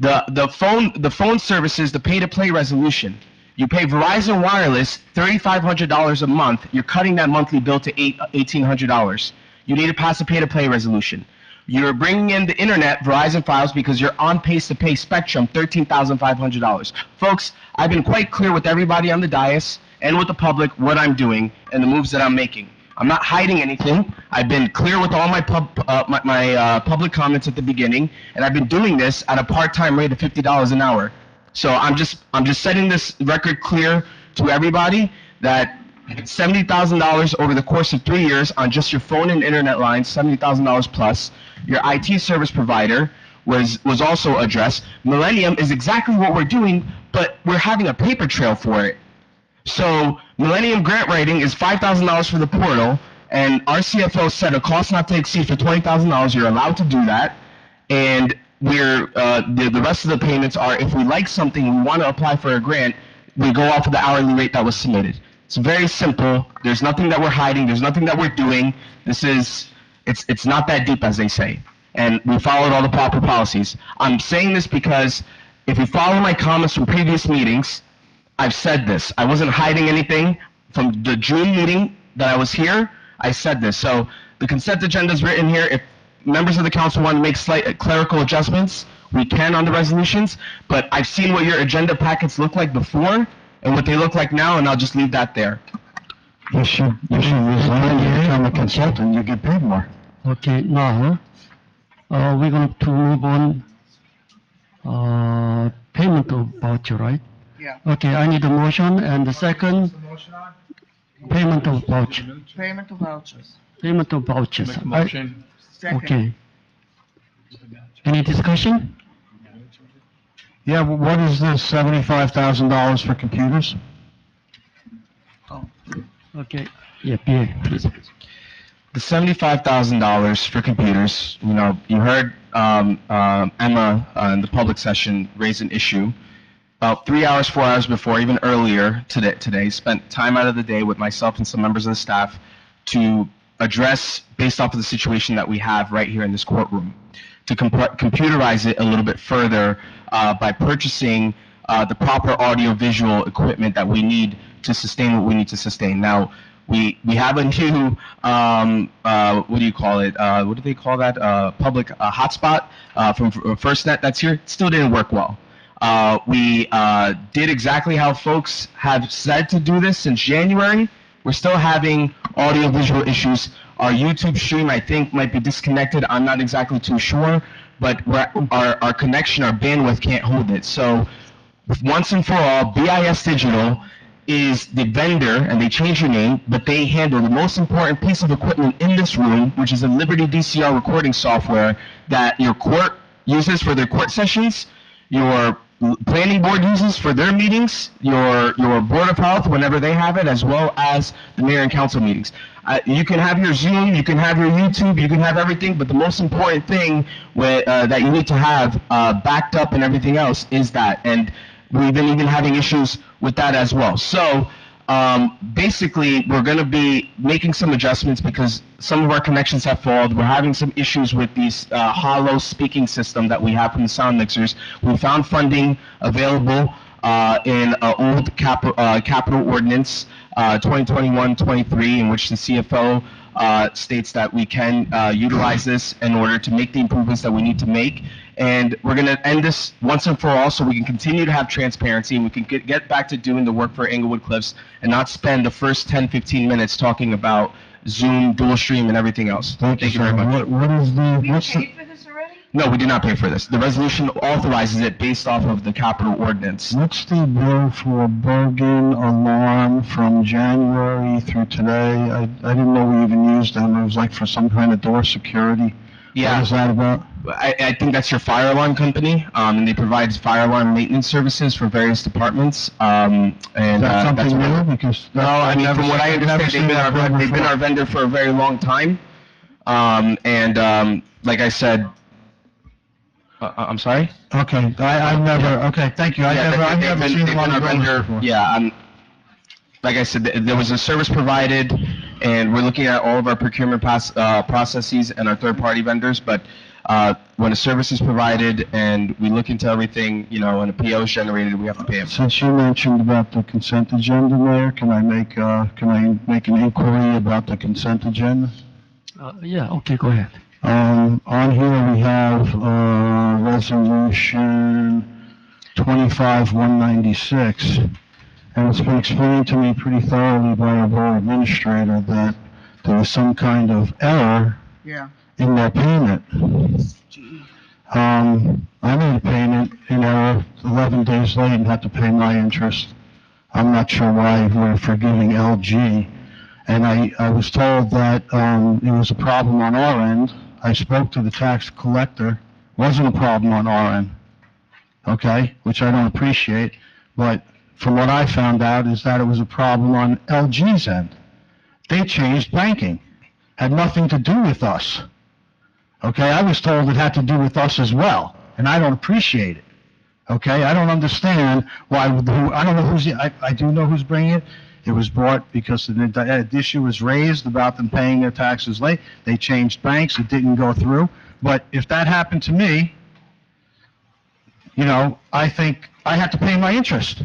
The phone services, the pay-to-play resolution, you pay Verizon Wireless $3,500 a month. You're cutting that monthly bill to $1,800. You need to pass a pay-to-play resolution. You're bringing in the internet, Verizon Files, because you're on pace to pay Spectrum $13,500. Folks, I've been quite clear with everybody on the dais and with the public what I'm doing and the moves that I'm making. I'm not hiding anything. I've been clear with all my public comments at the beginning, and I've been doing this at a part-time rate of $50 an hour. So I'm just setting this record clear to everybody that $70,000 over the course of 3 years on just your phone and internet lines, $70,000 plus. Your IT service provider was also addressed. Millennium is exactly what we're doing, but we're having a paper trail for it. So Millennium grant writing is $5,000 for the portal, and our CFO said a cost not to exceed for $20,000. You're allowed to do that, and the rest of the payments are, if we like something, we want to apply for a grant, we go off of the hourly rate that was submitted. It's very simple. There's nothing that we're hiding. There's nothing that we're doing. It's not that deep, as they say, and we followed all the proper policies. I'm saying this because if you follow my comments from previous meetings, I've said this. I wasn't hiding anything. From the June meeting that I was here, I said this. So the consent agenda is written here. If members of the council want to make slight clerical adjustments, we can on the resolutions. But I've seen what your agenda packets look like before and what they look like now, and I'll just leave that there. You should resign and become a consultant. You get paid more. Okay, now we're going to move on Payment of voucher, right? Yeah. Okay, I need a motion, and the second, payment of voucher. Payment of vouchers. Payment of vouchers. Make a motion. Second. Okay. Any discussion? Yeah, what is this $75,000 for computers? Okay, yeah, PA, please. The $75,000 for computers, you know, you heard Emma in the public session raise an issue. About 3 hours, 4 hours before, even earlier today, spent time out of the day with myself and some members of the staff to address, based off of the situation that we have right here in this courtroom, to computerize it a little bit further by purchasing the proper audio-visual equipment that we need to sustain what we need to sustain. Now, we have a new, what do you call it? What do they call that? Public hotspot from FirstNet that's here. It still didn't work well. We did exactly how folks have said to do this since January. We're still having audio-visual issues. Our YouTube stream, I think, might be disconnected. I'm not exactly too sure, but our connection, our bandwidth can't hold it. So once and for all, BIS Digital is the vendor, and they changed their name, but they handle the most important piece of equipment in this room, which is a Liberty DCR recording software that your court uses for their court sessions, your planning board uses for their meetings, your Board of Health whenever they have it, as well as the mayor and council meetings. You can have your Zoom, you can have your YouTube, you can have everything, but the most important thing that you need to have backed up and everything else is that. And we've been even having issues with that as well. So basically, we're going to be making some adjustments because some of our connections have failed. We're having some issues with these hollow speaking system that we have from the sound mixers. We found funding available in an old capital ordinance 2021-23, in which the CFO states that we can utilize this in order to make the improvements that we need to make. And we're going to end this once and for all so we can continue to have transparency and we can get back to doing the work for Englewood Cliffs and not spend the first 10, 15 minutes talking about Zoom, dual stream, and everything else. Thank you very much. What's the, for this already? No, we did not pay for this. The resolution authorizes it based off of the capital ordinance. what's the bill for Bergen alarm from January through today? I didn't know we even used them. It was like for some kind of door security. Yeah. What is that about? I think that's your fire alarm company, and they provide fire alarm maintenance services for various departments. And Is that something new? Because no, I mean, from what I understand, they've been our vendor for a very long time. Like I said, I'm sorry? Okay, I've never, okay, thank you. I've never seen one of those before. Yeah, like I said, there was a service provided, and we're looking at all of our procurement processes and our third-party vendors, but when a service is provided and we look into everything, you know, and a PO is generated, we have to pay them. Since you mentioned about the consent agenda, Mayor, can I make an inquiry about the consent agenda? Yeah, okay, go ahead. On here we have resolution 25-196, and it's been explained to me pretty thoroughly by our borough administrator that there was some kind of error in their payment. I made a payment in error 11 days late and had to pay my interest. I'm not sure why we're forgiving LG. And I was told that it was a problem on our end. I spoke to the tax collector. Wasn't a problem on our end, okay, which I don't appreciate. But from what I found out is that it was a problem on LG's end. They changed banking. Had nothing to do with us. Okay, I was told it had to do with us as well, and I don't appreciate it. Okay, I don't understand why, I don't know who's, I do know who's bringing it. It was brought because the issue was raised about them paying their taxes late. They changed banks, it didn't go through. But if that happened to me, you know, I think I have to pay my interest.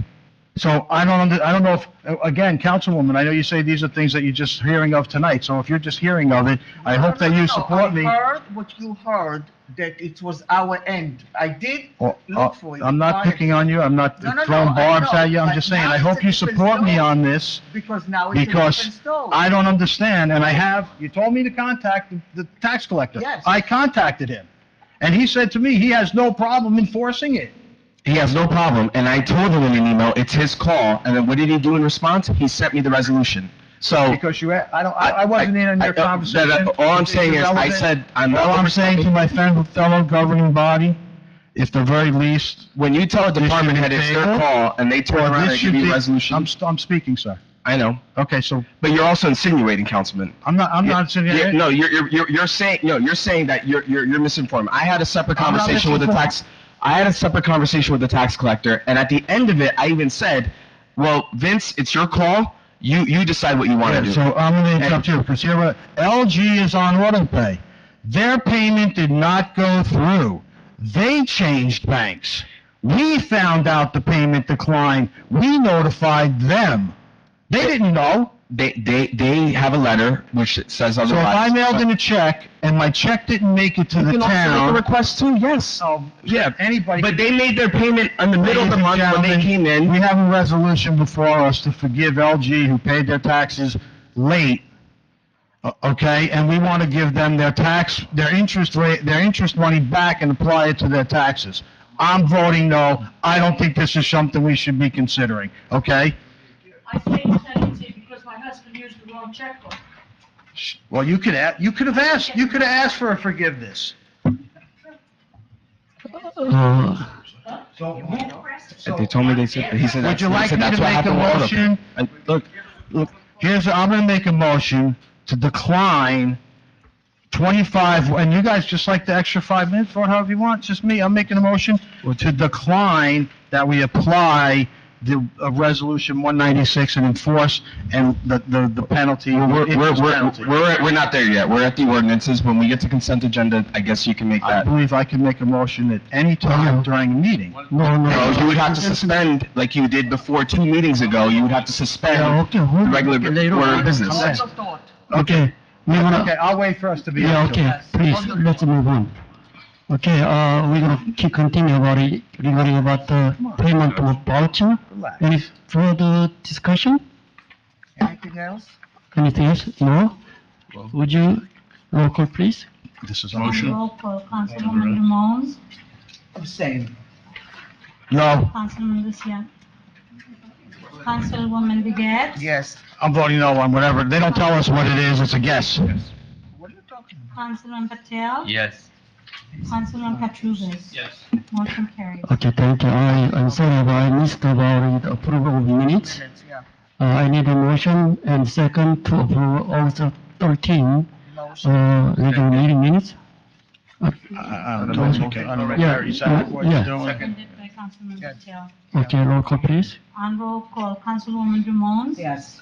So I don't know if, again, Councilwoman, I know you say these are things that you're just hearing of tonight. So if you're just hearing of it, I hope that you support me. I heard what you heard, that it was our end. I did look for it. I'm not picking on you. I'm not throwing barbs at you. I'm just saying, I hope you support me on this. Because now it's a different story. I don't understand, and you told me to contact the tax collector. Yes. I contacted him. And he said to me, he has no problem enforcing it. He has no problem, and I told him in an email, it's his call, and then what did he do in response? He sent me the resolution. So. Because I wasn't in on your conversation. All I'm saying is, I said, I'm All not. I'm saying to my fellow governing body, if the very least. When you tell a department head it's their call, and they turn around and give you a resolution. I'm speaking, sir. I know. Okay, so. But you're also insinuating, Councilman. I'm not insinuating. No, you're saying that you're misinformed. I had a separate conversation with the tax collector, and at the end of it, I even said, well, Vince, it's your call. You decide what you want to do. So I'm going to interrupt you, because here, LG is on auto pay. Their payment did not go through. They changed banks. We found out the payment declined. We notified them. They didn't know. They have a letter which says otherwise. So if I mailed in a check and my check didn't make it to the town. You can also make a request too, yes. Yeah, anybody. But they made their payment in the middle of the month when they came in. We have a resolution before us to forgive LG who paid their taxes late. Okay, and we want to give them their interest money back and apply it to their taxes. I'm voting no. I don't think this is something we should be considering, okay? I say insanity because my husband used the wrong checkbook. Well, you could have asked for a forgiveness. They told me he said Would you like me that's to what make a happened with motion? Look, I'm going to make a motion to decline 25, and you guys just like the extra 5 minutes, vote however you want, just me, I'm making a motion to decline that we apply the resolution 196 and enforce and the penalty. We're not there yet. We're at the ordinances. When we get to consent agenda, I guess you can make I that. believe I can make a motion at any time during a meeting. No, you would have to suspend, like you did before 2 meetings ago, you would have to suspend the regular order of business. Okay. Okay, I'll wait for us to be. Yeah, okay, please, let's move on. Okay, we're gonna continue regarding about the payment of voucher. Any further discussion? Anything else? Anything else? No? Would you roll call, please? This is a Roll call, Councilwoman Ramones, Abstain. No, Councilman Lucia, Councilwoman Begat, Yes. I'm voting no on whatever. They don't tell us what it is, it's a guess. Councilman Patel, Yes. Councilman Katrubis. Yes. Motion carries. Okay, thank you. I'm sorry, but I missed about the approval of minutes. I need a motion and second to approve also 13, regular meeting minutes. I don't know, it's okay. I don't know, Yeah, Larry, said what you're yeah. doing. Seconded by Councilman Patel. Okay, roll call, please. On roll call, Councilwoman Ramones. Yes.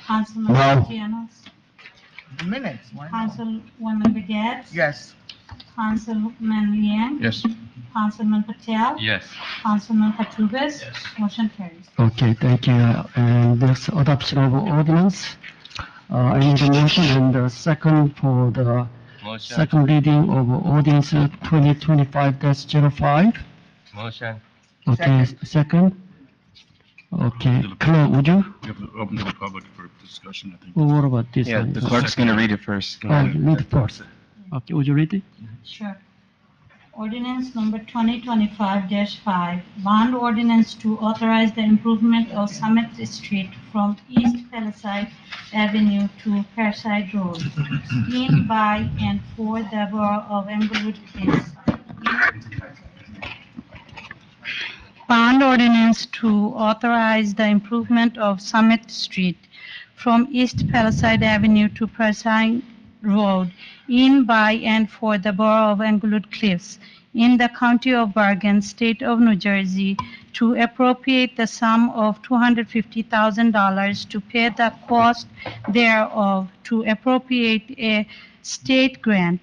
Councilman No. Marcianos. Minutes. Why not? Councilwoman Begat. Yes. Councilman Liang. Yes. Councilman Patel. Yes. Councilman Katrubis. Motion carries. Okay, thank you. And this adoption of ordinance, I need a motion and a second for the Motion. second reading of ordinance 2025-05. Motion. Okay, second. Okay, Claude, would you? We have to open to the public for discussion, I think. Well, what about this Yeah, one? the clerk's gonna read it first. Oh, read it first. Okay, would you read it? Sure. Ordinance number 2025-5, bond ordinance to authorize the improvement of Summit Street from East Palisade Avenue to Perside Road in, by, and for the Borough of Englewood Hills. Bond ordinance to authorize the improvement of Summit Street from East Palisade Avenue to Perside Road in, by, and for the Borough of Englewood Cliffs in the County of Bergen, State of New Jersey, to appropriate the sum of $250,000 to pay the cost thereof, to appropriate a state grant,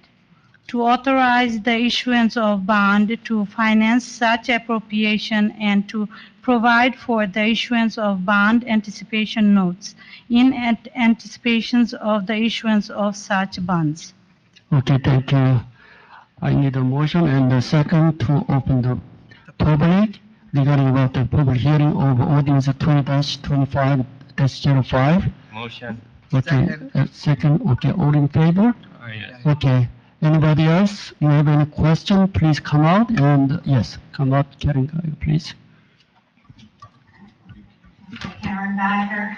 to authorize the issuance of bond to finance such appropriation, and to provide for the issuance of bond anticipation notes in anticipations of the issuance of such bonds. Okay, thank you. I need a motion and a second to open the public regarding about the public hearing of ordinance 20-25-05. Motion. Okay, second, okay, all in favor? Yes. Okay, Anybody else? You have any question, please come out and, yes, come out, Karen, please. Karen Geiger,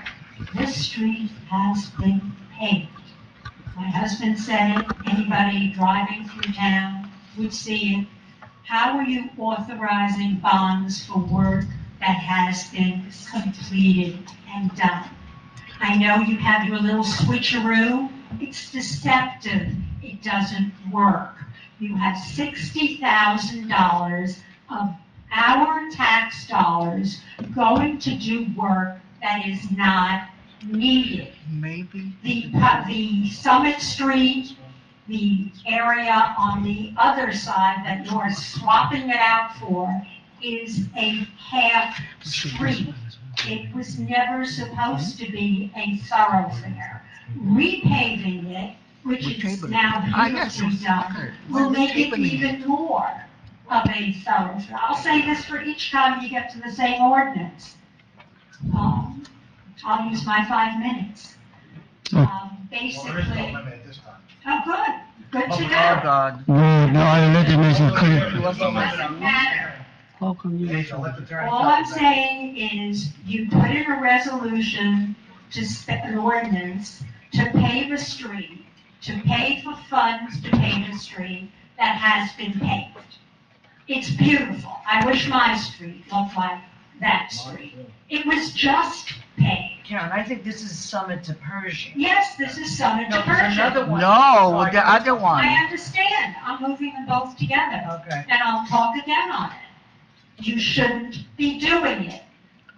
this street has been paved. My husband said it, anybody driving through town would see it. How are you authorizing bonds for work that has been completed and done? I know you have your little switcheroo. It's deceptive. It doesn't work. You have $60,000 of our tax dollars going to do work that is not needed. Maybe. The Summit Street, the area on the other side that you're swapping it out for is a half street. It was never supposed to be a thoroughfare. Repaving it, which is now beautifully done, will make it even more of a thoroughfare. I'll say this for each time you get to the same ordinance. I'll use my 5 minutes. Basically, oh, good to know. No, I already mentioned clear. Doesn't matter. How come you mentioned? All I'm saying is you put in a resolution to an ordinance to pave a street, to pay for funds to pave a street that has been paved. It's beautiful. I wish my street looked like that street. It was just paved. Karen, I think this is Summit to Pershing. Yes, this is Summit to No, there's Pershing. another one. No, the other one. I understand. I'm moving them both together. Okay. And I'll talk again on it. You shouldn't be doing it.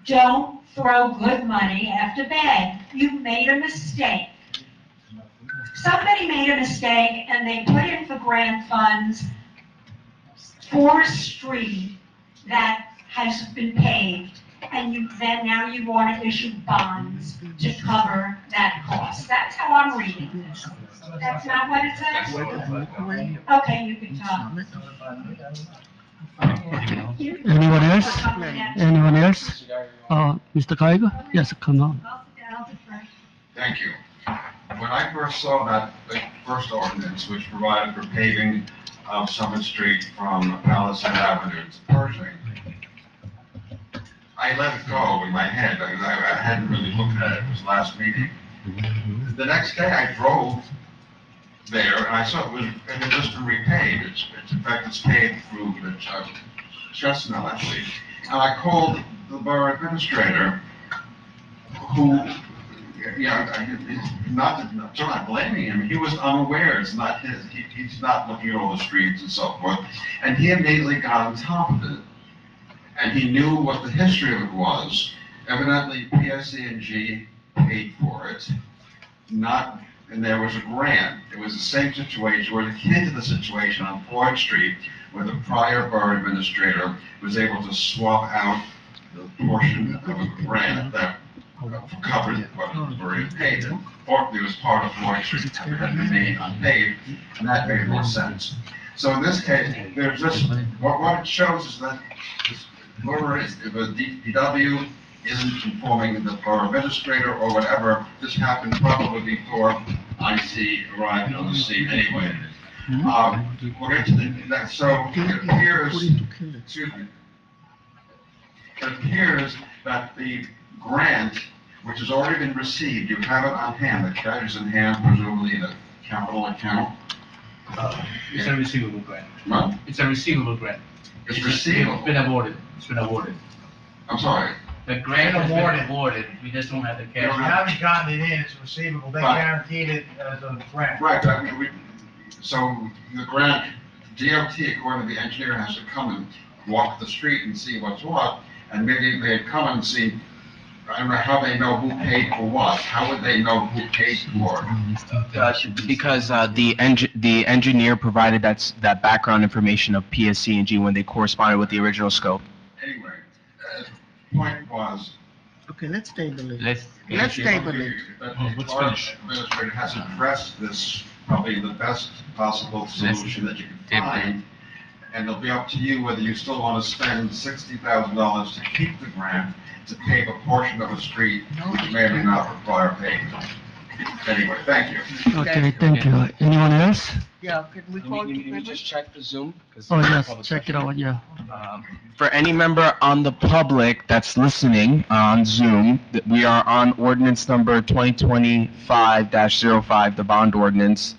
Don't throw good money after bad. You made a mistake. Somebody made a mistake and they put in for grant funds for a street that has been paved, and now you want to issue bonds to cover that cost. That's how I'm reading this. That's not what it says? Okay, you can talk. Anyone else? Anyone else? Mr. Geiger? Yes, come on. Thank you. When I first saw that, the first ordinance, which provided for paving of Summit Street from Palisade Avenue to Pershing, I let it go in my head, because I hadn't really looked at it, it was last meeting. The next day I drove there, and I saw it had just been repaid. In fact, it's paid through the Chestnut, I believe. And I called the borough administrator, who, I'm not blaming him, he was unaware, it's not his, he's not looking at all the streets and so forth, and he immediately got on top of it. And he knew what the history of it was. Evidently, PSE&G paid for it, and there was a grant. It was the same situation, or akin to the situation on Floyd Street, where the prior borough administrator was able to swap out the portion of a grant that covered what was already paid. And fortunately, it was part of Floyd Street that had remained unpaid, and that made more sense. So in this case, there's just, what it shows is that if a DPW isn't informing the borough administrator or whatever, this happened probably before IC arrived on the scene anyway. We'll get to that. So it appears, it appears that the grant, which has already been received, you have it on hand, the cash is in hand, presumably in a capital account. It's a receivable grant. What? It's a receivable grant. It's receivable. It's been awarded. It's been awarded. I'm sorry. The grant has been awarded. We just don't have the If cash. you haven't gotten it in, it's receivable, they Right. guaranteed it as a grant. Right, so the grant, DOT, according to the engineer, has to come and walk the street and see what's what, and maybe they'd come and see, I don't know how they know who paid for what, how would they know who paid for it? Because the engineer provided that background information of PSC&G when they corresponded with the original scope. Anyway, the point was, Okay, let's table it. Let's table it. that the borough administrator has addressed this, probably the best possible solution that you can find. And it'll be up to you whether you still want to spend $60,000 to keep the grant to pave a portion of a street which may or may not require paving. Anyway, thank you. Okay, thank you. Anyone else? Yeah, can we call? Let me just check for Zoom. 'cause Oh, it's a yes, public check it session. out, yeah. For any member on the public that's listening on Zoom, that we are on ordinance number 2025-05, the bond ordinance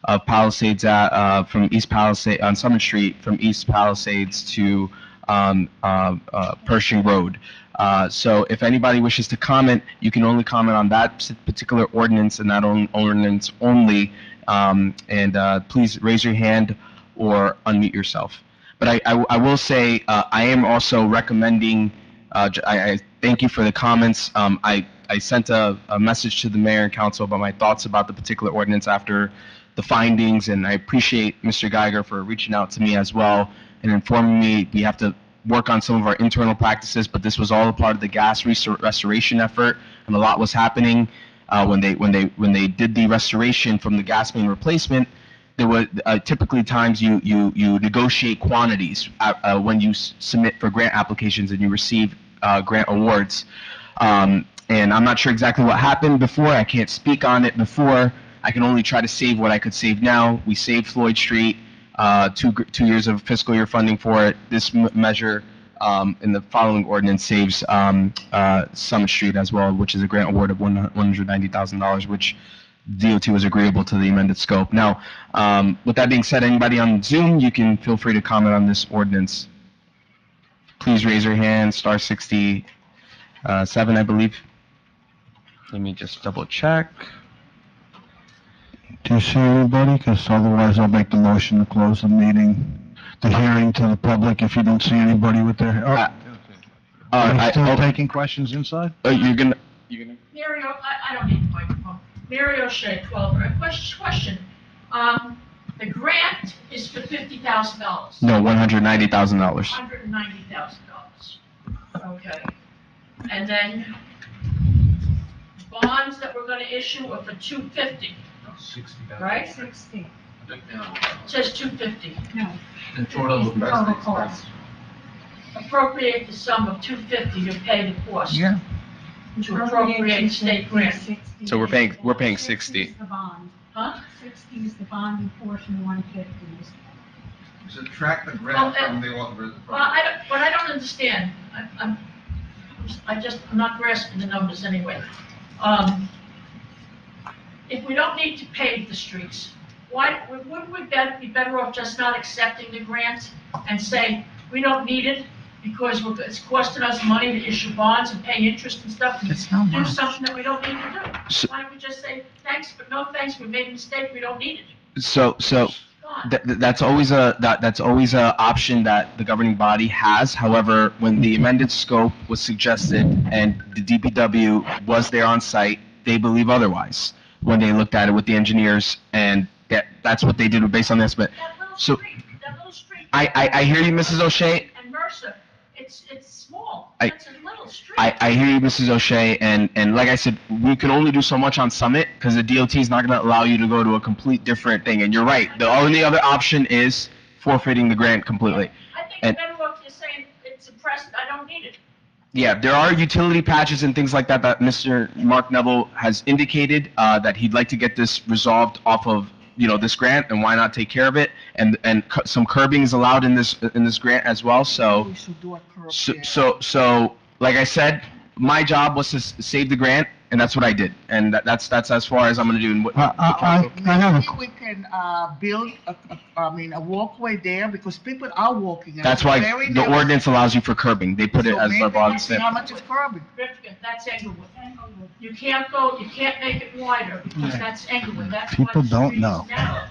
of Palisades from East Palisades, on Summit Street, from East Palisades to Pershing Road. So if anybody wishes to comment, you can only comment on that particular ordinance and that ordinance only. Please raise your hand or unmute yourself. But I will say, I am also recommending, I thank you for the comments. I sent a message to the mayor and council about my thoughts about the particular ordinance after the findings, and I appreciate Mr. Geiger for reaching out to me as well and informing me we have to work on some of our internal practices, but this was all a part of the gas restoration effort, and a lot was happening when they did the restoration from the gas main replacement. There were typically times you negotiate quantities when you submit for grant applications and you receive grant awards. And I'm not sure exactly what happened before. I can't speak on it before. I can only try to save what I could save now. We saved Floyd Street, 2 years of fiscal year funding for it. This measure in the following ordinance saves Summit Street as well, which is a grant award of $190,000, which DOT was agreeable to the amended scope. Now, with that being said, anybody on Zoom, you can feel free to comment on this ordinance. Please raise your hand, star 67, I believe. Let me just double check. Do you see anybody? Because otherwise I'll make the motion to close the meeting, the hearing to the public if you don't see anybody with their, are you still taking questions inside? You're gonna. Mary, I don't need the microphone. Mary O'Shea, 12, question. The grant is for $50,000. No, $190,000. $190,000. Okay. And then bonds that we're gonna issue are for $250, right? 60. It says $250. No. The total cost. Appropriate the sum of $250 to pay the cost. Yeah. To appropriate state grant. So we're paying 60. Is the bond. Huh? 60 is the bonding portion, 150 is. Subtract the Well, grant from the author. Well, I don't understand. I'm not grasping the numbers anyway. If we don't need to pave the streets, wouldn't we be better off just not accepting the grant and say, we don't need it because it's costing us money to issue bonds and pay interest and stuff, and do something that we don't need to do? Why don't we just say, thanks, but no thanks, we made a mistake, we don't need it? So that's always a option that the governing body has. However, when the amended scope was suggested and the DPW was there on site, they believe otherwise when they looked at it with the engineers, and that's what they did based on this. But so I hear you, Mrs. O'Shea. And Mercer, it's small. It's a little street. I hear you, Mrs. O'Shea, and like I said, we can only do so much on Summit because the DOT is not going to allow you to go to a complete different thing. And you're right, the only other option is forfeiting the grant completely. I think it's better off just saying it's suppressed, I don't need it. Yeah, there are utility patches and things like that that Mr. Mark Neville has indicated that he'd like to get this resolved off of this grant, and why not take care of it? And some curbing is allowed in this grant as well. So like I said, my job was to save the grant, and that's what I did, and that's as far as I'm going to do. I think we can build a walkway there because people are walking. That's why the ordinance allows you for curbing. They put it as the bond step. How much is curbing? That's Englewood. You can't make it wider because that's Englewood. That's People why the don't street know. is narrow.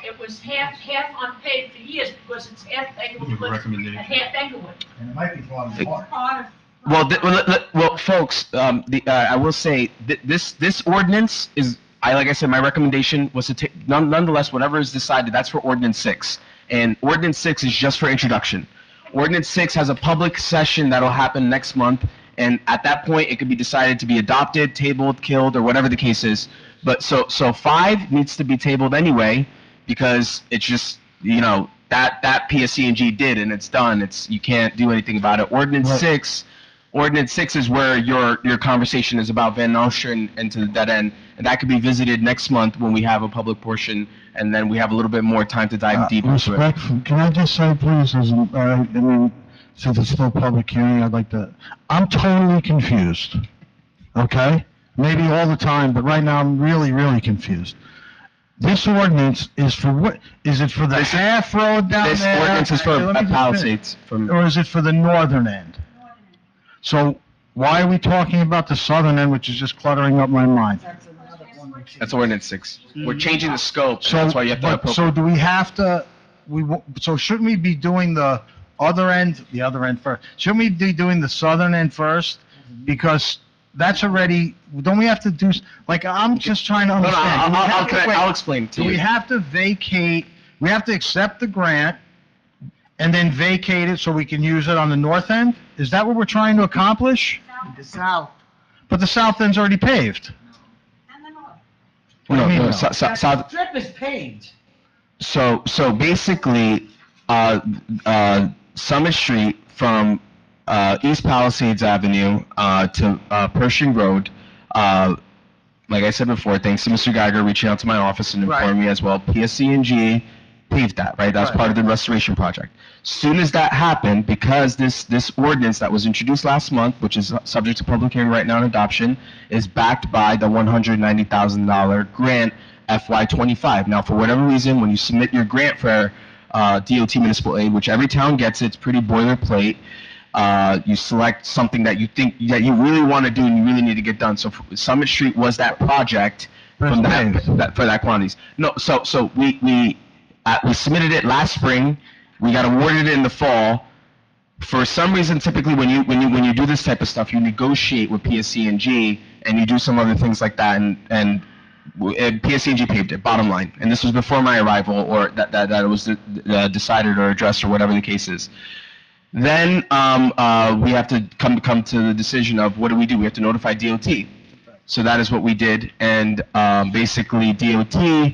It was half unpaved for years because it's half Englewood and half Englewood. And it might be going to water. Well, folks, I will say this ordinance is, like I said, my recommendation was to take, nonetheless, whatever is decided, that's for Ordinance 6. And Ordinance 6 is just for introduction. Ordinance 6 has a public session that'll happen next month, and at that point, it could be decided to be adopted, tabled, killed, or whatever the case is. But so 5 needs to be tabled anyway, because it's just, that PSC&G did, and it's done. You can't do anything about it. Ordinance 6 Ordinance 6 is where your conversation is about Van Nostrand and to the dead end, and that could be visited next month when we have a public portion, and then we have a little bit more time to dive deep into it. Respectful, can I just say, please, since it's still public hearing, I'm totally confused, okay? Maybe all the time, but right now I'm really, really confused. This ordinance is for what? Is it for the half road down there? This ordinance is for Let me just Palisades. finish. Or is it for the northern end? So why are we talking about the southern end, which is just cluttering up my mind? That's ordinance 6. We're changing the scope, So, that's why you have to but, so do we have to, so shouldn't we be doing the other end first? Shouldn't we be doing the southern end first? Because that's already, don't we have to do, I'm just trying to understand. I'll explain to Do you. we have to vacate, we have to accept the grant and then vacate it so we can use it on the north end? Is that what we're trying to accomplish? The south. But the south end's already paved. No, south. Strip is paved. So basically, Summit Street from East Palisades Avenue to Pershing Road, like I said before, thanks to Mr. Geiger reaching out to my office and informing me as well, PSC&G paved that, right? That's part of the restoration project. Soon as that happened, because this ordinance that was introduced last month, which is subject to public hearing right now and adoption, is backed by the $190,000 grant FY25. Now, for whatever reason, when you submit your grant for DOT municipal aid, which every town gets, it's pretty boilerplate. You select something that you think that you really want to do and you really need to get done. So Summit Street was that project from that for that quantities. No, so we submitted it last spring. We got awarded it in the fall. For some reason, typically when you do this type of stuff, you negotiate with PSC&G and you do some other things like that, and PSC&G paved it. Bottom line, and this was before my arrival, or that it was decided or addressed or whatever the case is. Then we have to come to the decision of what do? We have to notify DOT. So that is what we did, and basically DOT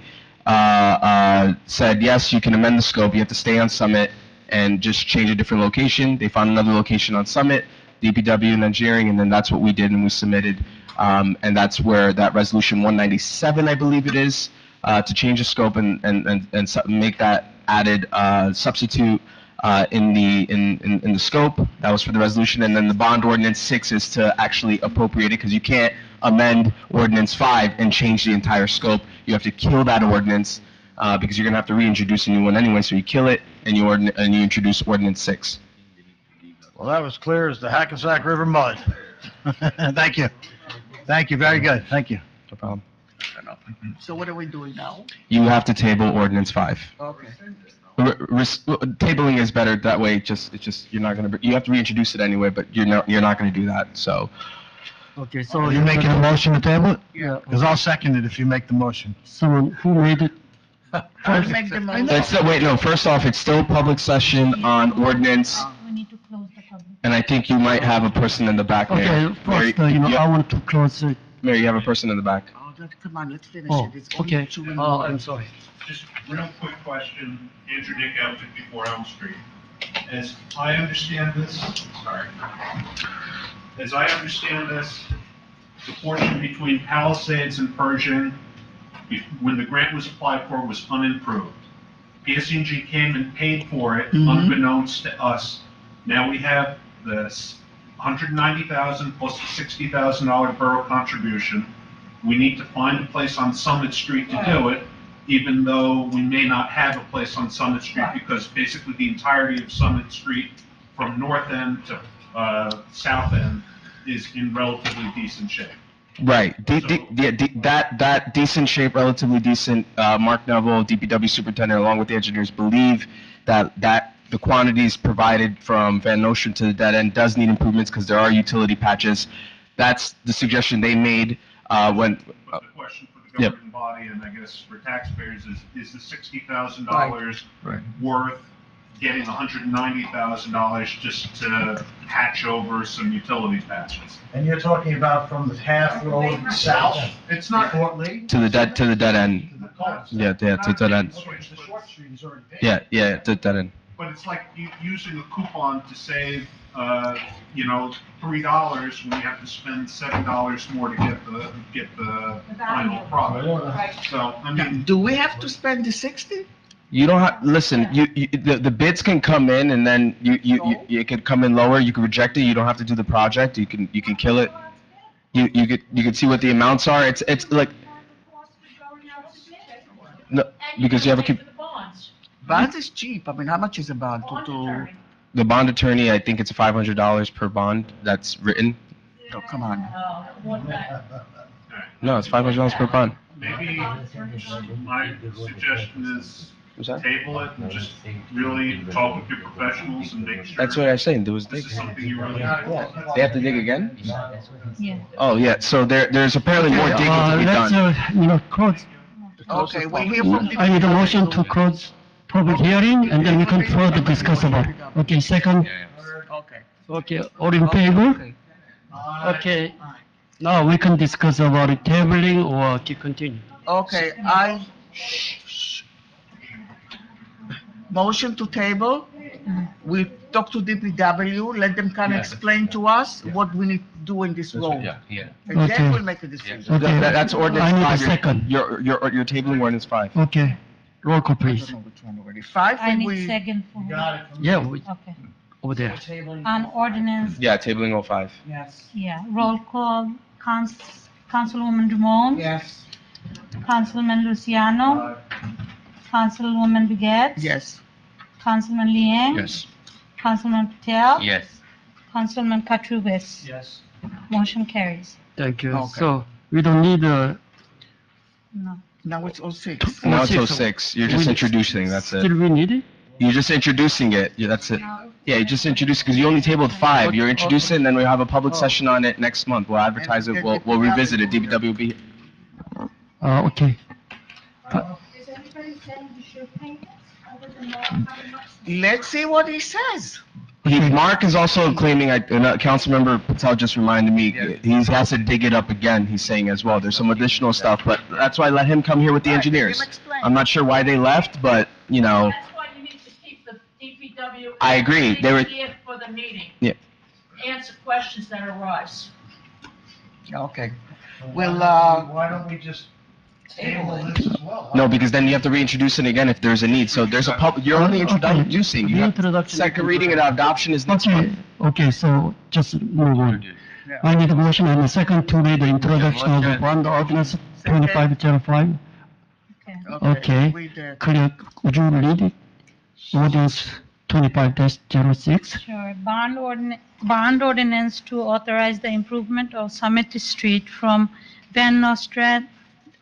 said, yes, you can amend the scope, you have to stay on Summit and just change a different location. They found another location on Summit, DPW and engineering, and then that's what we did and we submitted. And that's where that resolution 197, I believe it is, to change the scope and make that added substitute in the scope. That was for the resolution, and then the bond ordinance 6 is to actually appropriate it, because you can't amend ordinance 5 and change the entire scope. You have to kill that ordinance because you're gonna have to reintroduce a new one anyway. So you kill it and you introduce ordinance 6. Well, that was clear as the Hackensack River mud. Thank you. Thank you, very good, thank you. No problem. So what are we doing now? You have to table ordinance 5. Okay. Tabling is better that way. It's just you're not gonna. You have to reintroduce it anyway, but you're not gonna do that. So. Okay, so Are you making a motion to table it? Yeah. Because I'll second it if you make the motion. Someone who made it? I'll make the motion. Wait, no. First off, it's still public session on ordinance, We need to close the public. and I think you might have a person in the back there. Okay, first, I want to close it. Mary, you have a person in the back. Oh, come on, let's finish Oh, it. It's only okay. 2 in the Oh, morning. I'm sorry. Just real quick question, Andrew Dick out 54 Elm Street. As I understand this, the portion between Palisades and Pershing, when the grant was applied for, was unimproved. PSC&G came and paid for it, unbeknownst to us. Now we have this $190,000 plus the $60,000 borough contribution. We need to find a place on Summit Street to do it, even though we may not have a place on Summit Street, because basically the entirety of Summit Street from north end to south end is in relatively decent shape. Right. That decent shape, relatively decent. Mark Neville, DPW superintendent, along with the engineers, believe that the quantities provided from Van Nostrand to the dead end does need improvements because there are utility patches. That's the suggestion they made when. The question for the governing body, and I guess for taxpayers, is the $60,000 worth getting $190,000 just to patch over some utility patches? And you're talking about from the half road south? It's not Fort Lee? To the dead end. Yeah, to the dead end. The short street is already paved. Yeah, to the dead end. But it's like using a coupon to save $3 when you have to spend $7 more to get the final product. So, I mean. Do we have to spend the 60? You don't have, listen, the bids can come in and then it could come in lower, you can reject it, you don't have to do the project, you can kill it. You could see what the amounts are, it's like, no, because you have a, Bond is cheap. I mean, how much is a bond the bond attorney, I think it's $500 per bond that's written. Oh, come on. No, it's $500 per bond. Maybe my suggestion is table it and just really talk with your professionals and make sure. That's what I was saying, there was This dig. is something you really. They have to dig again? Yeah. Oh, yeah, so there's apparently more digging to be Let's, done. close. Okay, we'll hear from the. I need a motion to close public hearing, and then we can further discuss about it. Okay, second? Okay. Okay, all in favor? Okay, now we can discuss about it, tabling or to continue. Okay, motion to table. We talk to DPW, let them kind of explain to us what we need to do in this road. Yeah. And then Okay. we'll make a decision. Okay. That's ordinance I need a 5. second. You're tabling ordinance 5. Okay, roll call I please. don't know which one already. 5, I and need we, second for. Yeah, Okay. over there. On ordinance, Yeah, tabling 05. Yes. yeah, roll call, Councilwoman Drummond. Yes. Councilman Luciano. Councilwoman Beget. yes. Councilman Liang. Yes. Councilman Patel. Yes. Councilman Katrubis. Yes. Motion carries. Thank you. Okay. So we don't need No. Now it's 06. Now it's 06. 06, you're just introducing, that's it. Still we need it? You're just introducing it, yeah, that's it. Yeah, you just introduce, because you only tabled 5, you're introducing, and then we'll have a public session on it next month, we'll advertise it, we'll revisit it, DPW will be here. Okay. Is everybody saying you should pay this? Other than how much? Let's see what he says. Mark is also claiming, Councilmember Patel just reminded me, he has to dig it up again, he's saying as well, there's some additional stuff, but that's why I let him come here with the engineers. I'm not sure why they left, but, That's why you need to keep the DPW. I agree. They were- Here for the meeting. Yeah. Answer questions that arise. Okay. Well, Why don't we just table this as well? no, because then you have to reintroduce it again if there's a need, so there's you're only introducing, you The have, introduction. second reading and adoption is next Okay, month. okay, so just move on. I need a motion and a second to read the introduction of the bond ordinance 2505. Okay, we did. clear, would you read it? Ordinance 25-06. Sure. Bond ordinance to authorize the improvement of Summit Street from Van Nostrand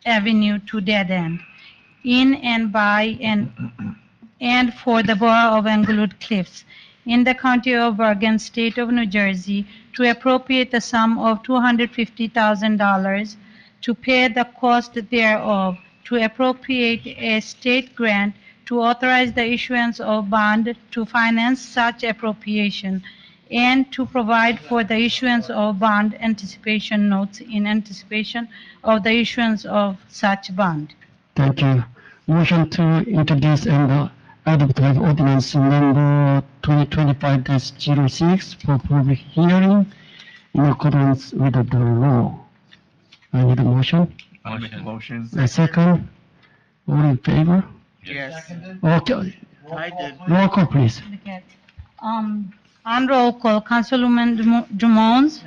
Avenue to Dead End, in and by and for the Borough of Englewood Cliffs, in the County of Bergen, State of New Jersey, to appropriate the sum of $250,000 to pay the cost thereof, to appropriate a state grant to authorize the issuance of bond to finance such appropriation, and to provide for the issuance of bond anticipation notes in anticipation of the issuance of such bond. Thank you. Motion to introduce and advertise ordinance number 2025-06 for public hearing in accordance with the law. I need a motion. I'll make a motion. A second. All in favor? Yes. Okay, I did. roll call please. On roll call, Councilwoman Drummond.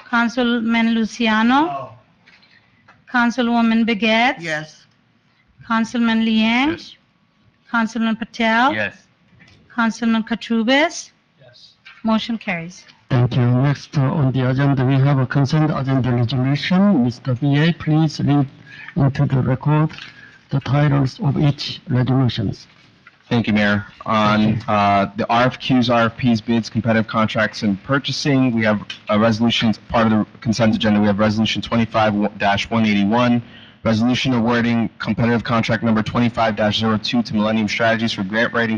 Councilman Luciano. Councilwoman Beget. Yes. Councilman Liang. Yes. Councilman Patel. Yes. Councilman Katrubis. Yes. Motion carries. Thank you. Next on the agenda, we have a consent agenda resolution. Mr. VA, please read into the record the titles of each resolutions. Thank you, Mayor. On the RFQs, RFPs, bids, competitive contracts, and purchasing, we have resolutions, part of the consent agenda, we have Resolution 25-181, resolution awarding competitive contract number 25-02 to Millennium Strategies for grant writing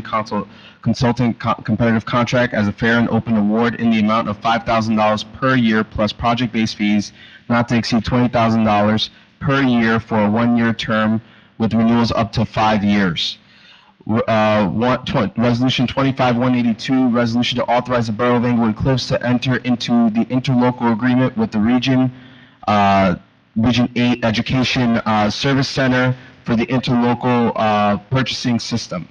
consulting competitive contract as a fair and open award in the amount of $5,000 per year plus project-based fees not to exceed $20,000 per year for a one-year term with renewals up to 5 years. Resolution 25-182, resolution to authorize the Borough of Englewood Cliffs to enter into the interlocal agreement with the Region 8 Education Service Center for the interlocal purchasing system.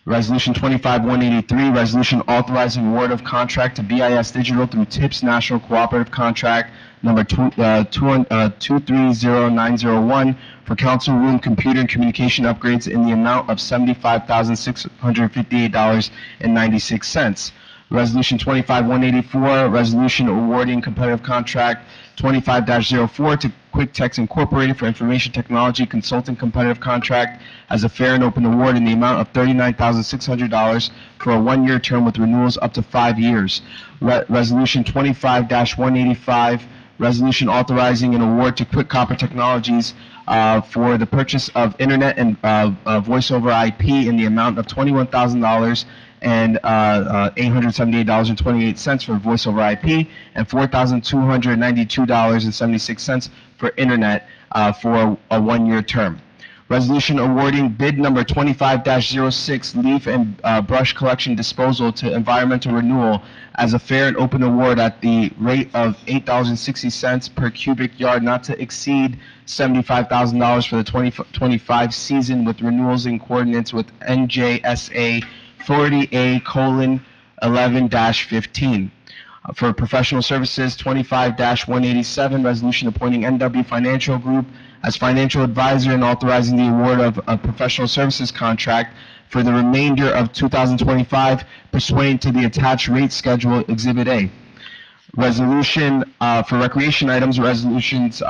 Resolution 25-183, resolution authorizing award of contract to BIS Digital through TIPS National Cooperative Contract number 230901 for council room computer and communication upgrades in the amount of $75,658.96. Resolution 25-184, resolution awarding competitive contract 25-04 to Quick Text Incorporated for information technology consulting competitive contract as a fair and open award in the amount of $39,600 for a one-year term with renewals up to 5 years. Resolution 25-185, resolution authorizing an award to Quick Copper Technologies for the purchase of internet and voice over IP in the amount of $21,000 and $878.28 for voice over IP and $4,292.76 for internet for a one-year term. Resolution awarding bid number 25-06 leaf and brush collection disposal to environmental renewal as a fair and open award at the rate of $8.60 per cubic yard, not to exceed $75,000 for the 2025 season, with renewals in coordinates with NJSA 40A:11-15. For professional services, 25-187, resolution appointing NW Financial Group as financial advisor and authorizing the award of a professional services contract for the remainder of 2025 pursuant to the attached rate schedule Exhibit A. Resolution for recreation items, resolutions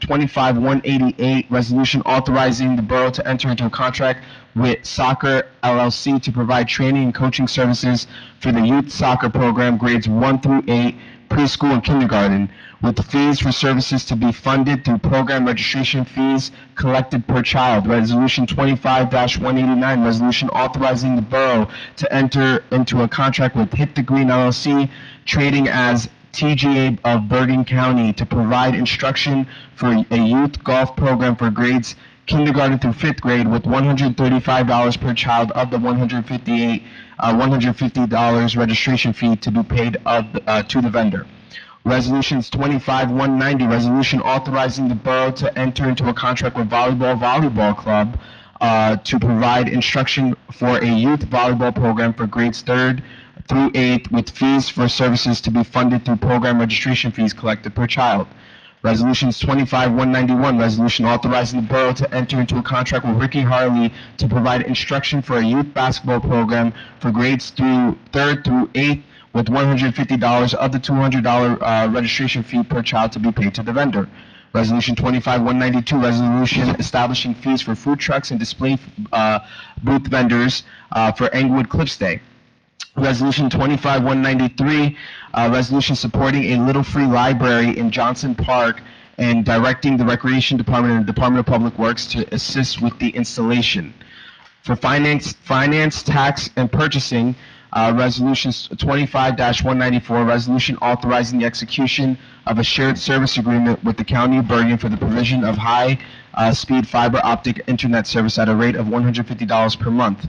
25-188, resolution authorizing the borough to enter into a contract with Soccer LLC to provide training and coaching services for the youth soccer program grades 1 through 8, preschool and kindergarten, with fees for services to be funded through program registration fees collected per child. Resolution 25-189, resolution authorizing the borough to enter into a contract with Hit the Green LLC, trading as TGA of Bergen County, to provide instruction for a youth golf program for grades kindergarten through 5th grade with $135 per child of the $150 registration fee to be paid to the vendor. Resolutions 25-190, resolution authorizing the borough to enter into a contract with Volleyball Club to provide instruction for a youth volleyball program for grades 3rd through 8th, with fees for services to be funded through program registration fees collected per child. Resolutions 25-191, resolution authorizing the borough to enter into a contract with Ricky Harley to provide instruction for a youth basketball program for grades 3rd through 8th, with $150 of the $200 registration fee per child to be paid to the vendor. Resolution 25-192, resolution establishing fees for food trucks and display booth vendors for Englewood Cliffs Day. Resolution 25-193, resolution supporting a Little Free Library in Johnson Park and directing the Recreation Department and the Department of Public Works to assist with the installation. For finance, tax, and purchasing, resolutions 25-194, resolution authorizing the execution of a shared service agreement with the County of Bergen for the provision of high-speed fiber optic internet service at a rate of $150 per month.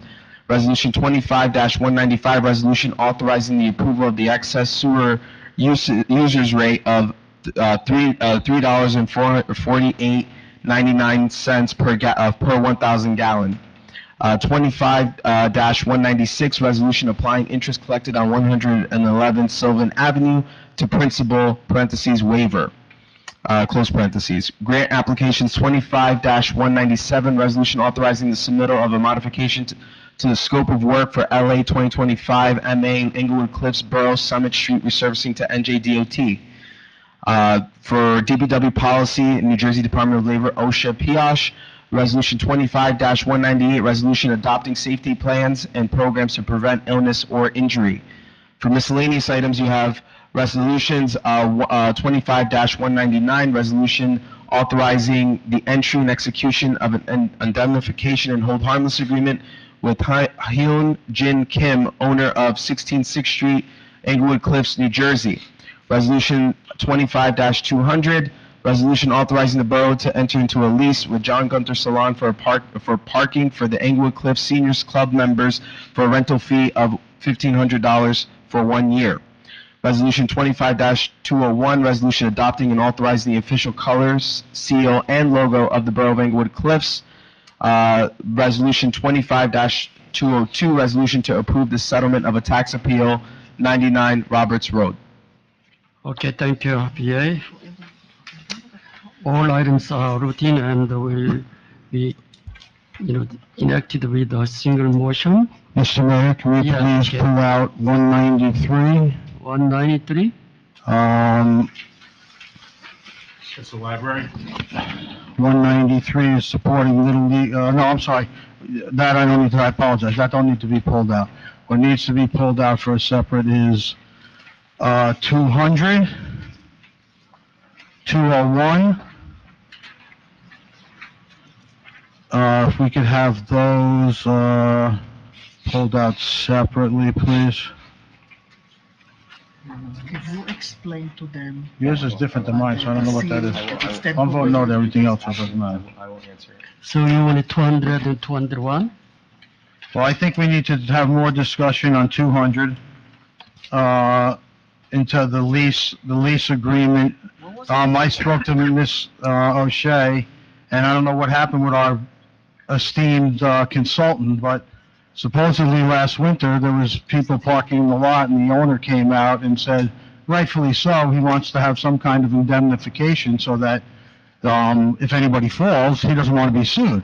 Resolution 25-195, resolution authorizing the approval of the excess sewer users rate of $3.4899 per 1,000 gallon. 25-196, resolution applying interest collected on 111 Sylvan Avenue to principal (waiver). Close parentheses. Grant applications 25-197, resolution authorizing the submittal of a modification to the scope of work for LA 2025 MA Englewood Cliffs Borough Summit Street resurfacing to NJDOT. For DPW policy, New Jersey Department of Labor, OSHA, PIOSH, resolution 25-198, resolution adopting safety plans and programs to prevent illness or injury. For miscellaneous items, you have resolutions 25-199, resolution authorizing the entry and execution of an indemnification and hold harmless agreement with Hyun Jin Kim, owner of 16th 6th Street, Englewood Cliffs, New Jersey. Resolution 25-200, Resolution authorizing the borough to enter into a lease with John Gunter Salon for parking for the Englewood Cliffs Seniors Club members for a rental fee of $1,500 for 1 year. Resolution 25-201, resolution adopting and authorizing the official colors, seal, and logo of the Borough of Englewood Cliffs. Resolution 25-202, resolution to approve the settlement of a tax appeal, 99 Roberts Road. Okay, thank you, PA. All items are routine and will be, enacted with a single motion. Mr. Mayor, can we Yeah, please okay. pull out 193? 193? It's the library. 193 is supporting Little League, no, I'm sorry, that I don't need to, I apologize, that don't need to be pulled out. What needs to be pulled out for a separate is, 200, 201. If we could have those, pulled out separately, please. Could you explain to them? Yours is different than mine, so I don't know what that is. I'm voting no to everything else, so it doesn't matter. I won't answer it. So you want 200 and 201? Well, I think we need to have more discussion on 200, into the lease agreement. I spoke to Ms. O'Shea, and I don't know what happened with our esteemed, consultant, but supposedly last winter, there was people parking in the lot, and the owner came out and said, rightfully so, he wants to have some kind of indemnification so that, if anybody falls, he doesn't want to be sued.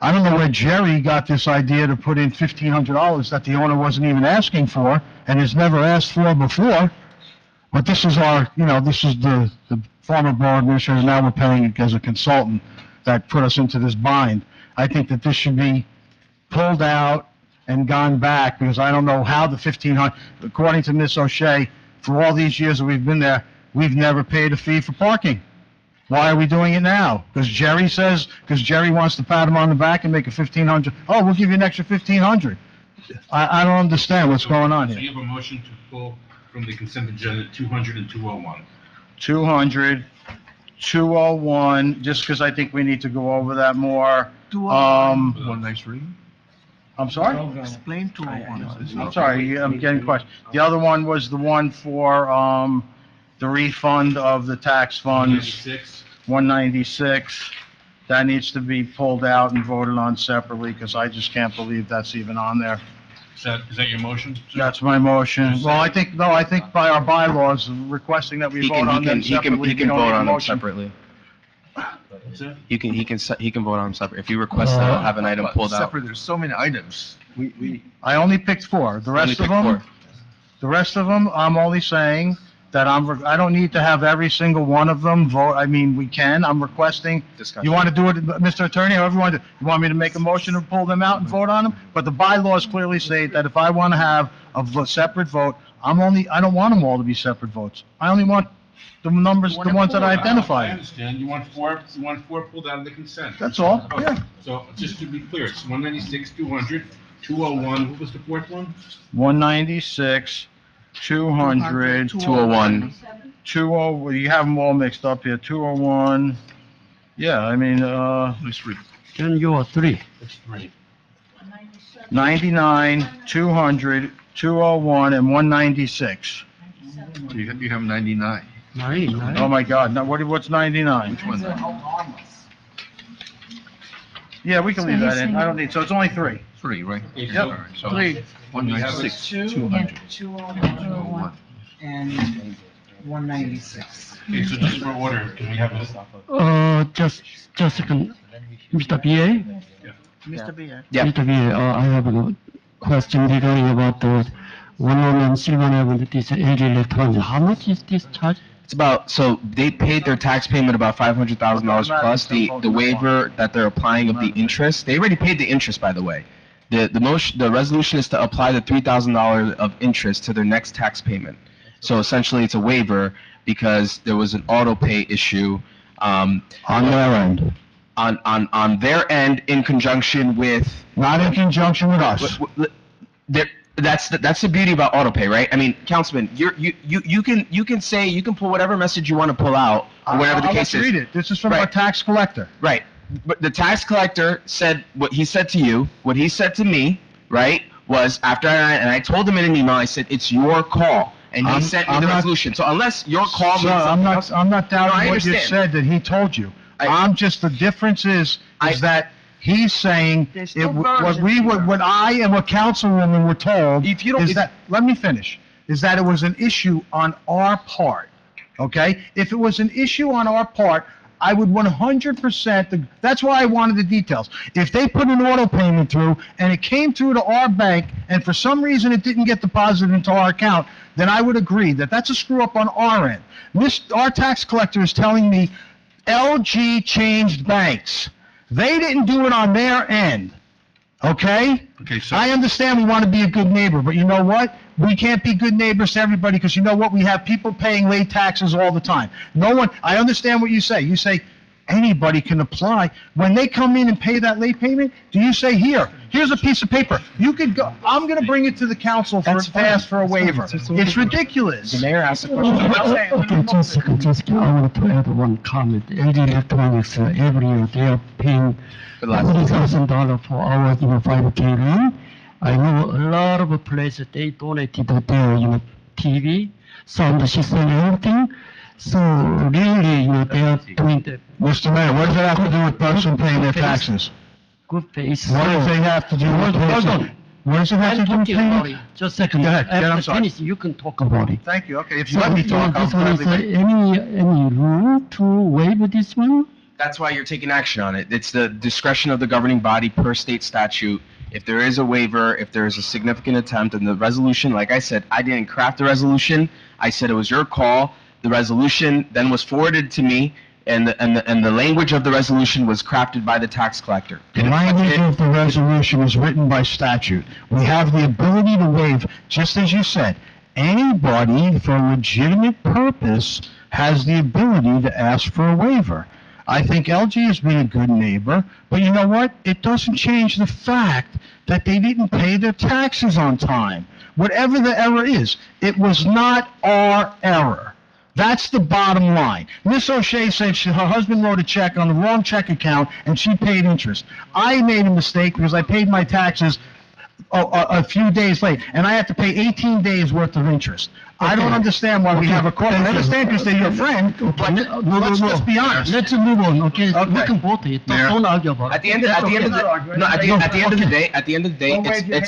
I don't know where Jerry got this idea to put in $1,500 that the owner wasn't even asking for and has never asked for before. But this is our, this is the former borough administrator, now we're paying it as a consultant that put us into this bind. I think that this should be pulled out and gone back, because I don't know how the 1,500, according to Ms. O'Shea, for all these years that we've been there, we've never paid a fee for parking. Why are we doing it now? Because Jerry wants to pat him on the back and make a 1,500, oh, we'll give you an extra 1,500. I don't understand what's going on So here. you have a motion to pull from the consent agenda 200 and 201. 200, 201, just because I think we need to go over that more. 193? I'm sorry? Explain 201. I'm sorry, I'm getting questions. The other one was the one for, the refund of the tax funds. 196. That needs to be pulled out and voted on separately, because I just can't believe that's even on there. Is that your motion? That's my motion. Well, I think by our bylaws, requesting that we He vote can, on he them can, he can, separately. he we can don't vote need a on them motion. separately. Is it? He can vote on them separate. If you request that, I'll have an item pulled out. Separate, there's so many items. I only picked 4. The rest of them, I'm only saying that I don't need to have every single one of them vote. I mean, we can. I'm requesting. Discussion. You want to do it, Mr. Attorney, however you want to. You want me to make a motion to pull them out and vote on them? But the bylaws clearly say that if I want to have a separate vote, I don't want them all to be separate votes. I only want the numbers, the ones that I I identified. understand. You want four pulled out of the consent. That's all, Okay. yeah. So just to be clear, it's 196, 200, 201, what was the fourth one? 196, 200, 201. 20, you have them all mixed up here, 201, yeah, I mean, Then you are 3. That's 3. 99, 200, 201, and 196. You have 99. 99? Oh my God, now what's 99? Which one? Yeah, we can leave that in, I don't need, so it's only 3. 3, right? Yep. All right, so 3. 196, 200, 201. And 196. Okay, so just for order, can we have a, Just a second. Mr. BA? Mr. Beer. Yeah. Mr. BA, I have a question regarding about the 101 Silver Avenue, this LG Electronics. How much is this charge? It's about, so they paid their tax payment about $500,000 plus the waiver that they're applying of the interest. They already paid the interest, by the way. The resolution is to apply the $3,000 of interest to their next tax payment. So essentially, it's a waiver because there was an auto pay issue. On their end. On their end, in conjunction with. Not in conjunction with us. That's the beauty about autopay, right? I mean, Councilman, you can pull whatever message you want to pull out, or whatever the case is. Let's read it. This is from our tax collector. Right. But the tax collector said what he said to you, what he said to me, right, was after I told him in an email, I said, it's your call. And he sent me the resolution. So unless your call means something else. I'm not doubting I what you understand. said that he told you. The difference is that he's saying what I and what Councilwoman were told let me finish, is that it was an issue on our part, okay? If it was an issue on our part, I would 100%, that's why I wanted the details. If they put an auto payment through and it came through to our bank and for some reason it didn't get deposited into our account, then I would agree that that's a screw up on our end. Our tax collector is telling me LG changed banks. They didn't do it on their end, okay? Okay, so I understand we want to be a good neighbor, but you know what? We can't be good neighbors to everybody because you know what? We have people paying late taxes all the time. I understand what you say. You say anybody can apply. When they come in and pay that late payment, do you say, here's a piece of paper. You could go, I'm going to bring it to the council to ask for a waiver. It's ridiculous. The mayor asked a question. Okay, just a second. I want to add one comment. LG Electronics, every year they are paying $40,000 for our 5K loan. I know a lot of places they donated their TV, sound system, everything. So really, they are doing the. Mr. Mayor, what does that have to do with person paying their taxes? Good face. What does they have to do with person? What does it have to do with payment? Just a second. Go ahead. I'm sorry. Finish, you can talk about it. Thank you. Okay, if you let me talk, I'll gladly make it. Any rule to waive this one? That's why you're taking action on it. It's the discretion of the governing body per state statute. If there is a waiver, if there is a significant attempt, and the resolution, like I said, I didn't craft the resolution. I said it was your call. The resolution then was forwarded to me, and the language of the resolution was crafted by the tax collector. The language of the resolution is written by statute. We have the ability to waive, just as you said. Anybody for a legitimate purpose has the ability to ask for a waiver. I think LG has been a good neighbor, but you know what? It doesn't change the fact that they didn't pay their taxes on time. Whatever the error is, it was not our error. That's the bottom line. Miss O'Shea said her husband wrote a check on the wrong check account and she paid interest. I made a mistake because I paid my taxes a few days late, and I have to pay 18 days worth of interest. I don't understand why we have a court. I understand because they're your friend, but let's be honest. Let's move on, okay? We can vote it. Don't argue about it. At the end of the day,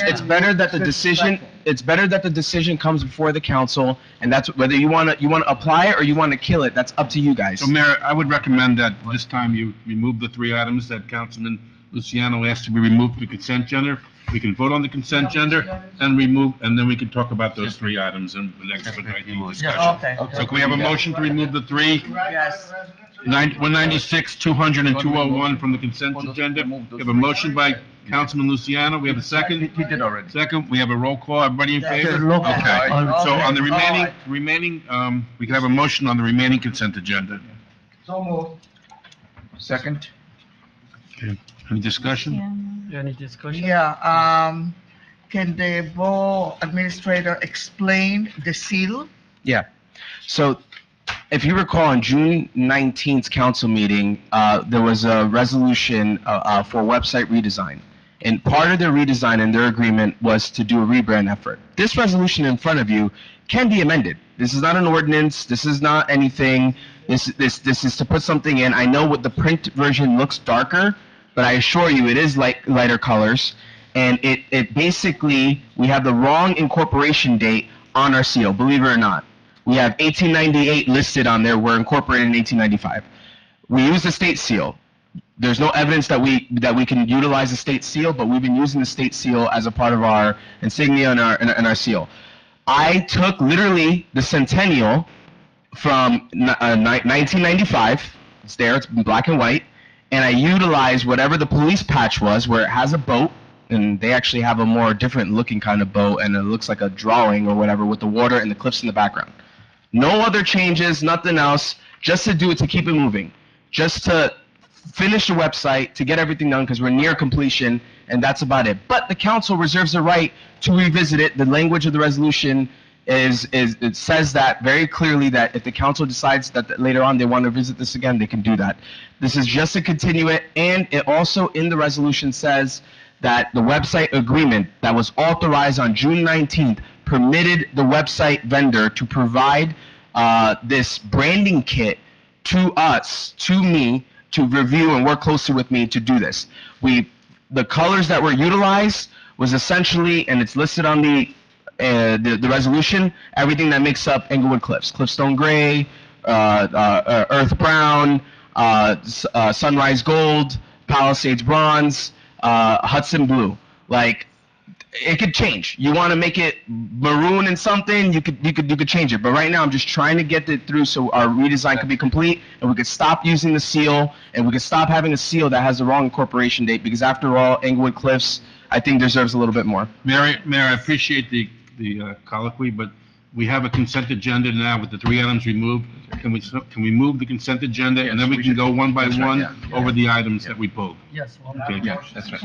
it's better that the decision comes before the council, and that's whether you want to apply it or you want to kill it. That's up to you guys. So, Mayor, I would recommend that this time you remove the 3 items that Councilman Luciano asked to be removed from the consent agenda. We can vote on the consent agenda and then we can talk about those 3 items in the next discussion. Okay. So can we have a motion to remove the 3? Yes. 196, 200, and 201 from the consent agenda? We have a motion by Councilman Luciano. We have a second? He did already. Second, we have a roll call. Everybody in favor? Okay. So on the remaining, we can have a motion on the remaining consent agenda. So moved. Second? Okay. Any discussion? Any discussion? Yeah, can the borough administrator explain the seal? Yeah. So if you recall, on June 19th council meeting, there was a resolution for website redesign. And part of their redesign and their agreement was to do a rebrand effort. This resolution in front of you can be amended. This is not an ordinance. This is not anything. This is to put something in. I know what the print version looks darker, but I assure you it is lighter colors. And it basically, we have the wrong incorporation date on our seal, believe it or not. We have 1898 listed on there. We're incorporated in 1895. We use the state seal. There's no evidence that we can utilize the state seal, but we've been using the state seal as a part of our insignia and our seal. I took literally the centennial from 1995. It's there. It's in black and white. And I utilized whatever the police patch was, where it has a boat, and they actually have a more different looking kind of boat, and it looks like a drawing or whatever with the water and the cliffs in the background. No other changes, nothing else, just to do it, to keep it moving, just to finish the website, to get everything done, because we're near completion, and that's about it. But the council reserves the right to revisit it. The language of the resolution it says that very clearly, that if the council decides that later on they want to visit this again, they can do that. This is just to continue it, and it also in the resolution says that the website agreement that was authorized on June 19th permitted the website vendor to provide this branding kit to us, to me, to review and work closely with me to do this. The colors that were utilized was essentially, and it's listed on the resolution, everything that makes up Englewood Cliffs. Cliffstone Gray, Earth Brown, Sunrise Gold, Palisades Bronze, Hudson Blue. Like, it could change. You want to make it maroon and something, you could change it. But right now, I'm just trying to get it through so our redesign could be complete, and we could stop using the seal, and we could stop having a seal that has the wrong incorporation date, because after all, Englewood Cliffs, I think, deserves a little bit more. Mayor, I appreciate the colloquy, but we have a consent agenda now with the 3 items removed. Can we move the consent agenda, and then we can go one by one over the items that we pulled? Yes. Okay, Yeah, that's right.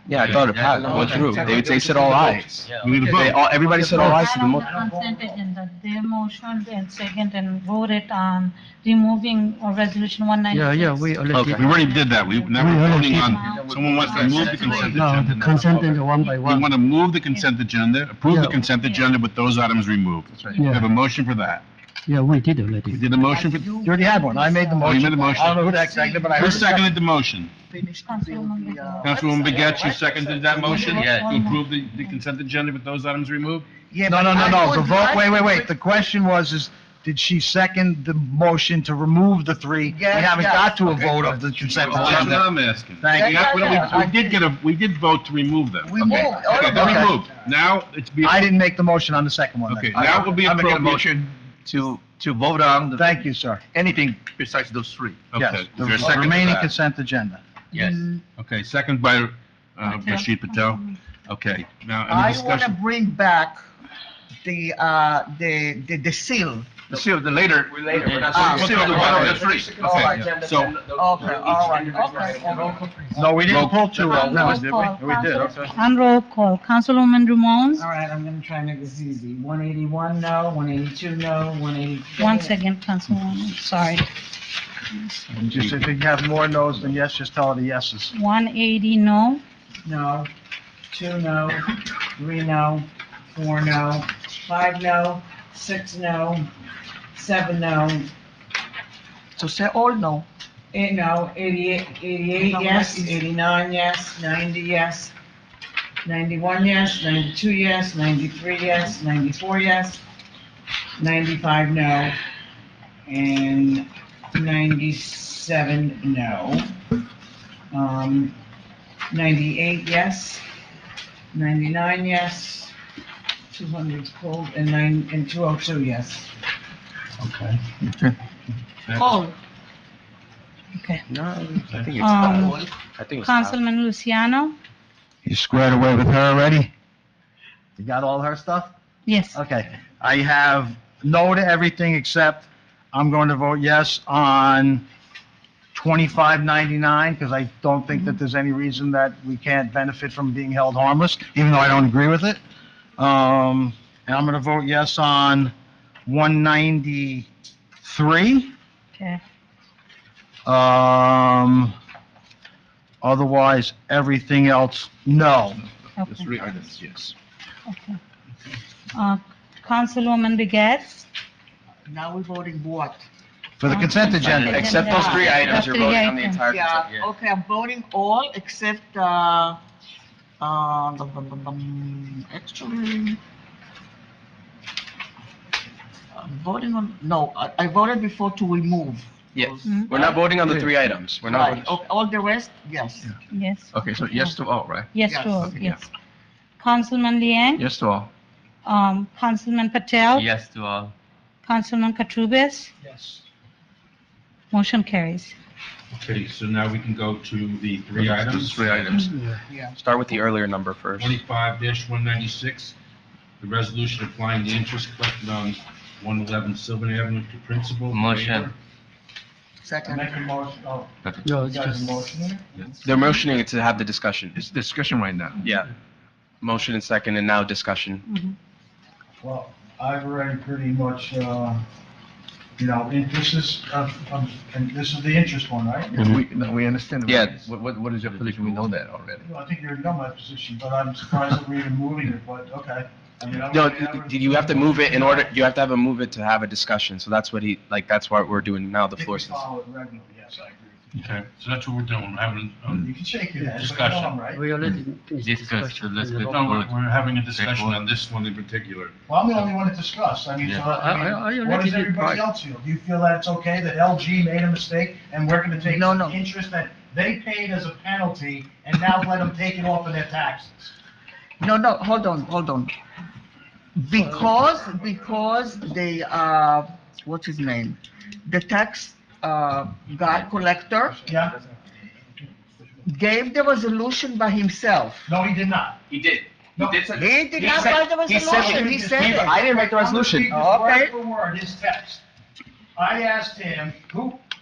Yeah, I thought it passed. It went through. They said all ayes. We need a vote. Everybody said all ayes to the On the motion. consent agenda, they motioned and second and voted on removing resolution 196. Yeah, we already. We already did that. Now we're voting on, someone wants to move the consent No, agenda. the consent agenda one by We one. want to move the consent agenda, approve the Yeah. consent agenda with those items removed. We Yeah. have a motion for that. Yeah, we did already. We did a motion for, You already had one. I made the oh, you motion. made a motion. I don't know who that seconded, but I Who heard. seconded the motion? Councilwoman Begay. Councilwoman Begay, you seconded that motion? Yes. To approve the consent agenda with those items removed? Yeah, No, but no, no, I no. would The vote, like- wait. The question was, did she second the motion to remove the 3? We Yes, haven't yes. got to a vote of the consent That's what agenda. I'm asking. Thank you. We did vote to remove them. We Okay. moved, all Okay, of they're them. removed. Now, it's be. I didn't make the motion on the second one. then. Okay, now it will be I'm making a appropriate. motion to vote on Thank you, sir. anything besides those 3. Okay, Yes, is there a second to remaining that? consent agenda. Yes. Okay, second by Rashid Patel. Okay, now, any I want to discussion? bring back the seal. The seal, the later. We're not Ah, Seal the one of the 3. Okay, so, Okay, all right. No, we didn't pull 2 On no, roll did we? call, We did, okay. On roll call, Councilwoman Ramones, All right, I'm gonna try and make this easy. 181 no, 182 no, 183. one second, Councilwoman, sorry. And just if you have more no's than yes, just tell her the yeses. 180 no, No, 2 no, 3 no, 4 no, 5 no, 6 no, 7 no, So say all no. 8 no, 88 yes, 89 yes, 90 yes, 91 yes, 92 yes, 93 yes, 94 yes, 95 no, and 97 no. 98 yes, 99 yes, 200 pulled, and 202 yes. Okay. All. okay. No, I think it's Councilman Luciano, You squared away with her already? You got all her stuff? yes. Okay. I have no to everything except I'm going to vote yes on 2599 because I don't think that there's any reason that we can't benefit from being held harmless, even though I don't agree with it. And I'm going to vote yes on 193. Okay. Otherwise, everything else, no. the Okay. 3 items, yes. Okay. Councilwoman Begay, Now we're voting what? For the consent agenda. Except those 3 items, you're voting on the entire consent. Yeah, okay, I'm voting all except, actually, I'm voting on, no, I voted before to remove. Yes, we're not voting on the 3 items. We're not Right, voting. okay, all the rest, yes. yes. Okay, so yes to all, right? Yes Yes. to all, Okay, yes. Councilman Liang, Yes to all. Councilman Patel, Yes to all. Councilman Katrubis, Yes. motion carries. Okay, so now we can go to the 3 items. Those 3 items. Yeah. Start with the earlier number first. 25-196, the resolution applying the interest collected on 111 Sylvan Avenue to principal. Motion. Second. Make a motion, oh. No, You it's guys just- are motioning it? They're motioning it to have the discussion. It's discussion right now. Yeah. Motion and second, and now discussion. Well, I've already pretty much, this is, and this is the interest one, right? We understand. Yeah. What is your position? We know that already. I think you already know my position, but I'm surprised that we're even moving it, but okay. I mean, I'm No, gonna have you have to move it in order, you have to have a move it to have a discussion. So that's what that's what we're doing now, the I think floor we says. follow it regularly, yes, I agree. Okay, so that's what we're doing, we're having You can shake your head, but you know discussion. I'm right. We already finished Discuss, discussion. let's There's a get vote. No, we're having a discussion on this one in particular. Well, I'm the only one to discuss, I mean, so, Yeah. I mean, I what already does did everybody right. else feel? Do you feel that it's okay that LG made a mistake and we're gonna take No, the no. interest that they paid as a penalty and now let them take it off of their taxes? No, hold on. Because they, what's his name? The tax, guy collector Yeah? gave the resolution by himself. No, he did not. He did. No. He did not write the he said- resolution, he said it. I didn't write the I'm gonna resolution. read this Okay. word for word, his text. I asked him,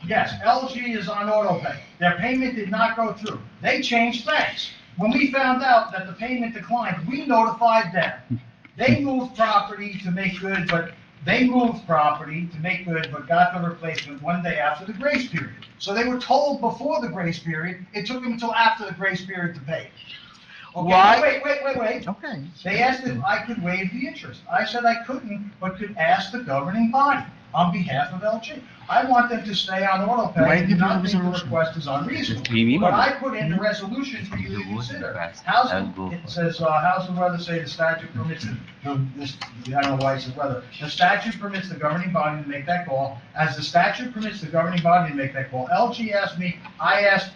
yes, LG is on auto pay. Their payment did not go through. They changed banks. When we found out that the payment declined, we notified them. They moved property to make good, but got the replacement one day after the grace period. So they were told before the grace period, it took them until after the grace period to pay. Okay, Why? Wait. Okay. They asked if I could waive the interest. I said I couldn't, but could ask the governing body on behalf of LG. I want them to stay on auto Why pay give and you not the think the resolution? request is unreasonable. We need But one. I put in the resolution for you to consider. How's, I'll go it for it. says, how's the weather say the statute permits, I don't know why it says weather. The statute permits the governing body to make that call. As the statute permits the governing body to make that call, LG asked me, I asked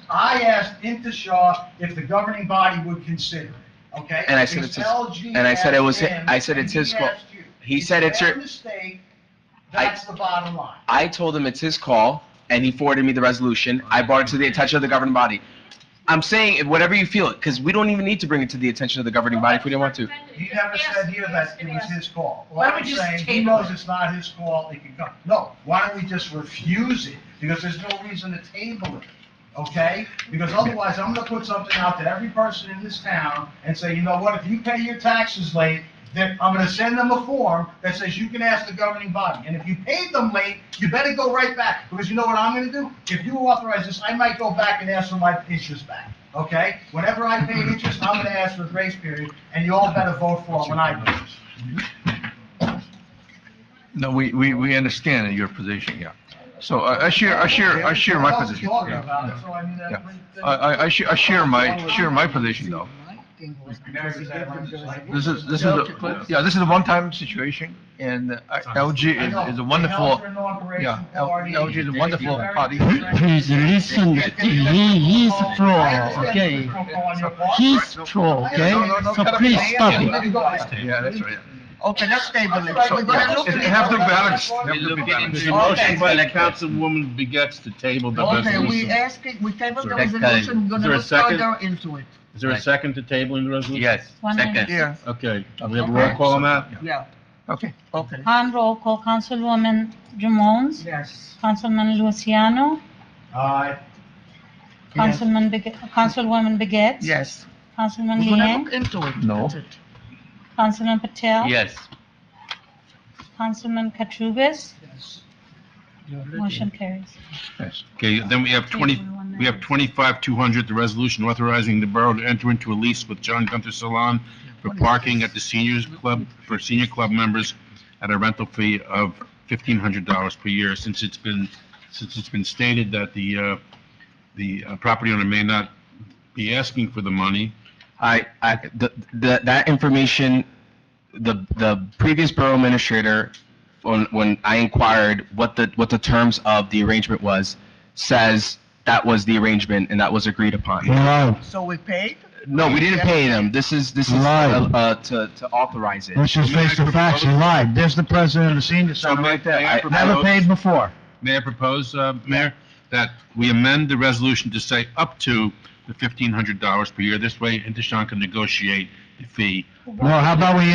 Intishaw if the governing body would consider it. Okay? And I said Because it's his- LG and I said it was asked hi- him, I said and it's his he call. asked you. He said it's their your- mistake, that's the bottom line. I told him it's his call, and he forwarded me the resolution. I brought it to the attention of the governing body. I'm saying whatever you feel, because we don't even need to bring it to the attention of the governing body if we didn't want to. He never said here that it was his call. All Why don't I'm we just saying, he table knows it? it's not his call, it can come. No, why don't we just refuse it? Because there's no reason to table it, okay? Because otherwise, I'm gonna put something out to every person in this town and say, you know what, if you pay your taxes late, then I'm gonna send them a form that says you can ask the governing body. And if you paid them late, you better go right back, because you know what I'm gonna do? If you authorize this, I might go back and ask for my interest back, okay? Whenever I pay interest, I'm gonna ask for a grace period, and you all better vote for it when I do. No, we understand your position, yeah. So I share my position. Talking Yeah, about it, yeah. so I mean, that Yeah. brings- I share my position though. This is a one-time situation, and LG is a wonderful, yeah, LG is a wonderful party. Please listen, he's pro, okay? He's pro, okay? So please stop it. Yeah, that's right. Okay, let's table it. So, We're gonna yeah, look it at have to it. balance. There's a Okay. motion by the Councilwoman Begets to table the Okay, resolution. we tabled the Second. resolution, we're Is gonna there a look second? further into it. Is there a second to tabling the resolution? Yes, One second. minute. Yeah, Okay, we have a roll call on that? yeah, Okay. okay. On roll call, Councilwoman Jamones, Yes. Councilman Luciano, Aye. Councilwoman Begets. Yes. Councilman We're gonna Liang, look into it. No. That's it. Councilman Patel. Yes. Councilman Katrubis. Motion carries. Yes. Okay, then we have 25-200, the resolution authorizing the borough to enter into a lease with John Gunther Salon for parking at the seniors club, for senior club members at a rental fee of $1,500 per year, since it's been stated that the property owner may not be asking for the money. That information, the previous borough administrator, when I inquired what the terms of the arrangement was, says that was the arrangement and that was agreed upon. So we paid? No, we didn't pay them. This is to authorize it. Which is face to facts, he lied. There's the president of the senior So center may right there. I Never propose- paid before. May I propose, Mayor, that we amend the resolution to say up to the $1,500 per year? This way, Intishan can negotiate the fee. Well, how about we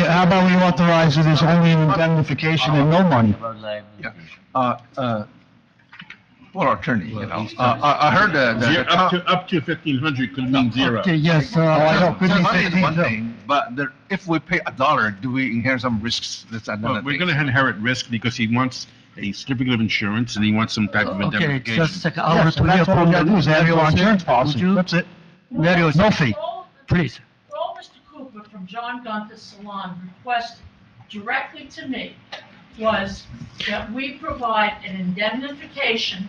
authorize it as only an indemnification and no money? Well, attorney, you know, I heard Up to 1,500 could mean zero. Okay, yes, I know, could be money is 15 one too. thing, but if we pay $1, do we inherit some risks? That's another Well, we're thing. gonna inherit risk because he wants a certificate of insurance and he wants some type of okay, indemnification. just a second. I Yes, will and that's what we gotta do, is annual insurance policy, Would you- that's it. Mario, No fee. please. All Mr. Cooper from John Gunther's salon requested directly to me was that we provide an indemnification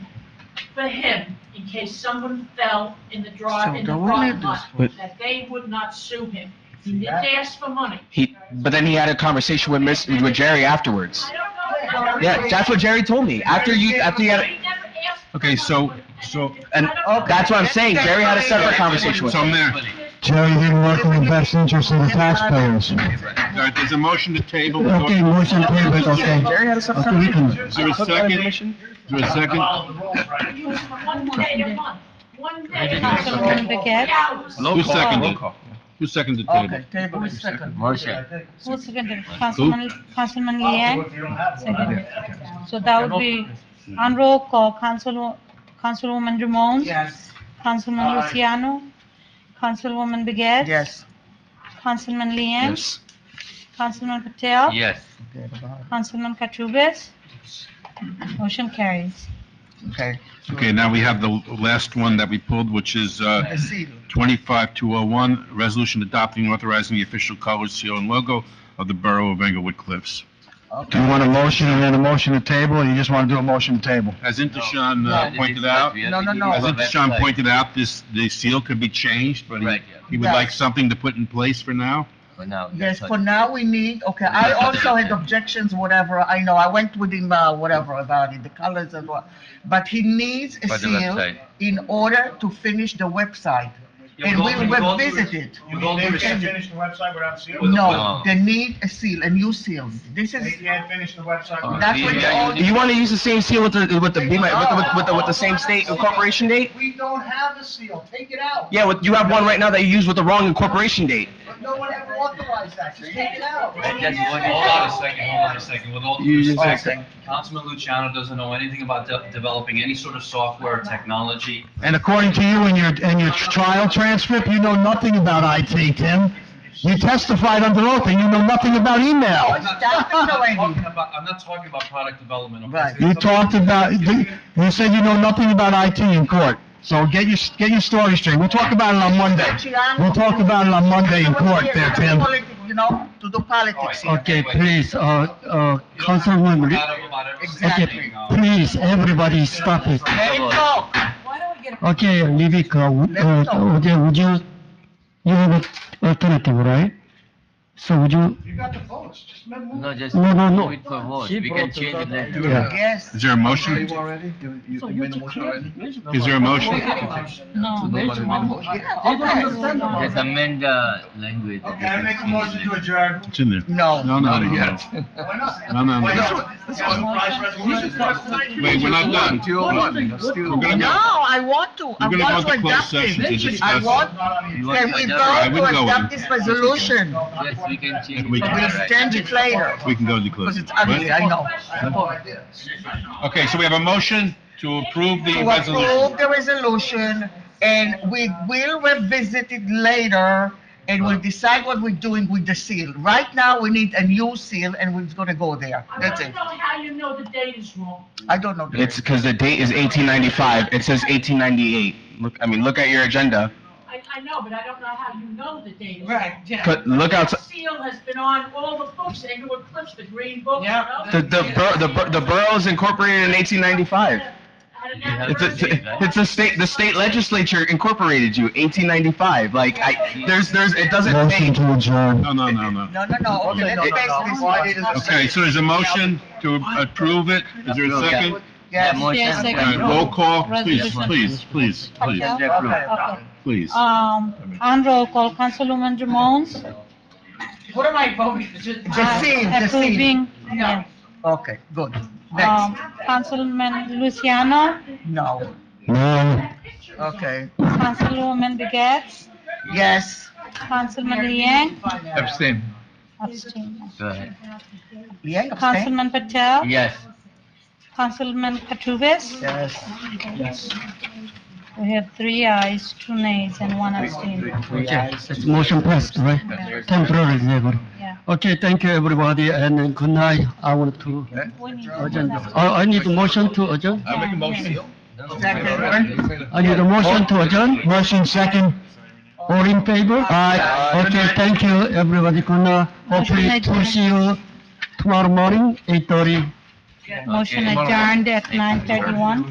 for him in case someone fell in the parking lot, But- that they would not sue him. He didn't ask for money. But then he had a conversation with Jerry afterwards. I don't know. Yeah, that's what Jerry told me. After you had, He never asked. Okay, so, and that's what I'm saying. Jerry had a separate conversation with so him. Mayor, Jerry didn't work in the best interest of the taxpayers. there's a motion to table. Okay, motion table, okay. Jerry had a separate Okay, we can- Is there a second? Is there a second? One day a month, one day. Councilwoman Beckett? Who seconded? Who seconded the table? Okay, table is second. Motion. Who seconded? Councilman Liang? Seconded. So that would be on roll call, Councilwoman Ramon? Yes. Councilman Luciano? Councilwoman Beget? Yes. Councilman Liang? Yes. Councilman Patel? Yes. Councilman Katurbis? Motion carries. Okay. Okay, now we have the last one that we pulled, which is The seal. 25201, resolution adopting and authorizing the official colors, seal, and logo of the Borough of Englewood Cliffs. Do you want a motion and then a motion to table, or you just want to do a motion to table? As Intishan pointed out, as Intishan pointed out, the seal could be changed, but he would Yes. like something to put in place for now. For now. Yes, for now we need, okay, I also had objections, whatever, I know, I went with him, whatever about it, the colors and what. But he needs a For the seal website. in order to finish the website. And we will visit it. You can't finish the website without a seal? No, they need a seal, a new seal. This They is, can't finish the website. without- that's what the old. You want to use the same seal with the same state incorporation date? We don't have the seal, take it out. Yeah, you have one right now that you use with the wrong incorporation date. But no one ever authorized that, just take it out. Hold on a second, with all You due just- respect, Councilman Luciano doesn't know anything about developing any sort of software or technology. And according to you in your trial transcript, you know nothing about IT, Tim. You testified under oath and you know nothing about email. I'm not talking about product development. I'm Right. You talked about, you said you know nothing about IT in court. So get your story straight. We'll talk about it on Monday. We'll talk about it on Monday in court there, Tim. You know, to do politics here. Okay, please, Councilwoman, okay, please, everybody stop it. Let him talk. Okay, Livika, okay, would you have an alternative, right? So would you, You got the votes, just move. No, just No, no, no. move it for vote. We can change it later. yeah. Yes. Is there a motion? So Is there a motion? No. Just amend the language. Okay, I make a motion to adjourn. It's in there. No. No, no, Not no. yet. Why not? No, no, Why no. not? Surprise resolution. Wait, we're not done. 201. We're gonna No, go, I want to. I we're gonna want go to to closed adopt session to it. discuss. I want, You want can to we adjourn? I go wouldn't to go adopt with this resolution? Yes, we can change We it. can- We'll Right. change it later, We can go to because closed. it's ugly, I know. Okay, so we have a motion to approve the To resolution. approve the resolution, and we will revisit it later, and we'll decide what we're doing with the seal. Right now, we need a new seal, and we're gonna go there. I That's want it. to know how you know the date is wrong. I don't know. It's because the date is 1895. It says 1898. Look at your agenda. I know, but I don't know how you know the date is Right, wrong. yeah. But look That outside. seal has been on all the books, Englewood Cliffs, the green book, you Yeah. know? The borough was incorporated in 1895. Had an It's the state legislature incorporated you, 1895. Like, it doesn't Motion say. to adjourn. No, no, no, no. No, okay, let's face this one. Okay, so there's a motion to approve it. Is there a second? Yes. Motion. Yes, All second. right, roll call, please, Resolution. please, please, please, Okay. Okay. please. On roll call, Councilwoman Ramones? What am I voting? Just- The seal, the seal. Approving, yeah. Okay, good. Next. Councilman Luciano? No. No. Okay. Councilwoman Beget? Yes. Councilman Liang? Councilman Katurbis? Yes. Yes. We have 3 ayes, 2 nays, and 1 abstain. Okay, it's motion passed, right? Temporarily, Deborah. Yeah. Okay, thank you, everybody, and good night. I want to adjourn. I need a motion to adjourn. I make a motion. I need a motion to adjourn. Motion second. All in favor? Aye. Okay, thank you, everybody. Good night. Hopefully, to see you tomorrow morning, 8:30. Motion adjourned at 9:31.